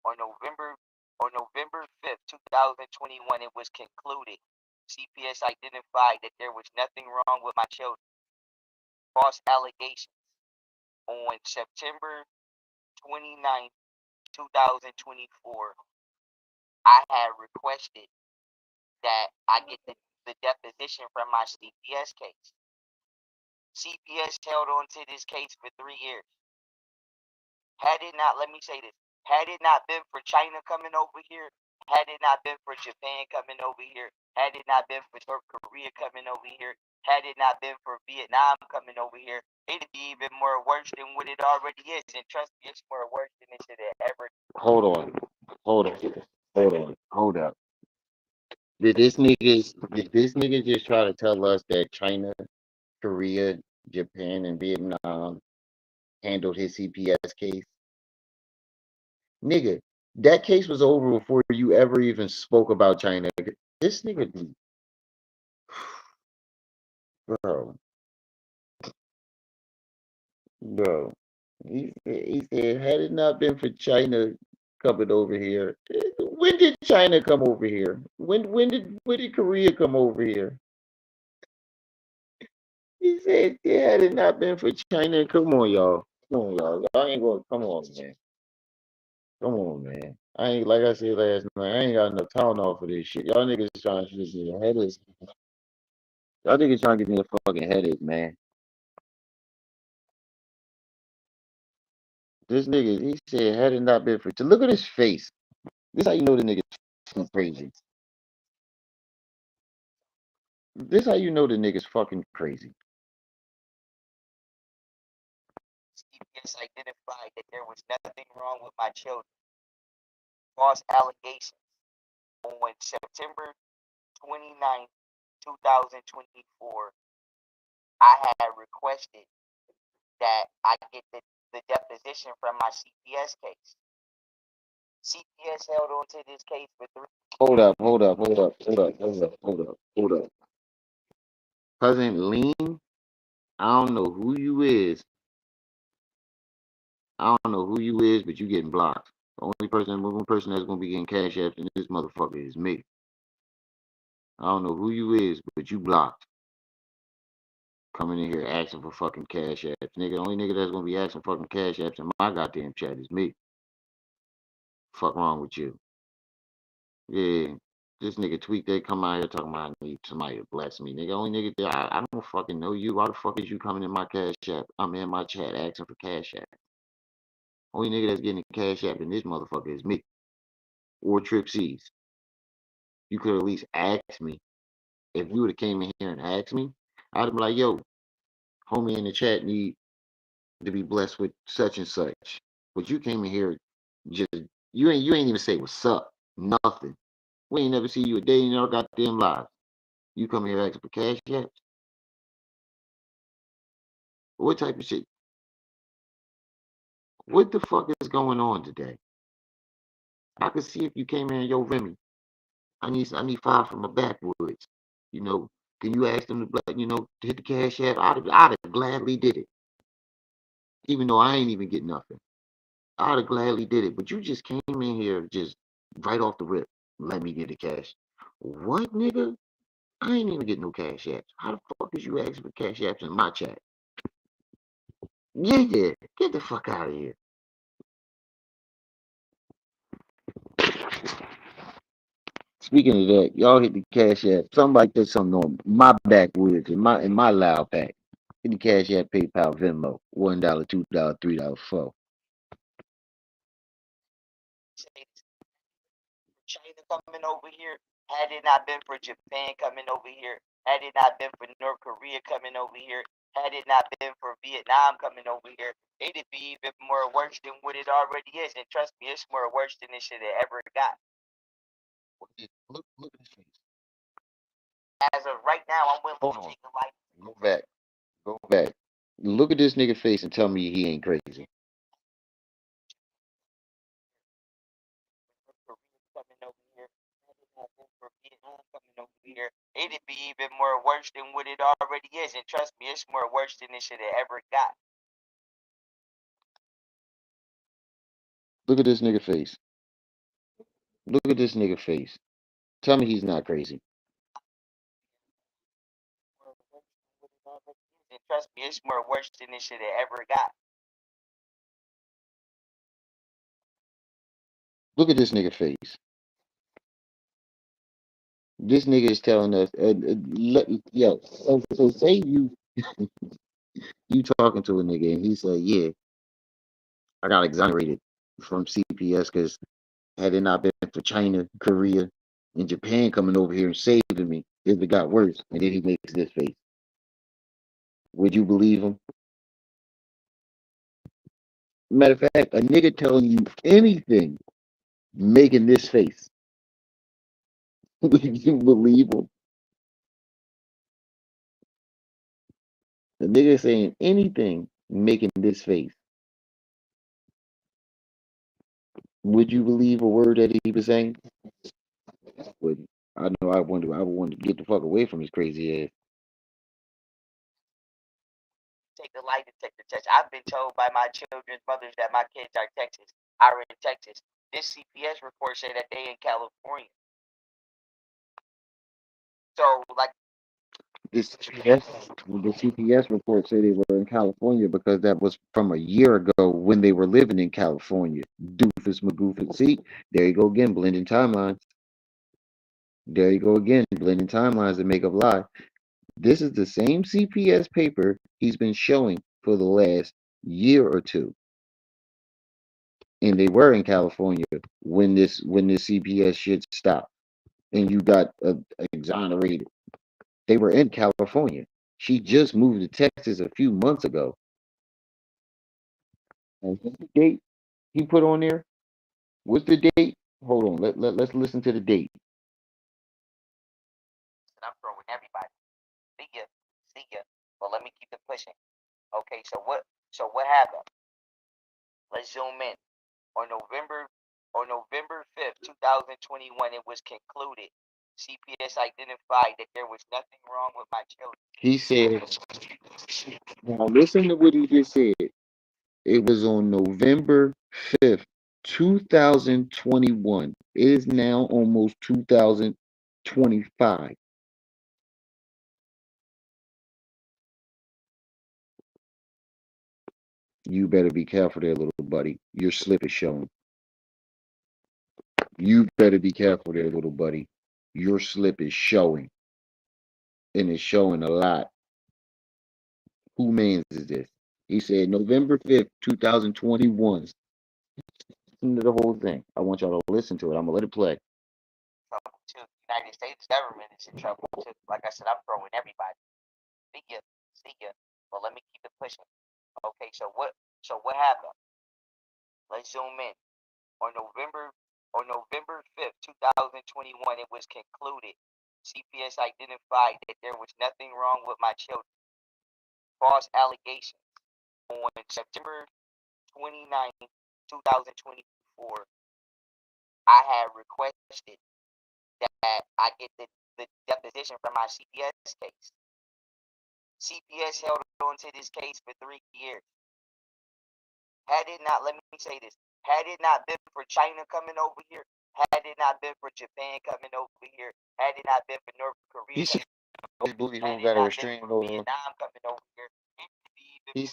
On November 5th, 2021, it was concluded. CPS identified that there was nothing wrong with my children. False allegations. On September 29th, 2024, I had requested that I get the deposition from my CPS case. CPS held on to this case for 3 years. Had it not, let me say this, had it not been for China coming over here, had it not been for Japan coming over here, had it not been for North Korea coming over here, had it not been for Vietnam coming over here, it'd be even more worse than what it already is. And trust me, it's more worse than it should have ever. Hold up. Did this nigga just try to tell us that China, Korea, Japan, and Vietnam handled his CPS case? Nigga, that case was over before you ever even spoke about China. This nigga, bro, bro. He said, had it not been for China coming over here, when did China come over here? When did Korea come over here? He said, yeah, had it not been for China, come on, y'all. Come on, y'all. Y'all ain't going, come on, man. Come on, man. I ain't, like I said last night, I ain't got enough Tylenol for this shit. Y'all niggas trying to get me a headache. Y'all niggas trying to give me a fucking headache, man. This nigga, he said, had it not been for, to look at his face. This how you know the nigga's crazy. This how you know the nigga's fucking crazy. CPS identified that there was nothing wrong with my children. False allegations. On September 29th, 2024, I had requested that I get the deposition from my CPS case. CPS held on to this case for 3. Hold up. President Lean, I don't know who you is. But you getting blocked. The only person that's gonna be getting cash apps in this motherfucker is me. I don't know who you is, but you blocked. Coming in here asking for fucking cash apps. Nigga, the only nigga that's gonna be asking fucking cash apps in my goddamn chat is me. Fuck wrong with you? Yeah. This nigga tweet they come out here talking about I need somebody to bless me. Nigga, only nigga I don't fucking know you. Why the fuck is you coming in my cash app? I'm in my chat asking for cash app. Only nigga that's getting a cash app in this motherfucker is me. Or Trip C's. You could at least ask me. If you would have came in here and asked me, I'd have been like, yo, homie in the chat need to be blessed with such and such. But you came in here just you ain't even say what's up. Nothing. We ain't never see you a day in our goddamn lives. You come here asking for cash apps? What type of shit? What the fuck is going on today? I could see if you came in, yo, Remy, I need 5 from my backwoods. You know, can you ask them to, to hit the cash app? I'd have gladly did it. Even though I ain't even get nothing. I'd have gladly did it. But you just came in here just right off the rip. Let me get the cash. What, nigga? I ain't even getting no cash apps. How the fuck is you asking for cash apps in my chat? Yeah. Get the fuck out of here. Speaking of that, y'all hit the cash app. Somebody did something on my backwoods in my loud pack. Hit the cash app, PayPal, Venmo. $1, $2, $3, $4. China coming over here, had it not been for Japan coming over here, had it not been for North Korea coming over here, had it not been for Vietnam coming over here, it'd be even more worse than what it already is. And trust me, it's more worse than this shit ever got. Look at his face. As of right now, I'm willing to take a life. Go back. Look at this nigga face and tell me he ain't crazy. Coming over here, had it not been for Vietnam coming over here, it'd be even more worse than what it already is. And trust me, it's more worse than this shit ever got. Look at this nigga face. Look at this nigga face. Tell me he's not crazy. And trust me, it's more worse than this shit ever got. Look at this nigga face. This nigga is telling us, so say you you talking to a nigga and he said, yeah, I got exonerated from CPS because had it not been for China, Korea, and Japan coming over here and saving me, it got worse. And then he makes this face. Would you believe him? Matter of fact, a nigga telling you anything, making this face. Would you believe him? The nigga saying anything, making this face. Would you believe a word that he was saying? I wouldn't. I know I wanted to get the fuck away from his crazy ass. Take the lie detector test. I've been told by my children's mothers that my kids are in Texas. This CPS report said that they in California. So, like, the CPS report said they were in California because that was from a year ago when they were living in California. Doofus McGoofus. See, there you go again, blending timelines. There you go again, blending timelines to make up lie. This is the same CPS paper he's been showing for the last year or two. And they were in California when this CPS shit stopped and you got exonerated. They were in California. She just moved to Texas a few months ago. And what's the date he put on there? What's the date? Hold on. Let's listen to the date. I'm throwing everybody Okay, so what happened? Let's zoom in. On November 5th, 2021, it was concluded. CPS identified that there was nothing wrong with my children. He said, now listen to what he just said. It was on November 5th, 2021. It is now almost 2025. You better be careful there, little buddy. Your slip is showing. You better be careful there, little buddy. Your slip is showing. And it's showing a lot. Who mans is this? He said November 5th, 2021. Listen to the whole thing. I want y'all to listen to it. I'm gonna let it play. Trouble too. The United States government is in trouble too. Like I said, I'm throwing everybody. See ya. But let me keep it pushing. Okay, so what happened? Let's zoom in. On November 5th, 2021, it was concluded. CPS identified that there was nothing wrong with my children. False allegations. On September 29th, 2024, I had requested that I get the deposition from my CPS case. CPS held on to this case for 3 years. Had it not been for China coming over here, had it not been for Japan coming over here, had it not been for North Korea, Vietnam coming over here, he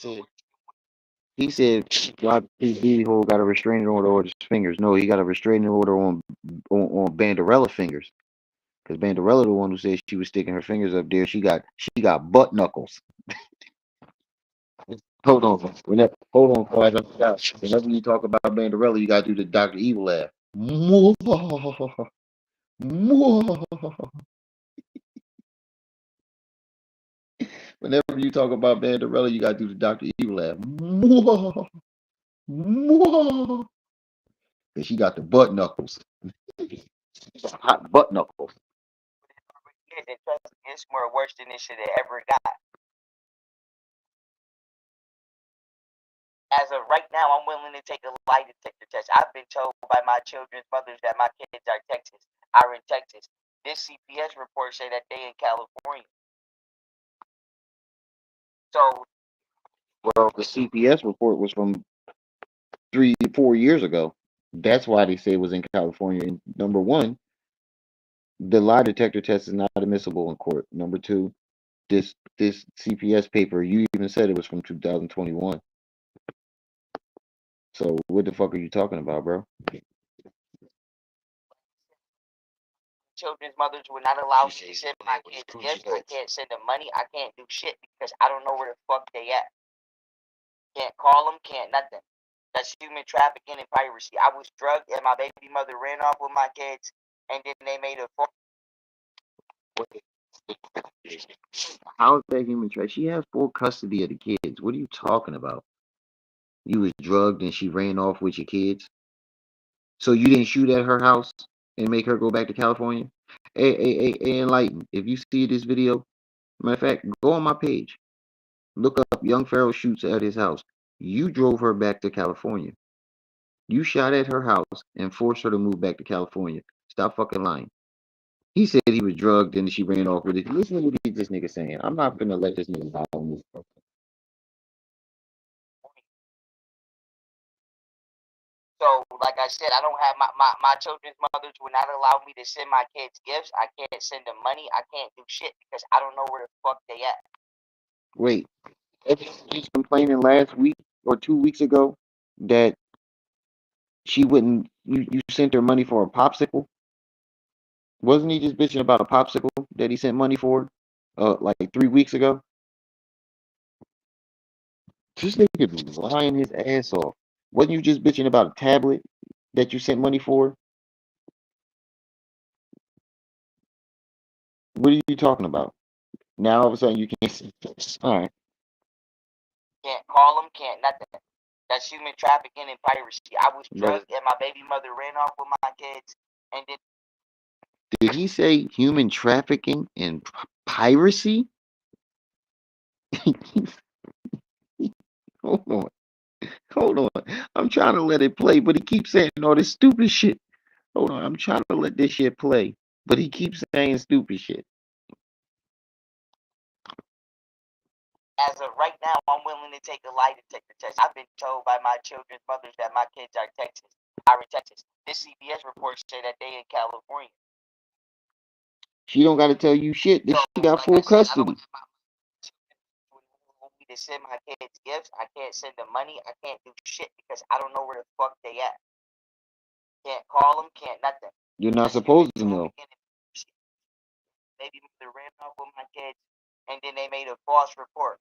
said YPD who got a restraining order on his fingers. No, he got a restraining order on Banderella fingers. Because Banderella the one who said she was sticking her fingers up there. She got butt knuckles. Hold on. Hold on, quiet. Whenever you talk about Banderella, you gotta do the Dr. Evil laugh. Whenever you talk about Banderella, you gotta do the Dr. Evil laugh. Cause she got the butt knuckles. Hot butt knuckles. It's more worse than this shit ever got. As of right now, I'm willing to take a lie detector test. I've been told by my children's mothers that my kids are in Texas. This CPS report say that they in California. So, well, the CPS report was from 3-4 years ago. That's why they say it was in California. And number one, the lie detector test is not admissible in court. Number two, this CPS paper, you even said it was from 2021. So what the fuck are you talking about, bro? Children's mothers would not allow me to send my kids gifts. I can't send them money. I can't do shit because I don't know where the fuck they at. Can't call them, can't nothing. That's human trafficking and piracy. I was drugged and my baby mother ran off with my kids and then they made a phone. How is that human trafficking? She has full custody of the kids. What are you talking about? You was drugged and she ran off with your kids? So you didn't shoot at her house and make her go back to California? Hey, Enlighten. If you see this video, matter of fact, go on my page. Look up Young Pharaoh shoots at his house. You drove her back to California. You shot at her house and forced her to move back to California. Stop fucking lying. He said he was drugged and she ran off with it. Listen to what this nigga saying. I'm not gonna let this nigga lie on this. So, like I said, I don't have my children's mothers would not allow me to send my kids gifts. I can't send them money. I can't do shit because I don't know where the fuck they at. Wait, she's complaining last week or 2 weeks ago that she wouldn't. You sent her money for a popsicle. Wasn't he just bitching about a popsicle that he sent money for, like 3 weeks ago? This nigga was lying his ass off. Wasn't you just bitching about a tablet that you sent money for? What are you talking about? Now all of a sudden you can't. All right. Can't call them, can't nothing. That's human trafficking and piracy. I was drugged and my baby mother ran off with my kids and then. Did he say human trafficking and piracy? Hold on. Hold on. I'm trying to let it play, but he keeps saying all this stupid shit. Hold on. I'm trying to let this shit play, but he keeps saying stupid shit. As of right now, I'm willing to take a lie detector test. I've been told by my children's mothers that my kids are in Texas. This CBS report say that they in California. She don't got to tell you shit. This she got full custody. To send my kids gifts, I can't send them money. I can't do shit because I don't know where the fuck they at. Can't call them. Can't nothing. You're not supposed to know. Maybe they ran off with my kids, and then they made a false report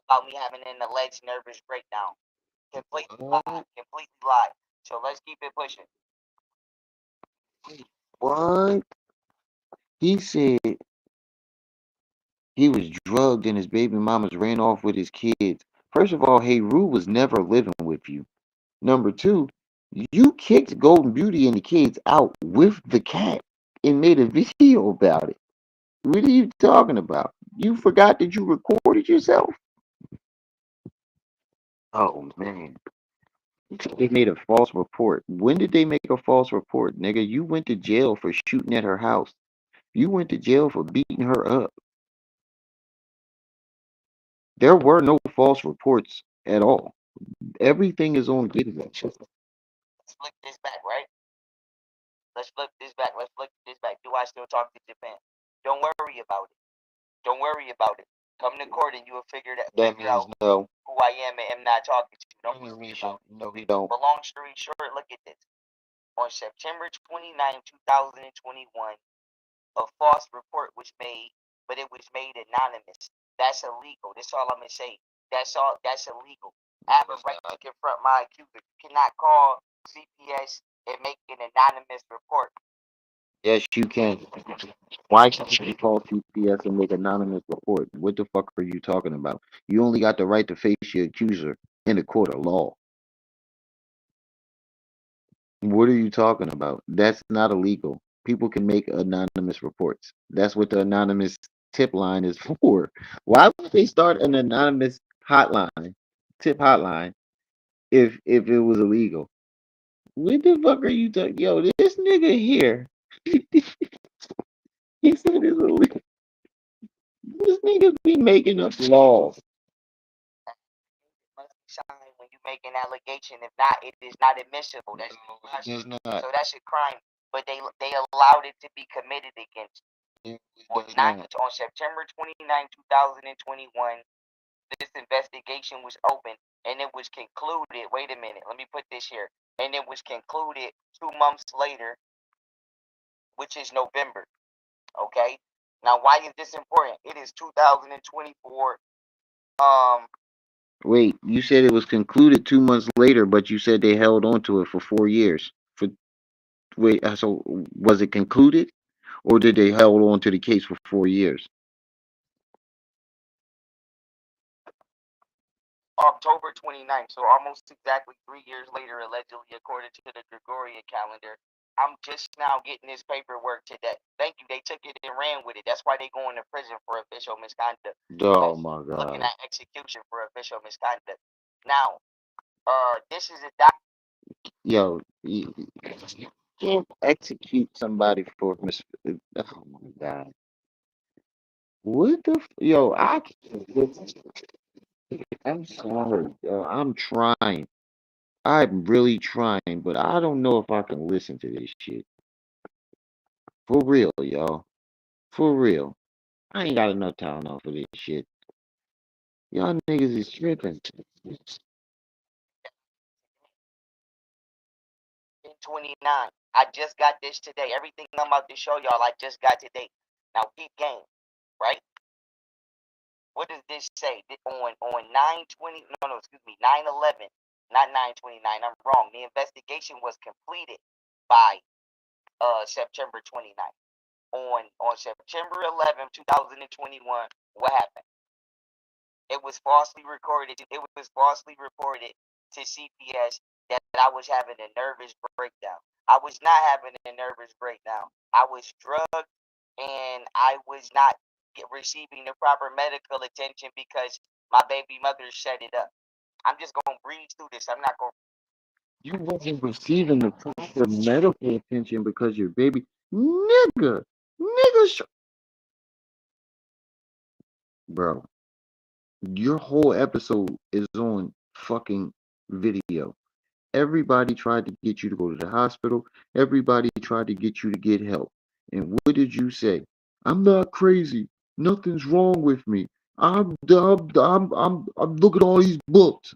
about me having an alleged nervous breakdown. Completely lie. So let's keep it pushing. What? He said he was drugged and his baby mamas ran off with his kids. First of all, Hey Rue was never living with you. Number two, you kicked Golden Beauty and the kids out with the cat and made a video about it. What are you talking about? You forgot that you recorded yourself? Oh man. They made a false report. When did they make a false report, nigga? You went to jail for shooting at her house. You went to jail for beating her up. There were no false reports at all. Everything is on video. Let's flick this back, right? Let's flip this back. Let's flick this back. Do I still talk to Japan? Don't worry about it. Don't worry about it. Come to court and you will figure out no. who I am and am not talking to you. Don't worry about it. No, he don't. But long story short, look at this. On September 29, 2021, a false report was made, but it was made anonymous. That's illegal. That's all I'm gonna say. That's all. That's illegal. I have a right to confront my accuser. You cannot call CPS and make an anonymous report. Yes, you can. Why can't you call CPS and make anonymous report? What the fuck are you talking about? You only got the right to face your accuser in a court of law. What are you talking about? That's not illegal. People can make anonymous reports. That's what the anonymous tip line is for. Why would they start an anonymous hotline, tip hotline, if it was illegal? What the fuck are you talking? Yo, this nigga here. He said it's illegal. This nigga be making up laws. Must be signed when you make an allegation. If not, it is not admissible. That's so that's a crime. But they allowed it to be committed against. On September 29, 2021, this investigation was open and it was concluded. Wait a minute, let me put this here. And it was concluded 2 months later, which is November. Okay. Now, why is this important? It is 2024. Wait, you said it was concluded 2 months later, but you said they held on to it for 4 years. So was it concluded, or did they hold on to the case for 4 years? October 29th, so almost exactly 3 years later, allegedly, according to the Gregorian calendar. I'm just now getting this paperwork today. Thank you. They took it and ran with it. That's why they going to prison for official misconduct. Oh my Looking god. at execution for official misconduct. Now, this is a doc. Yo, you can't execute somebody for oh my god. What the yo, I'm sorry. Yo, I'm trying. I'm really trying, but I don't know if I can listen to this shit. For real, y'all. For real. I ain't got enough time off for this shit. Y'all niggas is tripping. 29. I just got this today. Everything I'm about to show y'all, I just got today. Now, keep game, right? What does this say? On 9/20? No, excuse me, 9/11, not 9/29. I'm wrong. The investigation was completed by September 29th. On September 11th, 2021, what happened? It was falsely recorded. It was falsely reported to CPS that I was having a nervous breakdown. I was not having a nervous breakdown. I was drugged and I was not receiving the proper medical attention because my baby mother set it up. I'm just gonna breeze through this. I'm not gonna. You wasn't receiving the proper medical attention because your baby, nigga, bro. Your whole episode is on fucking video. Everybody tried to get you to go to the hospital. Everybody tried to get you to get help. And what did you say? I'm not crazy. Nothing's wrong with me. I'm look at all these books.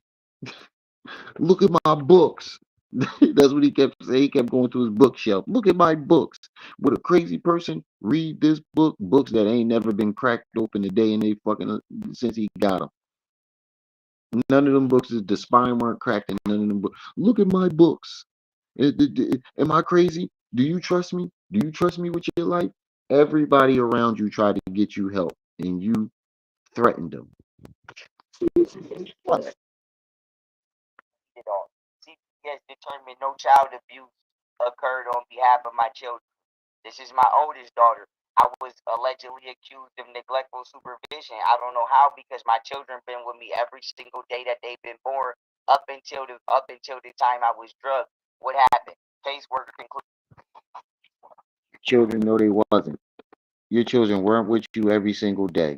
Look at my books. That's what he kept saying. He kept going to his bookshelf. Look at my books. Would a crazy person read this book? Books that ain't never been cracked open a day in they fucking since he got them. None of them books the spine weren't cracked, and none of them books. Look at my books. Am I crazy? Do you trust me? Do you trust me with your life? Everybody around you tried to get you help, and you threatened them. What? CPS determined no child abuse occurred on behalf of my children. This is my oldest daughter. I was allegedly accused of neglectful supervision. I don't know how because my children been with me every single day that they've been born up until the time I was drugged. What happened? Caseworker concluded. Children know they wasn't. Your children weren't with you every single day.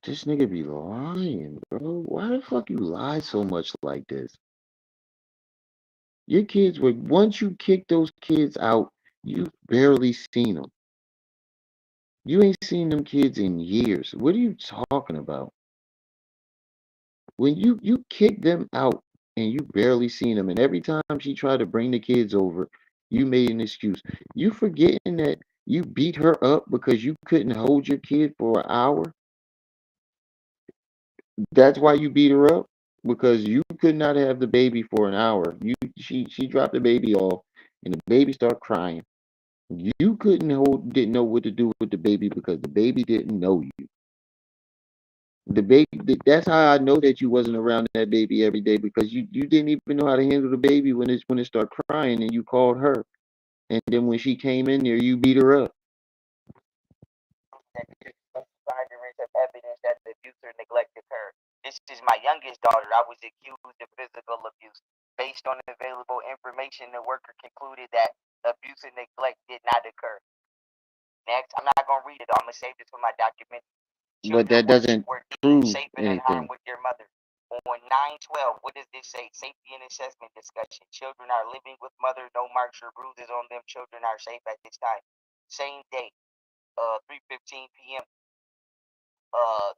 This nigga be lying, bro. Why the fuck you lie so much like this? Your kids were, once you kick those kids out, you've barely seen them. You ain't seen them kids in years. What are you talking about? When you kick them out and you barely seen them, and every time she tried to bring the kids over, you made an excuse. You forgetting that you beat her up because you couldn't hold your kid for an hour? That's why you beat her up? Because you could not have the baby for an hour. She dropped the baby off and the baby started crying. You didn't know what to do with the baby because the baby didn't know you. The baby, that's how I know that you wasn't around that baby every day because you didn't even know how to handle the baby when it started crying and you called her. And then when she came in there, you beat her up. Of evidence that the abuse or neglect occurred. This is my youngest daughter. I was accused of physical abuse. Based on available information, the worker concluded that abuse and neglect did not occur. Next, I'm not gonna read it. I'm gonna save this for my document. But that doesn't prove Safe and at anything. home with their mother. On 9/12, what does this say? Safety and assessment discussion. Children are living with mother. No marks or bruises on them. Children are safe at this time. Same date, 3:15 p.m.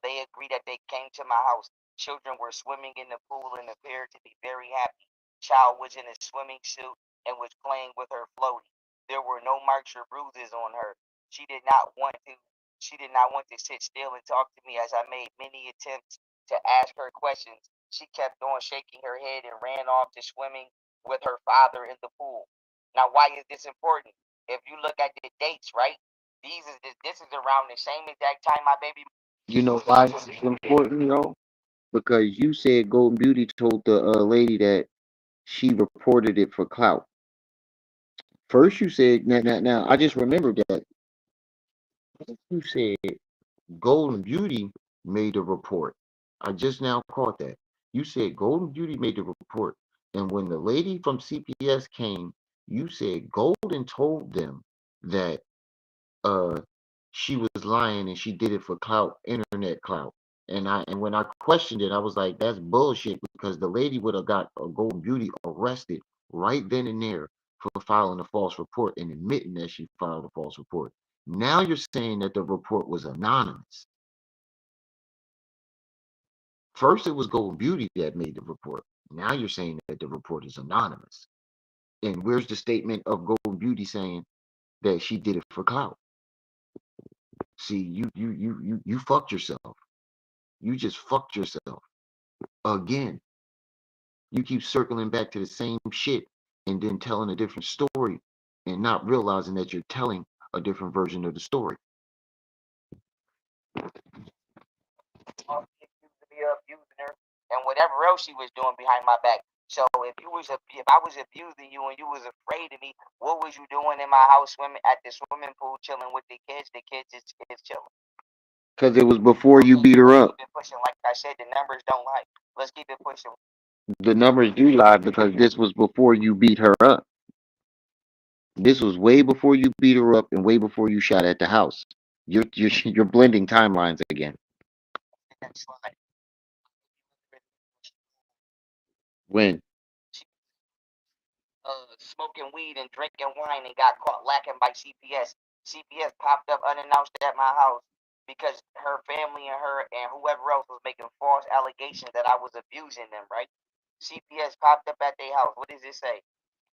They agreed that they came to my house. Children were swimming in the pool and appeared to be very happy. Child was in a swimming suit and was playing with her floaty. There were no marks or bruises on her. She did not want to. She did not want to sit still and talk to me as I made many attempts to ask her questions. She kept on shaking her head and ran off to swimming with her father in the pool. Now, why is this important? If you look at the dates, right? This is around the same exact time my baby. You know why this is important, yo? Because you said Golden Beauty told the lady that she reported it for clout. First, you said now. I just remembered that. You said Golden Beauty made a report. I just now caught that. You said Golden Beauty made the report, and when the lady from CPS came, you said Golden told them that she was lying and she did it for clout, internet clout. And when I questioned it, I was like, that's bullshit because the lady would have got a Golden Beauty arrested right then and there for filing a false report and admitting that she filed a false report. Now you're saying that the report was anonymous. First, it was Golden Beauty that made the report. Now you're saying that the report is anonymous. And where's the statement of Golden Beauty saying that she did it for clout? See, you fucked yourself. You just fucked yourself again. You keep circling back to the same shit and then telling a different story and not realizing that you're telling a different version of the story. Abusing her and whatever else she was doing behind my back. So if I was abusing you and you was afraid of me, what was you doing in my house swimming at the swimming pool chilling with the kids? The kids is chilling. Because it was before you beat her up. Keep it pushing. Like I said, the numbers don't lie. Let's keep it pushing. The numbers do lie because this was before you beat her up. This was way before you beat her up and way before you shot at the house. You're blending timelines again. When? Smoking weed and drinking wine and got caught lacking by CPS. CPS popped up unannounced at my house because her family and her and whoever else was making false allegations that I was abusing them, right? CPS popped up at their house. What does it say?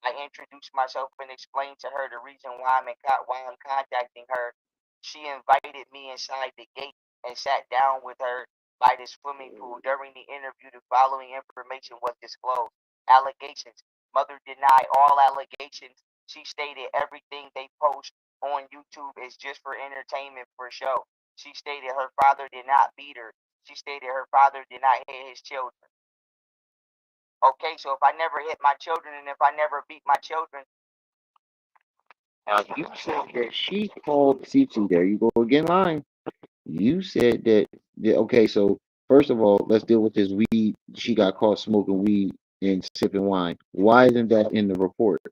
I introduced myself and explained to her the reason why why I'm contacting her. She invited me inside the gate and sat down with her by the swimming pool. During the interview, the following information was disclosed. Allegations. Mother denied all allegations. She stated everything they post on YouTube is just for entertainment for show. She stated her father did not beat her. She stated her father did not hit his children. Okay, so if I never hit my children and if I never beat my children. Now, you said that she called CT. There you go again, lying. You said that, okay, so first of all, let's deal with this weed. She got caught smoking weed and sipping wine. Why isn't that in the report?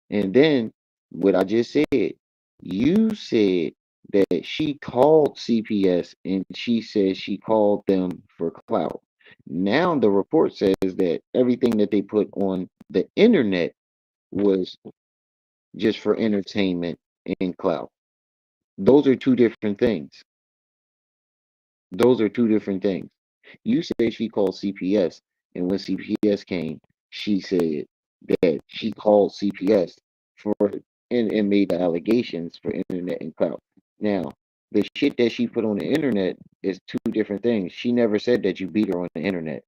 And then what I just said, you said that she called CPS and she said she called them for clout. Now the report says that everything that they put on the internet was just for entertainment and clout. Those are two different things. Those are two different things. You say she called CPS, and when CPS came, she said that she called CPS for and made the allegations for internet and clout. Now, the shit that she put on the internet is two different things. She never said that you beat her on the internet.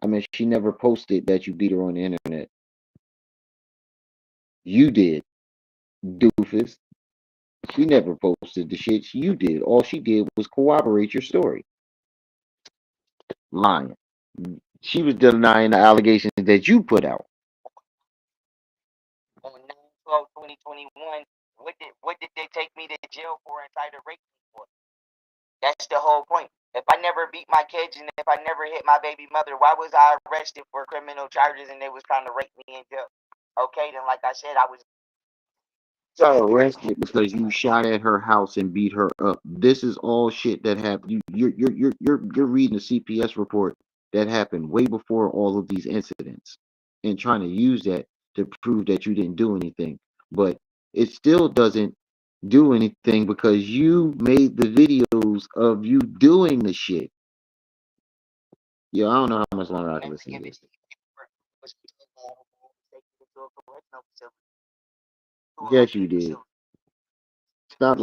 I mean, she never posted that you beat her on the internet. You did, doofus. She never posted the shit you did. All she did was corroborate your story. Lying. She was denying the allegations that you put out. On 9/12/2021, what did they take me to jail for and try to rape me for? That's the whole point. If I never beat my kids and if I never hit my baby mother, why was I arrested for criminal charges and they was trying to rape me in jail? Okay, then like I said, I was Arrested because you shot at her house and beat her up. This is all shit that happened. You're reading the CPS report that happened way before all of these incidents and trying to use that to prove that you didn't do anything. But it still doesn't do anything because you made the videos of you doing the shit. Yo, I don't know how much longer I can listen to this. Yes, you did. Stop.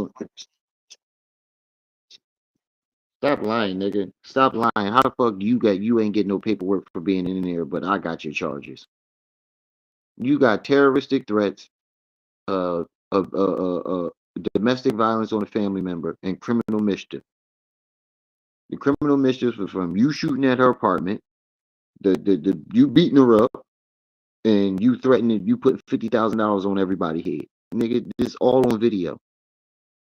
Stop lying, nigga. Stop lying. How the fuck you ain't getting no paperwork for being in there, but I got your charges. You got terroristic threats, uh, domestic violence on a family member, and criminal mischief. The criminal mischief was from you shooting at her apartment, the you beating her up, and you threatening you putting $50,000 on everybody's head. Nigga, this all on video.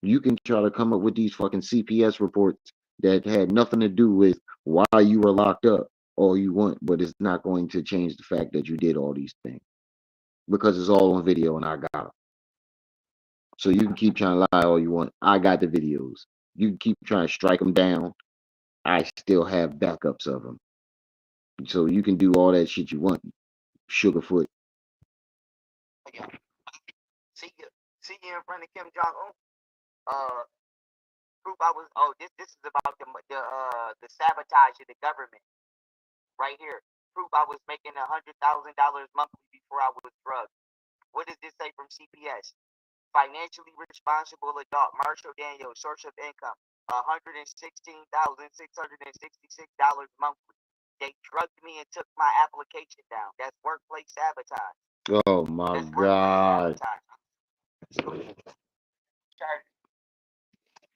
You can try to come up with these fucking CPS reports that had nothing to do with why you were locked up all you want, but it's not going to change the fact that you did all these things because it's all on video and I got them. So you can keep trying to lie all you want. I got the videos. You can keep trying to strike them down. I still have backups of them. So you can do all that shit you want, Sugarfoot. see you in front of Kim Jong-un. Proof I was this is about the sabotage of the government right here. Proof I was making $100,000 monthly before I was drugged. What does this say from CPS? Financially responsible adult Marshall Daniels, source of income $116,666 monthly. They drugged me and took my application down. That's workplace sabotage. Oh my God.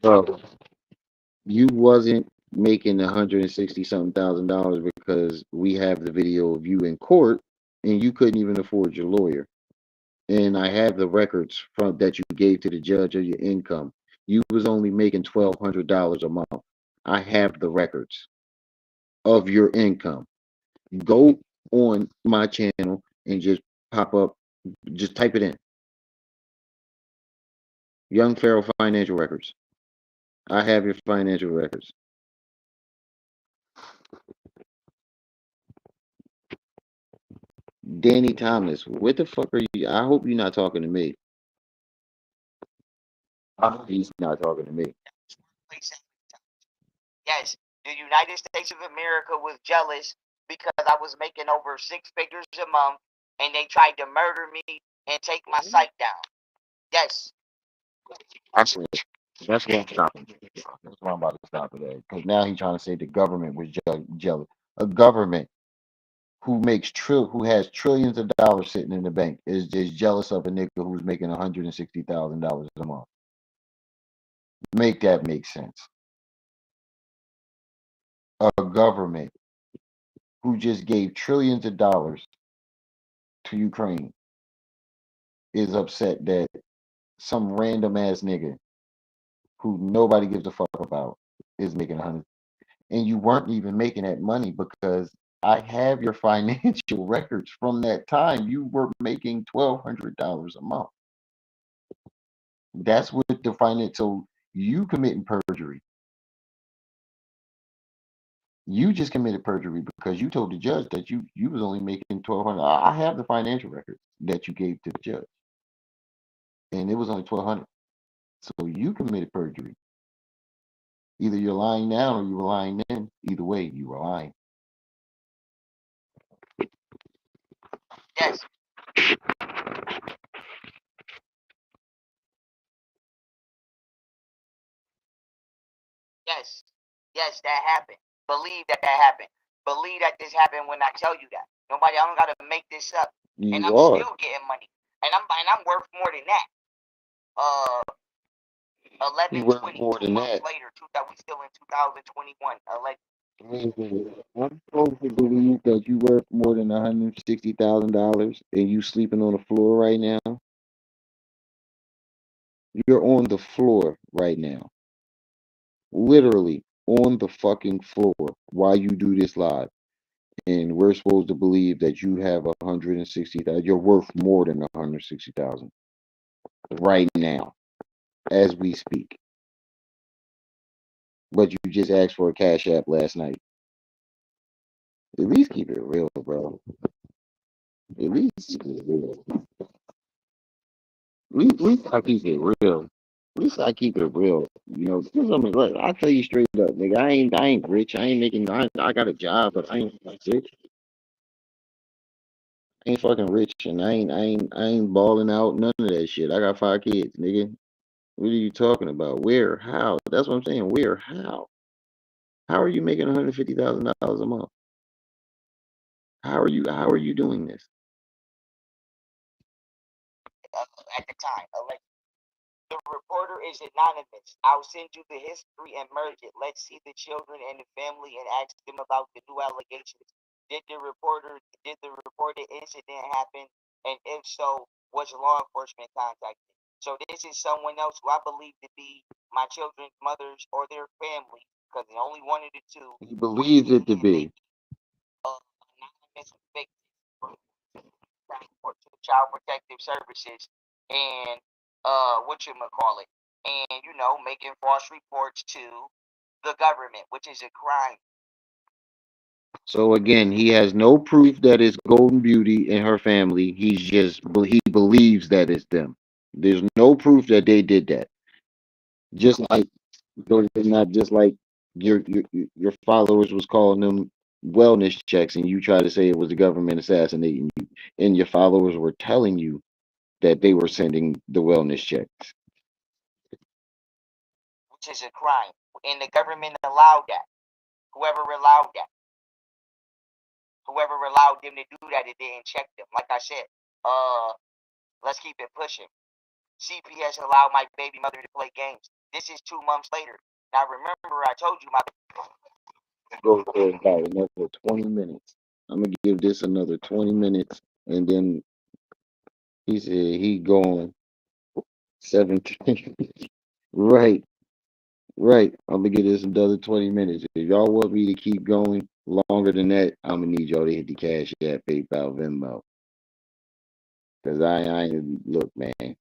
Bro, you wasn't making 160 something $1,000 because we have the video of you in court and you couldn't even afford your lawyer. And I have the records from that you gave to the judge of your income. You was only making $1,200 a month. I have the records of your income. Go on my channel and just pop up, just type it in. Young Pharaoh financial records. I have your financial records. Danny Thomas, what the fuck are you? I hope you're not talking to me. I hope he's not talking to me. Yes, the United States of America was jealous because I was making over 6 figures a month, and they tried to murder me and take my site down. Yes. Actually, that's what I'm stopping. That's what I'm about to stop it at. Because now he's trying to say the government was jealous. A government who who has trillions of dollars sitting in the bank is just jealous of a nigga who's making $160,000 a month. Make that make sense. A government who just gave trillions of dollars to Ukraine is upset that some random ass nigga who nobody gives a fuck about is making 100, and you weren't even making that money because I have your financial records from that time. You were making $1,200 a month. That's what the finance. So you committing perjury. You just committed perjury because you told the judge that you was only making 1,200. I have the financial records that you gave to the judge, and it was only 1,200. So you committed perjury. Either you're lying now or you were lying then. Either way, you were lying. Yes. Yes. Yes, that happened. Believe that happened. Believe that this happened when I tell you that. Nobody, I don't gotta make this up. And You I'm are. still getting money. And I'm worth more than that. 11, You worth 20, more 2 than months that. later, we still in 2021. I'm supposed to believe that you worth more than $160,000 and you sleeping on the floor right now. You're on the floor right now. Literally on the fucking floor while you do this live. And we're supposed to believe that you have 160,000. You're worth more than 160,000 right now as we speak. But you just asked for a cash app last night. At least keep it real, bro. At least keep it real. At least I keep it real. At least I keep it real. You know, because I mean, look, I'll tell you straight up, nigga. I ain't rich. I ain't making. I got a job, but I ain't like rich. I ain't fucking rich, and I ain't balling out. None of that shit. I got 5 kids, nigga. What are you talking about? Where? How? That's what I'm saying. Where? How? How are you making $150,000 a month? How are you? How are you doing this? At the time, the reporter is anonymous. I'll send you the history and merge it. Let's see the children and the family and ask them about the new allegations. Did the reported incident happen? And if so, was law enforcement contacted? So this is someone else who I believe to be my children's mothers or their family, because only one of the two. He believes it to be. Anonymous victims to the Child Protective Services and whatchamacallit, and making false reports to the government, which is a crime. So again, he has no proof that it's Golden Beauty and her family. He believes that it's them. There's no proof that they did that. Just like not just like your followers was calling them wellness checks, and you try to say it was the government assassinating you, and your followers were telling you that they were sending the wellness checks. Which is a crime, and the government allowed that. Whoever allowed them to do that, it didn't check them. Like I said, let's keep it pushing. CPS allowed my baby mother to play games. This is 2 months later. Now remember, I told you my. Go for about another 20 minutes. I'm gonna give this another 20 minutes, and then he said he going 17. Right, right. I'm gonna get this another 20 minutes. If y'all want me to keep going longer than that, I'm gonna need y'all to hit the Cash App, PayPal, Venmo. Cause I ain't look, man.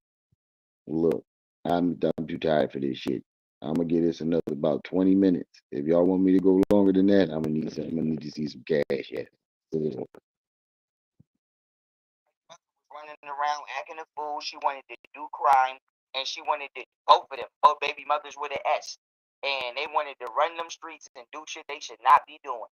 Look, I'm too tired for this shit. I'm gonna get this another about 20 minutes. If y'all want me to go longer than that, I'm gonna need to see some cash. Yeah. Running around acting a fool. She wanted to do crime, and she wanted to both of them, both baby mothers with an S, and they wanted to run them streets and do shit they should not be doing.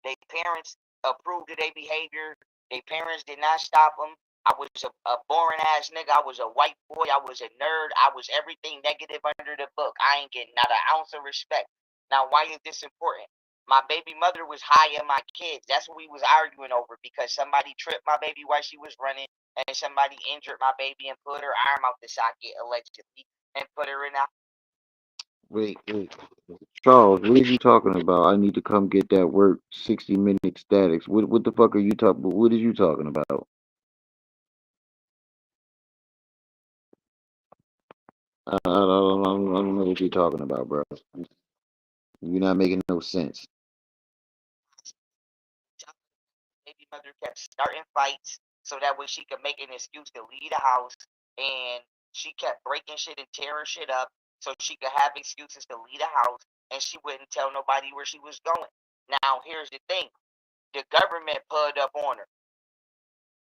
Their parents approved of their behavior. Their parents did not stop them. I was a boring ass nigga. I was a white boy. I was a nerd. I was everything negative under the book. I ain't getting not an ounce of respect. Now, why is this important? My baby mother was high on my kids. That's what we was arguing over because somebody tripped my baby while she was running, and somebody injured my baby and put her arm out the socket allegedly and put her in a. Wait, wait. Charles, what are you talking about? I need to come get that work 60-minute statics. What the fuck are you talking about? What are you talking about? I don't know what you're talking about, bro. You're not making no sense. Baby mother kept starting fights so that way she could make an excuse to leave the house, and she kept breaking shit and tearing shit up so she could have excuses to leave the house, and she wouldn't tell nobody where she was going. Now, here's the thing. The government put up on her.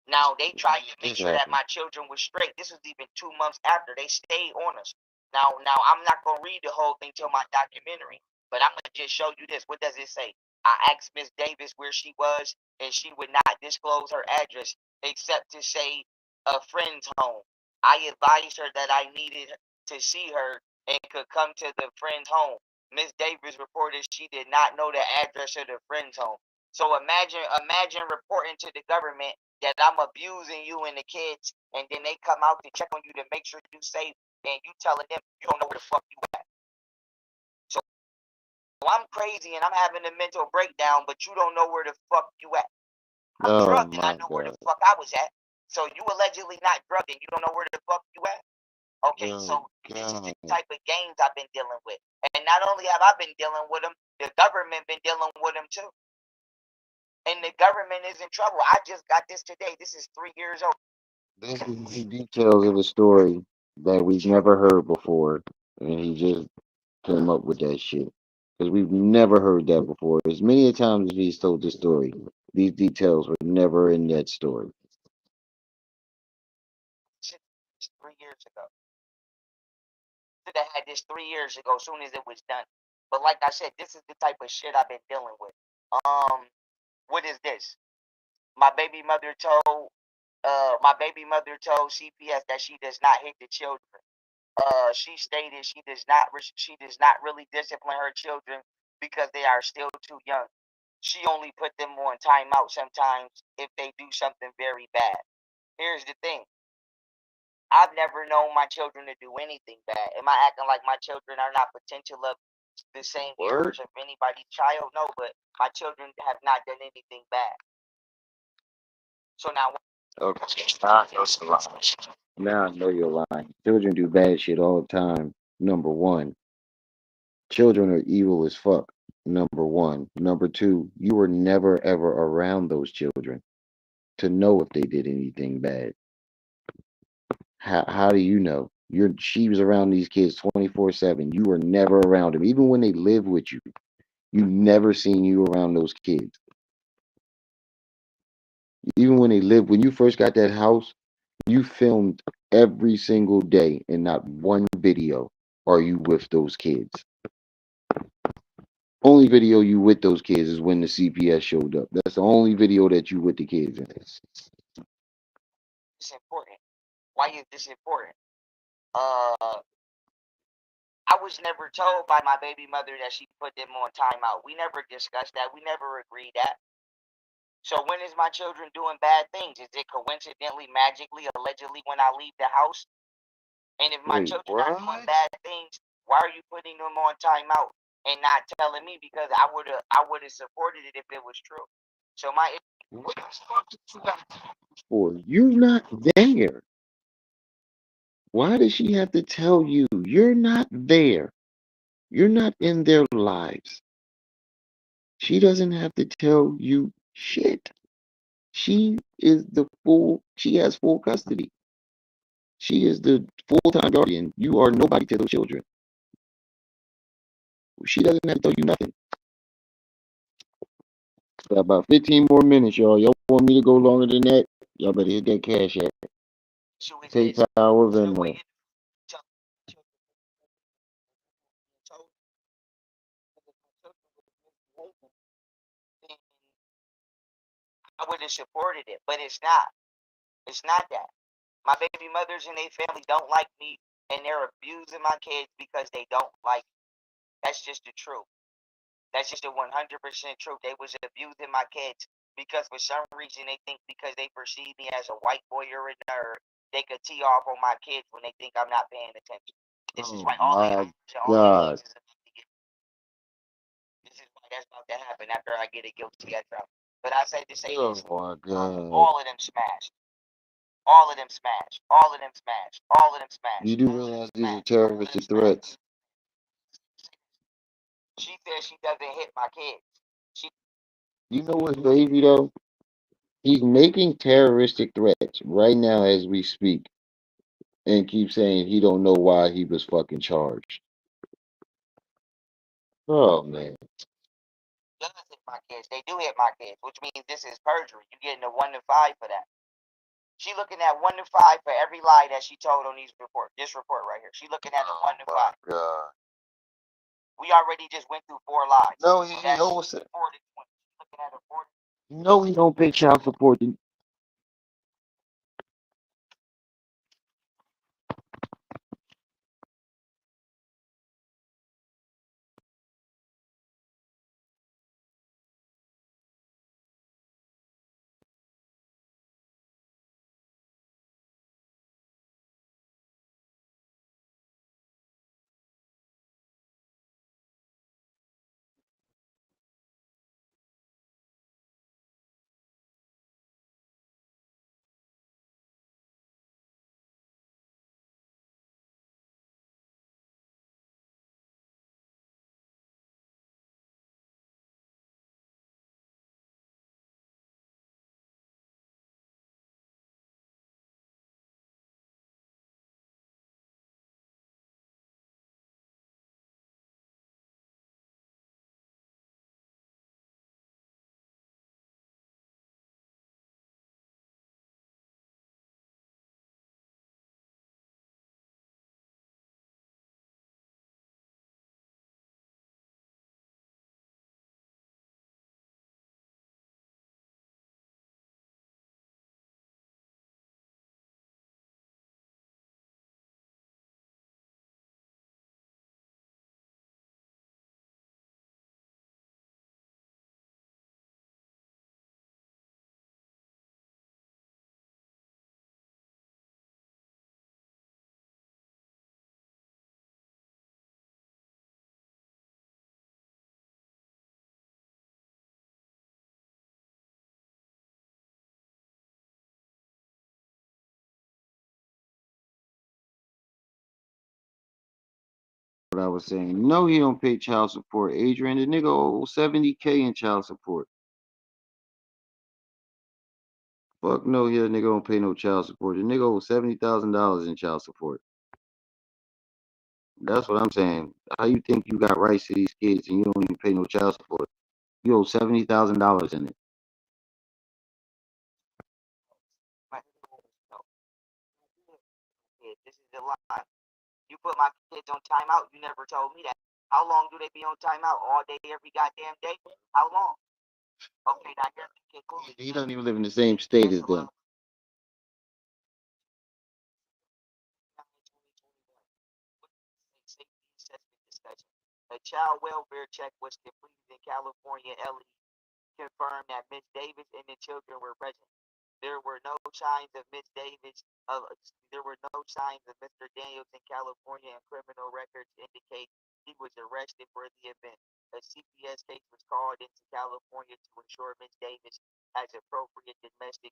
Now, they tried to make sure that my children were straight. This was even 2 months after. They stayed on us. Now, I'm not going to read the whole thing till my documentary, but I'm going to just show you this. What does it say? I asked Miss Davis where she was, and she would not disclose her address except to say a friend's home. I advised her that I needed to see her and could come to the friend's home. Miss Davis reported she did not know the address of the friend's home. So imagine reporting to the government that I'm abusing you and the kids, and then they come out to check on you to make sure you're safe, and you telling them you don't know where the fuck you at. So I'm crazy and I'm having a mental breakdown, but you don't know where the fuck you at. I'm drugged and I know where the fuck I was at. So you allegedly not drugged and you don't know where the fuck you at. Okay, so this is the type of games I've been dealing with, and not only have I been dealing with them, the government been dealing with them too. And the government is in trouble. I just got this today. This is 3 years old. This is the details of the story that we've never heard before, and he just came up with that shit. Because we've never heard that before. As many times as he's told the story, these details were never in that story. Shit, 3 years ago. Should have had this 3 years ago, as soon as it was done. But like I said, this is the type of shit I've been dealing with. What is this? My baby mother told CPS that she does not hit the children. She stated she does not really discipline her children because they are still too young. She only put them on timeout sometimes if they do something very bad. Here's the thing. I've never known my children to do anything bad. Am I acting like my children are not potential of the same errors of anybody's child? No, but my children have not done anything bad. So now, Okay. Now I know you're lying. Children do bad shit all the time. Number one, children are evil as fuck. Number one. Number two, you were never ever around those children to know if they did anything bad. How do you know? She was around these kids 24/7. You were never around them. Even when they lived with you, you never seen you around those kids. Even when they lived, when you first got that house, you filmed every single day, and not one video are you with those kids. Only video you with those kids is when the CPS showed up. That's the only video that you with the kids in. it's important. Why is this important? I was never told by my baby mother that she put them on timeout. We never discussed that. We never agreed that. So when is my children doing bad things? Is it coincidentally, magically, allegedly when I leave the house? And if my children are doing bad things, why are you putting them on timeout and not telling me? Because I would have supported it if it was true. So what the fuck did you got for? You not there. Why does she have to tell you? You're not there. You're not in their lives. She doesn't have to tell you shit. She has full custody. She is the full-time guardian. You are nobody to those children. She doesn't have to tell you nothing. Got about 15 more minutes, y'all. Y'all want me to go longer than that? Y'all better hit that cash app. PayPal or Venmo. I would have supported it, but it's not. It's not that. My baby mothers and their family don't like me, and they're abusing my kids because they don't like me. That's just the truth. That's just the 100% truth. They was abusing my kids because for some reason they think because they perceive me as a white boy or a nerd, they could tee off on my kids when they think I'm not paying attention. This is why all they My God. this is why that's about to happen after I get a guilty as well. But I said to say this, Oh my God. all of them smashed. All of them smashed. All of them smashed. All of them You smashed. do realize these are terroristic threats. She says she doesn't hit my kids. You know what's crazy though? He's making terroristic threats right now as we speak and keep saying he don't know why he was fucking charged. Oh man. Does hit my kids. They do hit my kids, which means this is perjury. You getting a 1 to 5 for that. She looking at 1 to 5 for every lie that she told on these report. This report right here. She looking at a 1 to 5. God. We already just went through 4 lies. No, So he that's always 4 to 20. She looking at a 4 to no, he don't pay child support. What I was saying. No, he don't pay child support, Adrian. The nigga owe 70K in child support. Fuck no, yeah, nigga don't pay no child support. The nigga owe $70,000 in child support. That's what I'm saying. How you think you got rights to these kids and you don't even pay no child support? You owe $70,000 in it. This is the lie. You put my kids on timeout. You never told me that. How long do they be on timeout? All day, every goddamn day? How long? Okay, now here's the conclusion. He doesn't even live in the same state as them. Safety assessment discussion. A child welfare check was completed in California. LE confirmed that Miss Davis and the children were present. There were no signs of Miss Davis. There were no signs of Mr. Daniels in California, and criminal records indicate he was arrested for the event. A CPS case was called into California to ensure Miss Davis has appropriate domestic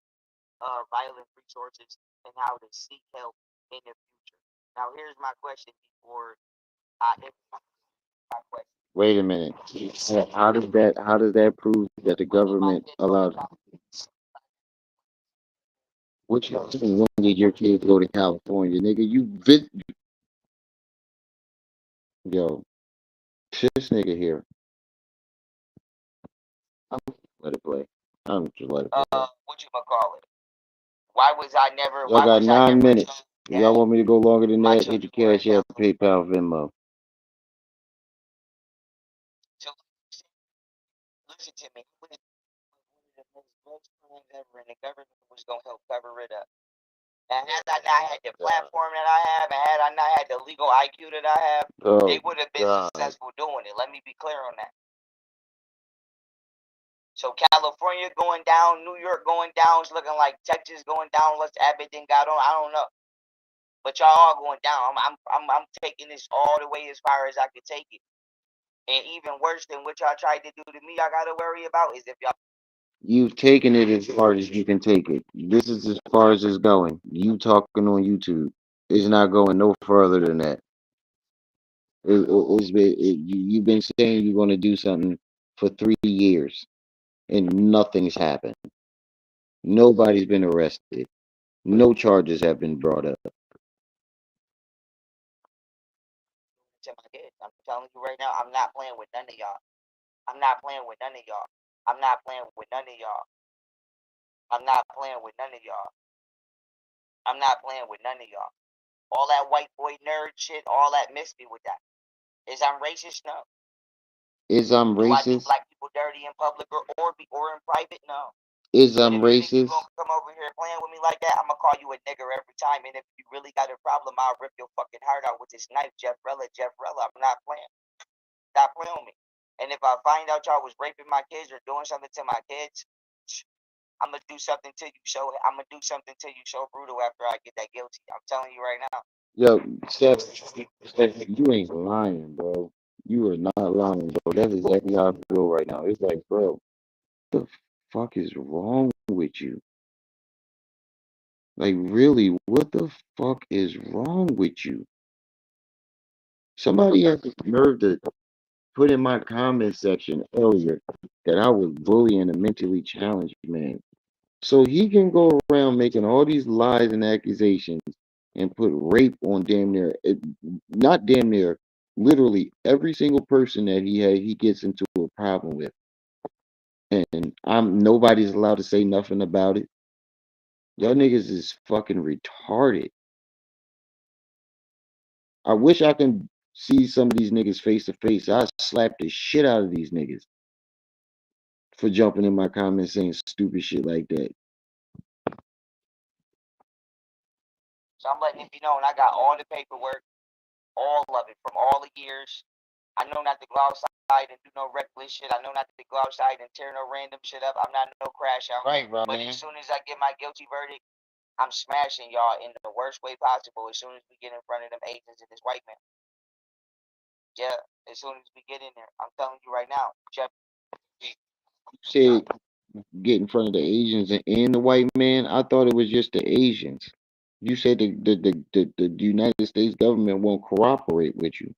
violence resources and how to seek help in the future. Now here's my question before I answer my question. Wait a minute. How does that prove that the government allowed? Which when did your kids go to California, nigga? Yo, this nigga here. I'm let it play. I'm just let it play. What you gonna call it? Why was I never? Y'all Why got was I 9 never minutes. told If y'all want me to go longer than my that, hit the children were in Cash App, PayPal, Venmo. So listen to me. One of the most drugs crimes ever, and the government was gonna help cover it up. And had I not had the platform that I have, and had I not had the legal IQ that I have, they would have been successful doing it. Let me be clear on that. So California going down, New York going down, it's looking like Texas going down. Unless Abbott didn't got on, I don't know. But y'all all going down. I'm taking this all the way as far as I can take it. And even worse than what y'all tried to do to me, I gotta worry about is if y'all. You've taken it as far as you can take it. This is as far as it's going. You talking on YouTube. It's not going no further than that. You've been saying you're going to do something for 3 years, and nothing's happened. Nobody's been arrested. No charges have been brought up. To my kids, I'm telling you right now, I'm not playing with none of y'all. I'm not playing with none of y'all. I'm not playing with none of y'all. I'm not playing with none of y'all. I'm not playing with none of y'all. All that white boy nerd shit, all that missed me with that. Is I'm racist? No. Is I'm Do I do racist? black people dirty in public or in private? No. Is But I'm if you think you racist? gonna come over here playing with me like that, I'm gonna call you a nigger every time. And if you really got a problem, I'll rip your fucking heart out with this knife, Jeff Rella. I'm not playing. Stop playing with me. And if I find out y'all was raping my kids or doing something to my kids, I'm gonna do something to you. I'm gonna do something to you so brutal after I get that guilty. I'm telling you right now. Yo, Steph, you ain't lying, bro. You are not lying, bro. That's exactly how I feel right now. It's like, bro, what the fuck is wrong with you? Like, really, what the fuck is wrong with you? Somebody has the nerve to put in my comment section earlier that I was bullying a mentally challenged man. So he can go around making all these lies and accusations and put rape on damn near, not damn near, literally every single person that he gets into a problem with. And nobody's allowed to say nothing about it. Y'all niggas is fucking retarded. I wish I can see some of these niggas face to face. I slap the shit out of these niggas for jumping in my comments saying stupid shit like that. So I'm letting it be known I got all the paperwork, all of it from all the years. I know not to go outside and do no reckless shit. I know not to go outside and tear no random shit up. I'm not no crash out. Right, bro, but man. As soon as I get my guilty verdict, I'm smashing y'all in the worst way possible. As soon as we get in front of them agents and this white man. Yeah, as soon as we get in there, I'm telling you right now, Jeff. Said get in front of the Asians and the white man. I thought it was just the Asians. You said the United States government won't cooperate with you.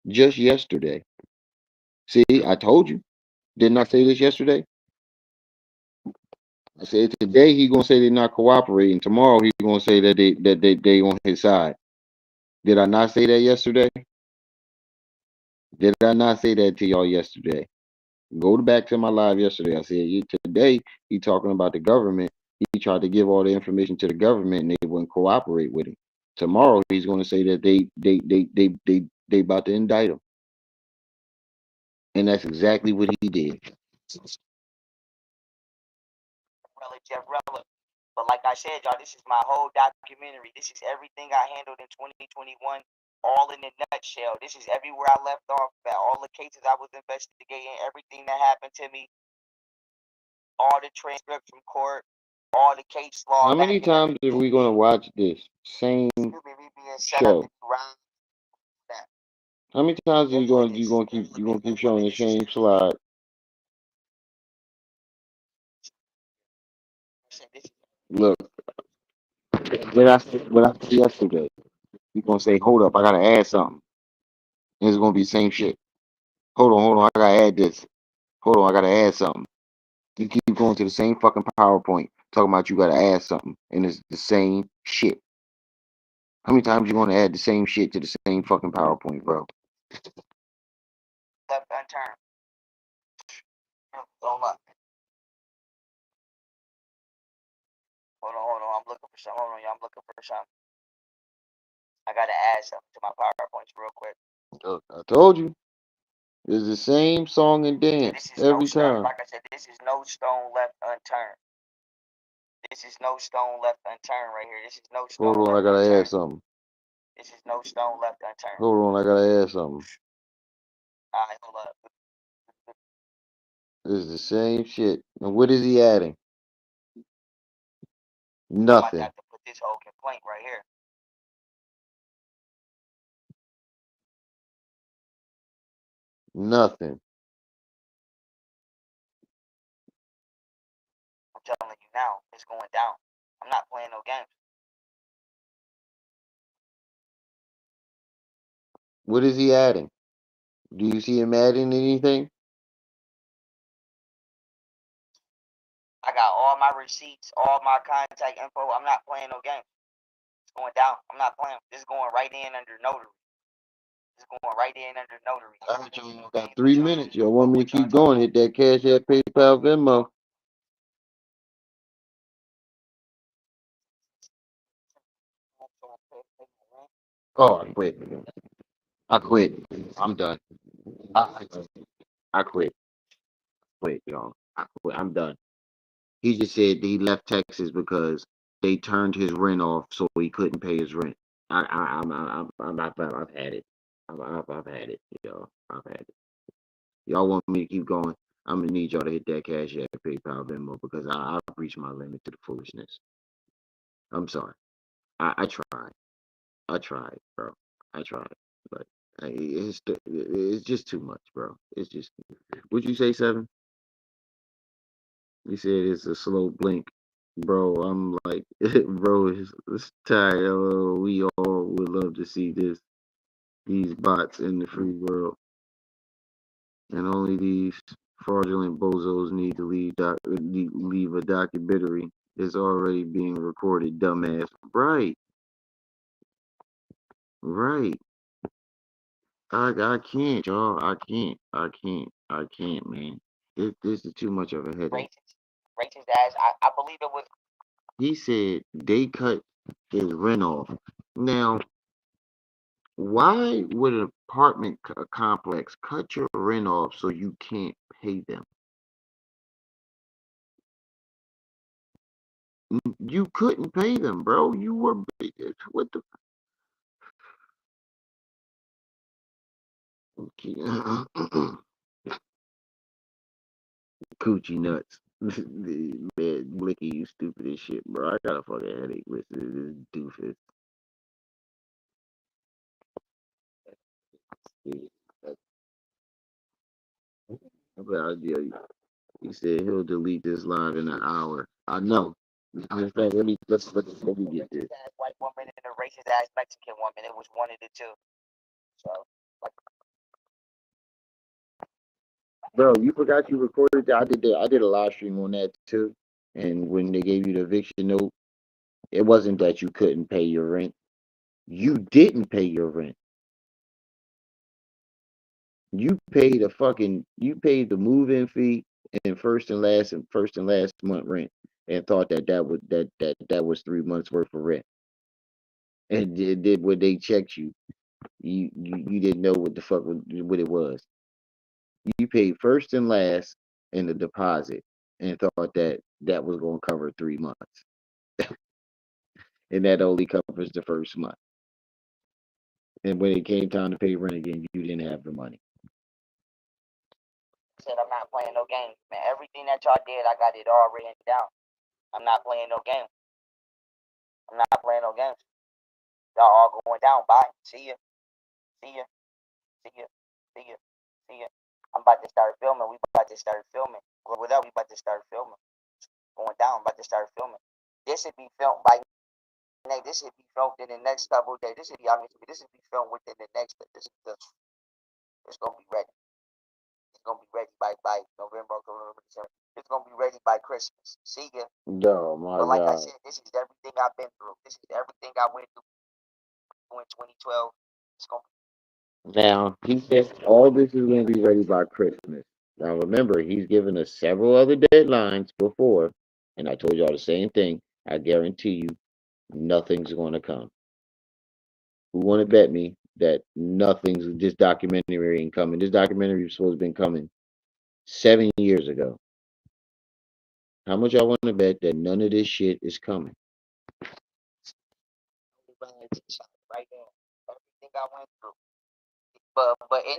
Just yesterday. See, I told you. Didn't I say this yesterday? I said today he gonna say they're not cooperating. Tomorrow he gonna say that they on his side. Did I not say that yesterday? Did I not say that to y'all yesterday? Go back to my live yesterday. I said today he talking about the government. He tried to give all the information to the government and they wouldn't cooperate with him. Tomorrow he's going to say that they about to indict him, and that's exactly what he did. Jeff Rella. But like I said, y'all, this is my whole documentary. This is everything I handled in 2021, all in a nutshell. This is everywhere I left off at, all the cases I was investigating, everything that happened to me, all the transcripts from court, all the case law. How many times are we going to watch this same show? How many times are you going to keep showing the same slide? Look, what I said yesterday. You're gonna say, hold up, I gotta add something. And it's gonna be the same shit. Hold on, I gotta add this. Hold on, I gotta add something. You keep going to the same fucking PowerPoint, talking about you gotta add something, and it's the same shit. How many times you gonna add the same shit to the same fucking PowerPoint, bro? Left unturned. Hold up. Hold on. I'm looking for something. Hold on, y'all. I'm looking for something. I gotta add something to my PowerPoints real quick. I told you. It's the same song and dance every time. Like I said, this is no stone left unturned. This is no stone left unturned right here. This is no stone Hold on, I left gotta add unturned. something. This is no stone left unturned. Hold on, I gotta add something. Alright, hold up. It's the same shit. And what is he adding? I'm about to Nothing. have to put this whole complaint right here. Nothing. I'm telling you now, it's going down. I'm not playing no games. What is he adding? Do you see him adding anything? I got all my receipts, all my contact info. I'm not playing no games. It's going down. I'm not playing. This is going right in under notary. It's going right in under notary. I heard you got 3 minutes. Y'all want me to keep going? Hit that Cash App, PayPal, Venmo. Oh, I quit. I quit. I'm done. I quit. Quit, y'all. I quit. I'm done. He just said he left Texas because they turned his rent off, so he couldn't pay his rent. I've had it. I've had it, y'all. I've had it. Y'all want me to keep going? I'm gonna need y'all to hit that Cash App, PayPal, Venmo because I've reached my limit to the foolishness. I'm sorry. I tried. I tried, bro. I tried, but it's just too much, bro. It's just. Would you say 7? You said it's a slow blink, bro. I'm like, bro, it's tired. We all would love to see these bots in the free world, and only these fraudulent bozos need to leave a documentary. It's already being recorded, dumbass. Right, right. I can't, y'all. I can't, man. This is too much of a headache. Racist ass. I believe it was. He said they cut his rent off. Now, why would an apartment complex cut your rent off so you can't pay them? You couldn't pay them, bro. You were what the coochie nuts. Man, Blicky, you stupid as shit, bro. I got a fucking headache with this doofus. He said he'll delete this live in an hour. I know. In fact, let me get this. White woman and a racist ass Mexican woman. It was one of the two. So, like, bro, you forgot you recorded that. I did a live stream on that too. And when they gave you the eviction note, it wasn't that you couldn't pay your rent. You didn't pay your rent. You paid the move-in fee and first and last month rent, and thought that was 3 months worth of rent. And did when they checked you, you didn't know what the fuck what it was. You paid first and last in the deposit and thought that was going to cover 3 months, and that only covers the first month. And when it came time to pay rent again, you didn't have the money. I said I'm not playing no games, man. Everything that y'all did, I got it all written down. I'm not playing no games. I'm not playing no games. Y'all all going down. Bye. See ya. See ya. See ya. See ya. See ya. I'm about to start filming. We about to start filming. What up? We about to start filming. Going down. About to start filming. This should be filmed by This should be filmed in the next couple of days. This should be, this should be filmed within the next. It's gonna be ready. It's gonna be ready by November, October, November, December. It's gonna be ready by Christmas. See ya. Oh my But like I God. said, this is everything I've been through. This is everything I went through in 2012. It's gonna Now, he says all this is going to be ready by Christmas. Now, remember, he's given us several other deadlines before, and I told y'all the same thing. I guarantee you, nothing's going to come. Who want to bet me that this documentary ain't coming? This documentary was supposed to been coming 7 years ago. How much y'all want to bet that none of this shit is coming? right now. Everything I went through. But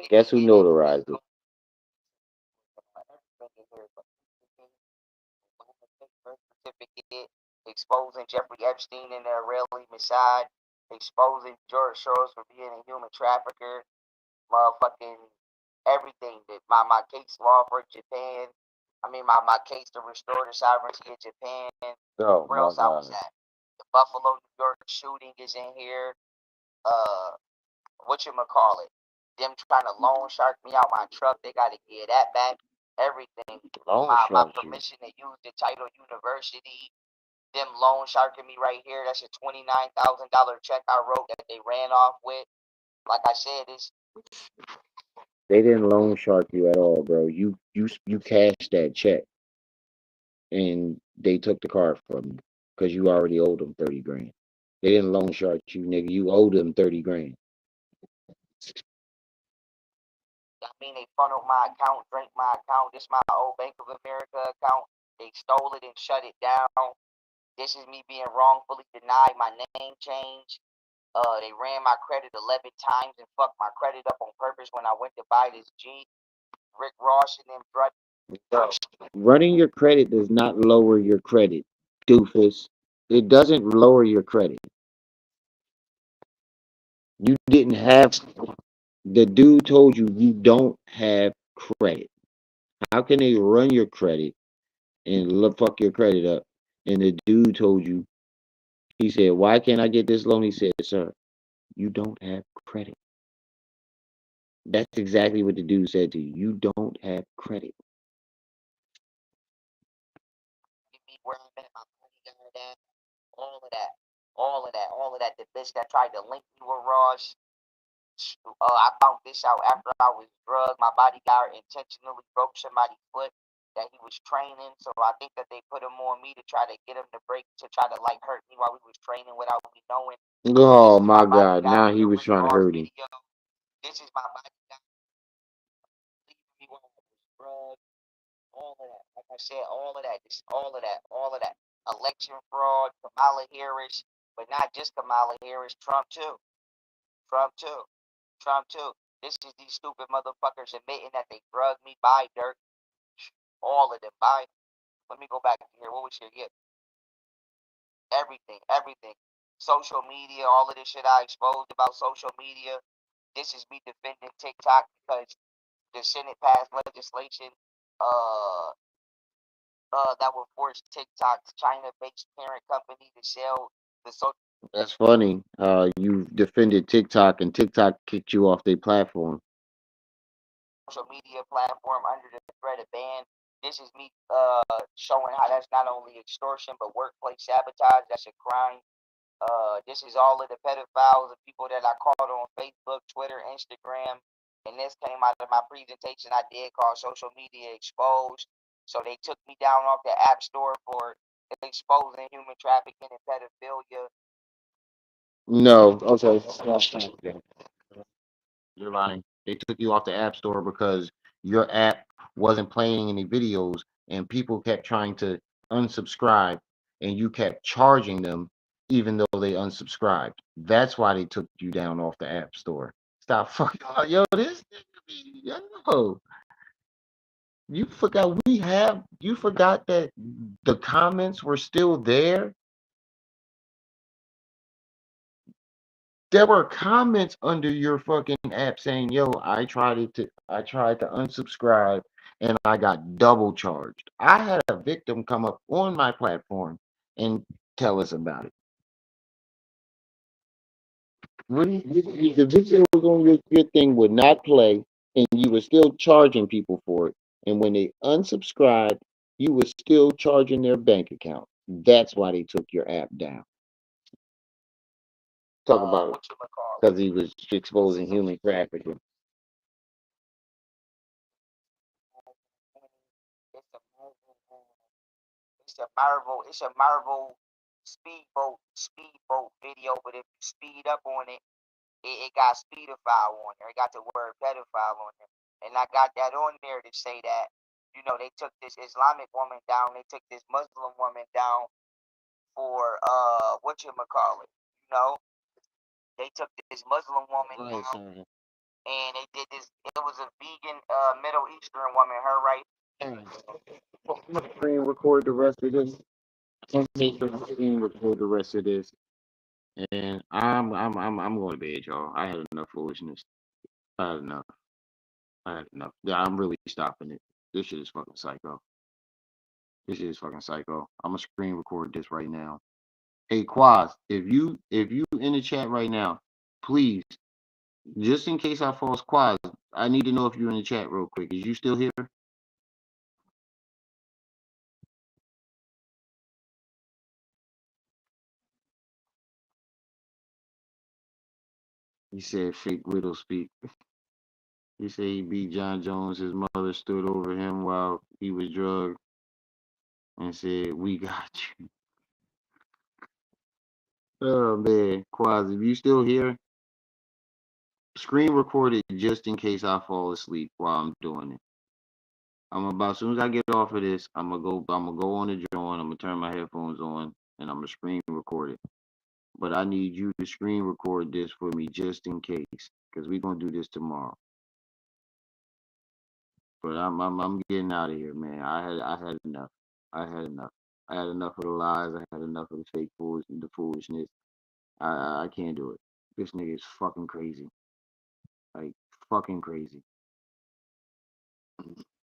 Guess who notarized it? certificate, exposing Jeffrey Epstein and the Israeli Mossad, exposing George Soros for being a human trafficker, motherfucking everything. That my case law for Japan. My case to restore the sovereignty of Japan. Oh Where my else I was God. at? The Buffalo, New York shooting is in here. Whatchamacallit? Them trying to loan shark me out my truck. They got to get that back. Everything. My permission to use the title university. Them loan sharking me right here. That's a $29,000 check I wrote that they ran off with. Like I said, They didn't loan shark you at all, bro. You cashed that check, and they took the car from you because you already owed them 30 grand. They didn't loan shark you, nigga. You owed them 30 grand. they funneled my account, drank my account. This is my old Bank of America account. They stole it and shut it down. This is me being wrongfully denied my name change. They ran my credit 11 times and fucked my credit up on purpose when I went to buy this Jeep. Rick Ross and them brothers. Running your credit does not lower your credit, doofus. It doesn't lower your credit. You didn't have. The dude told you you don't have credit. How can they run your credit and fuck your credit up? And the dude told you, he said, "Why can't I get this loan?" He said, "Sir, you don't have credit." That's exactly what the dude said to you. You don't have credit. Where I met my bodyguard at, all of that, all of that, all of that. The bitch that tried to link me with Ross. I found this out after I was drugged. My bodyguard intentionally broke somebody's foot that he was training. So I think that they put him on me to try to get him to break, to try to hurt me while we was training without me knowing. Oh my God! Now he was trying to hurt him. This is my bodyguard. Leaving me while I was drugged. All of that. Like I said, all of that. Just all of that. All of that. Election fraud, Kamala Harris, but not just Kamala Harris, Trump too. Trump too. Trump too. This is these stupid motherfuckers admitting that they drugged me, by dirt. All of them. By. Let me go back here. What was your yeah? Everything. Everything. Social media. All of this shit I exposed about social media. This is me defending TikTok because the Senate passed legislation that will force TikTok's China-based parent company to sell the social. That's funny. You defended TikTok and TikTok kicked you off their platform. Social media platform under the threat of ban. This is me showing how that's not only extortion but workplace sabotage. That's a crime. This is all of the pedophiles and people that I caught on Facebook, Twitter, Instagram. And this came out of my presentation I did called Social Media Exposed. So they took me down off the App Store for exposing human trafficking and pedophilia. No, okay. You're lying. They took you off the App Store because your app wasn't playing any videos and people kept trying to unsubscribe and you kept charging them even though they unsubscribed. That's why they took you down off the App Store. Stop fucking yo, this yo. You forgot you forgot that the comments were still there. There were comments under your fucking app saying, "Yo, I tried to unsubscribe and I got double charged." I had a victim come up on my platform and tell us about it. The video was on your thing would not play, and you were still charging people for it. And when they unsubscribed, you were still charging their bank account. That's why they took your app down. Talk about it. Because he was exposing human trafficking. It's a Marvel speedboat video, but if you speed up on it, it got speedophile on there. It got the word pedophile on there. And I got that on there to say that, they took this Islamic woman down, they took this Muslim woman down for whatchamacallit, you know? They took this Muslim woman down and they did this, it was a vegan Middle Eastern woman, her right. I'm gonna screen record the rest of this. I'm gonna screen record the rest of this. And I'm going to bed, y'all. I had enough foolishness. I had enough. I had enough. Yeah, I'm really stopping it. This shit is fucking psycho. This shit is fucking psycho. I'm gonna screen record this right now. Hey Quaz, if you in the chat right now, please, just in case I false Quaz, I need to know if you're in the chat real quick. Is you still here? He said fake widow speak. He said he beat John Jones. His mother stood over him while he was drugged and said, "We got you." Oh man, Quaz, if you still here, screen record it just in case I fall asleep while I'm doing it. As soon as I get off of this, I'm gonna go on the joint, I'm gonna turn my headphones on and I'm gonna screen record it. But I need you to screen record this for me just in case, because we're gonna do this tomorrow. But I'm getting out of here, man. I had enough. I had enough. I had enough of the lies. I had enough of the fake the foolishness. I can't do it. This nigga is fucking crazy. Like fucking crazy.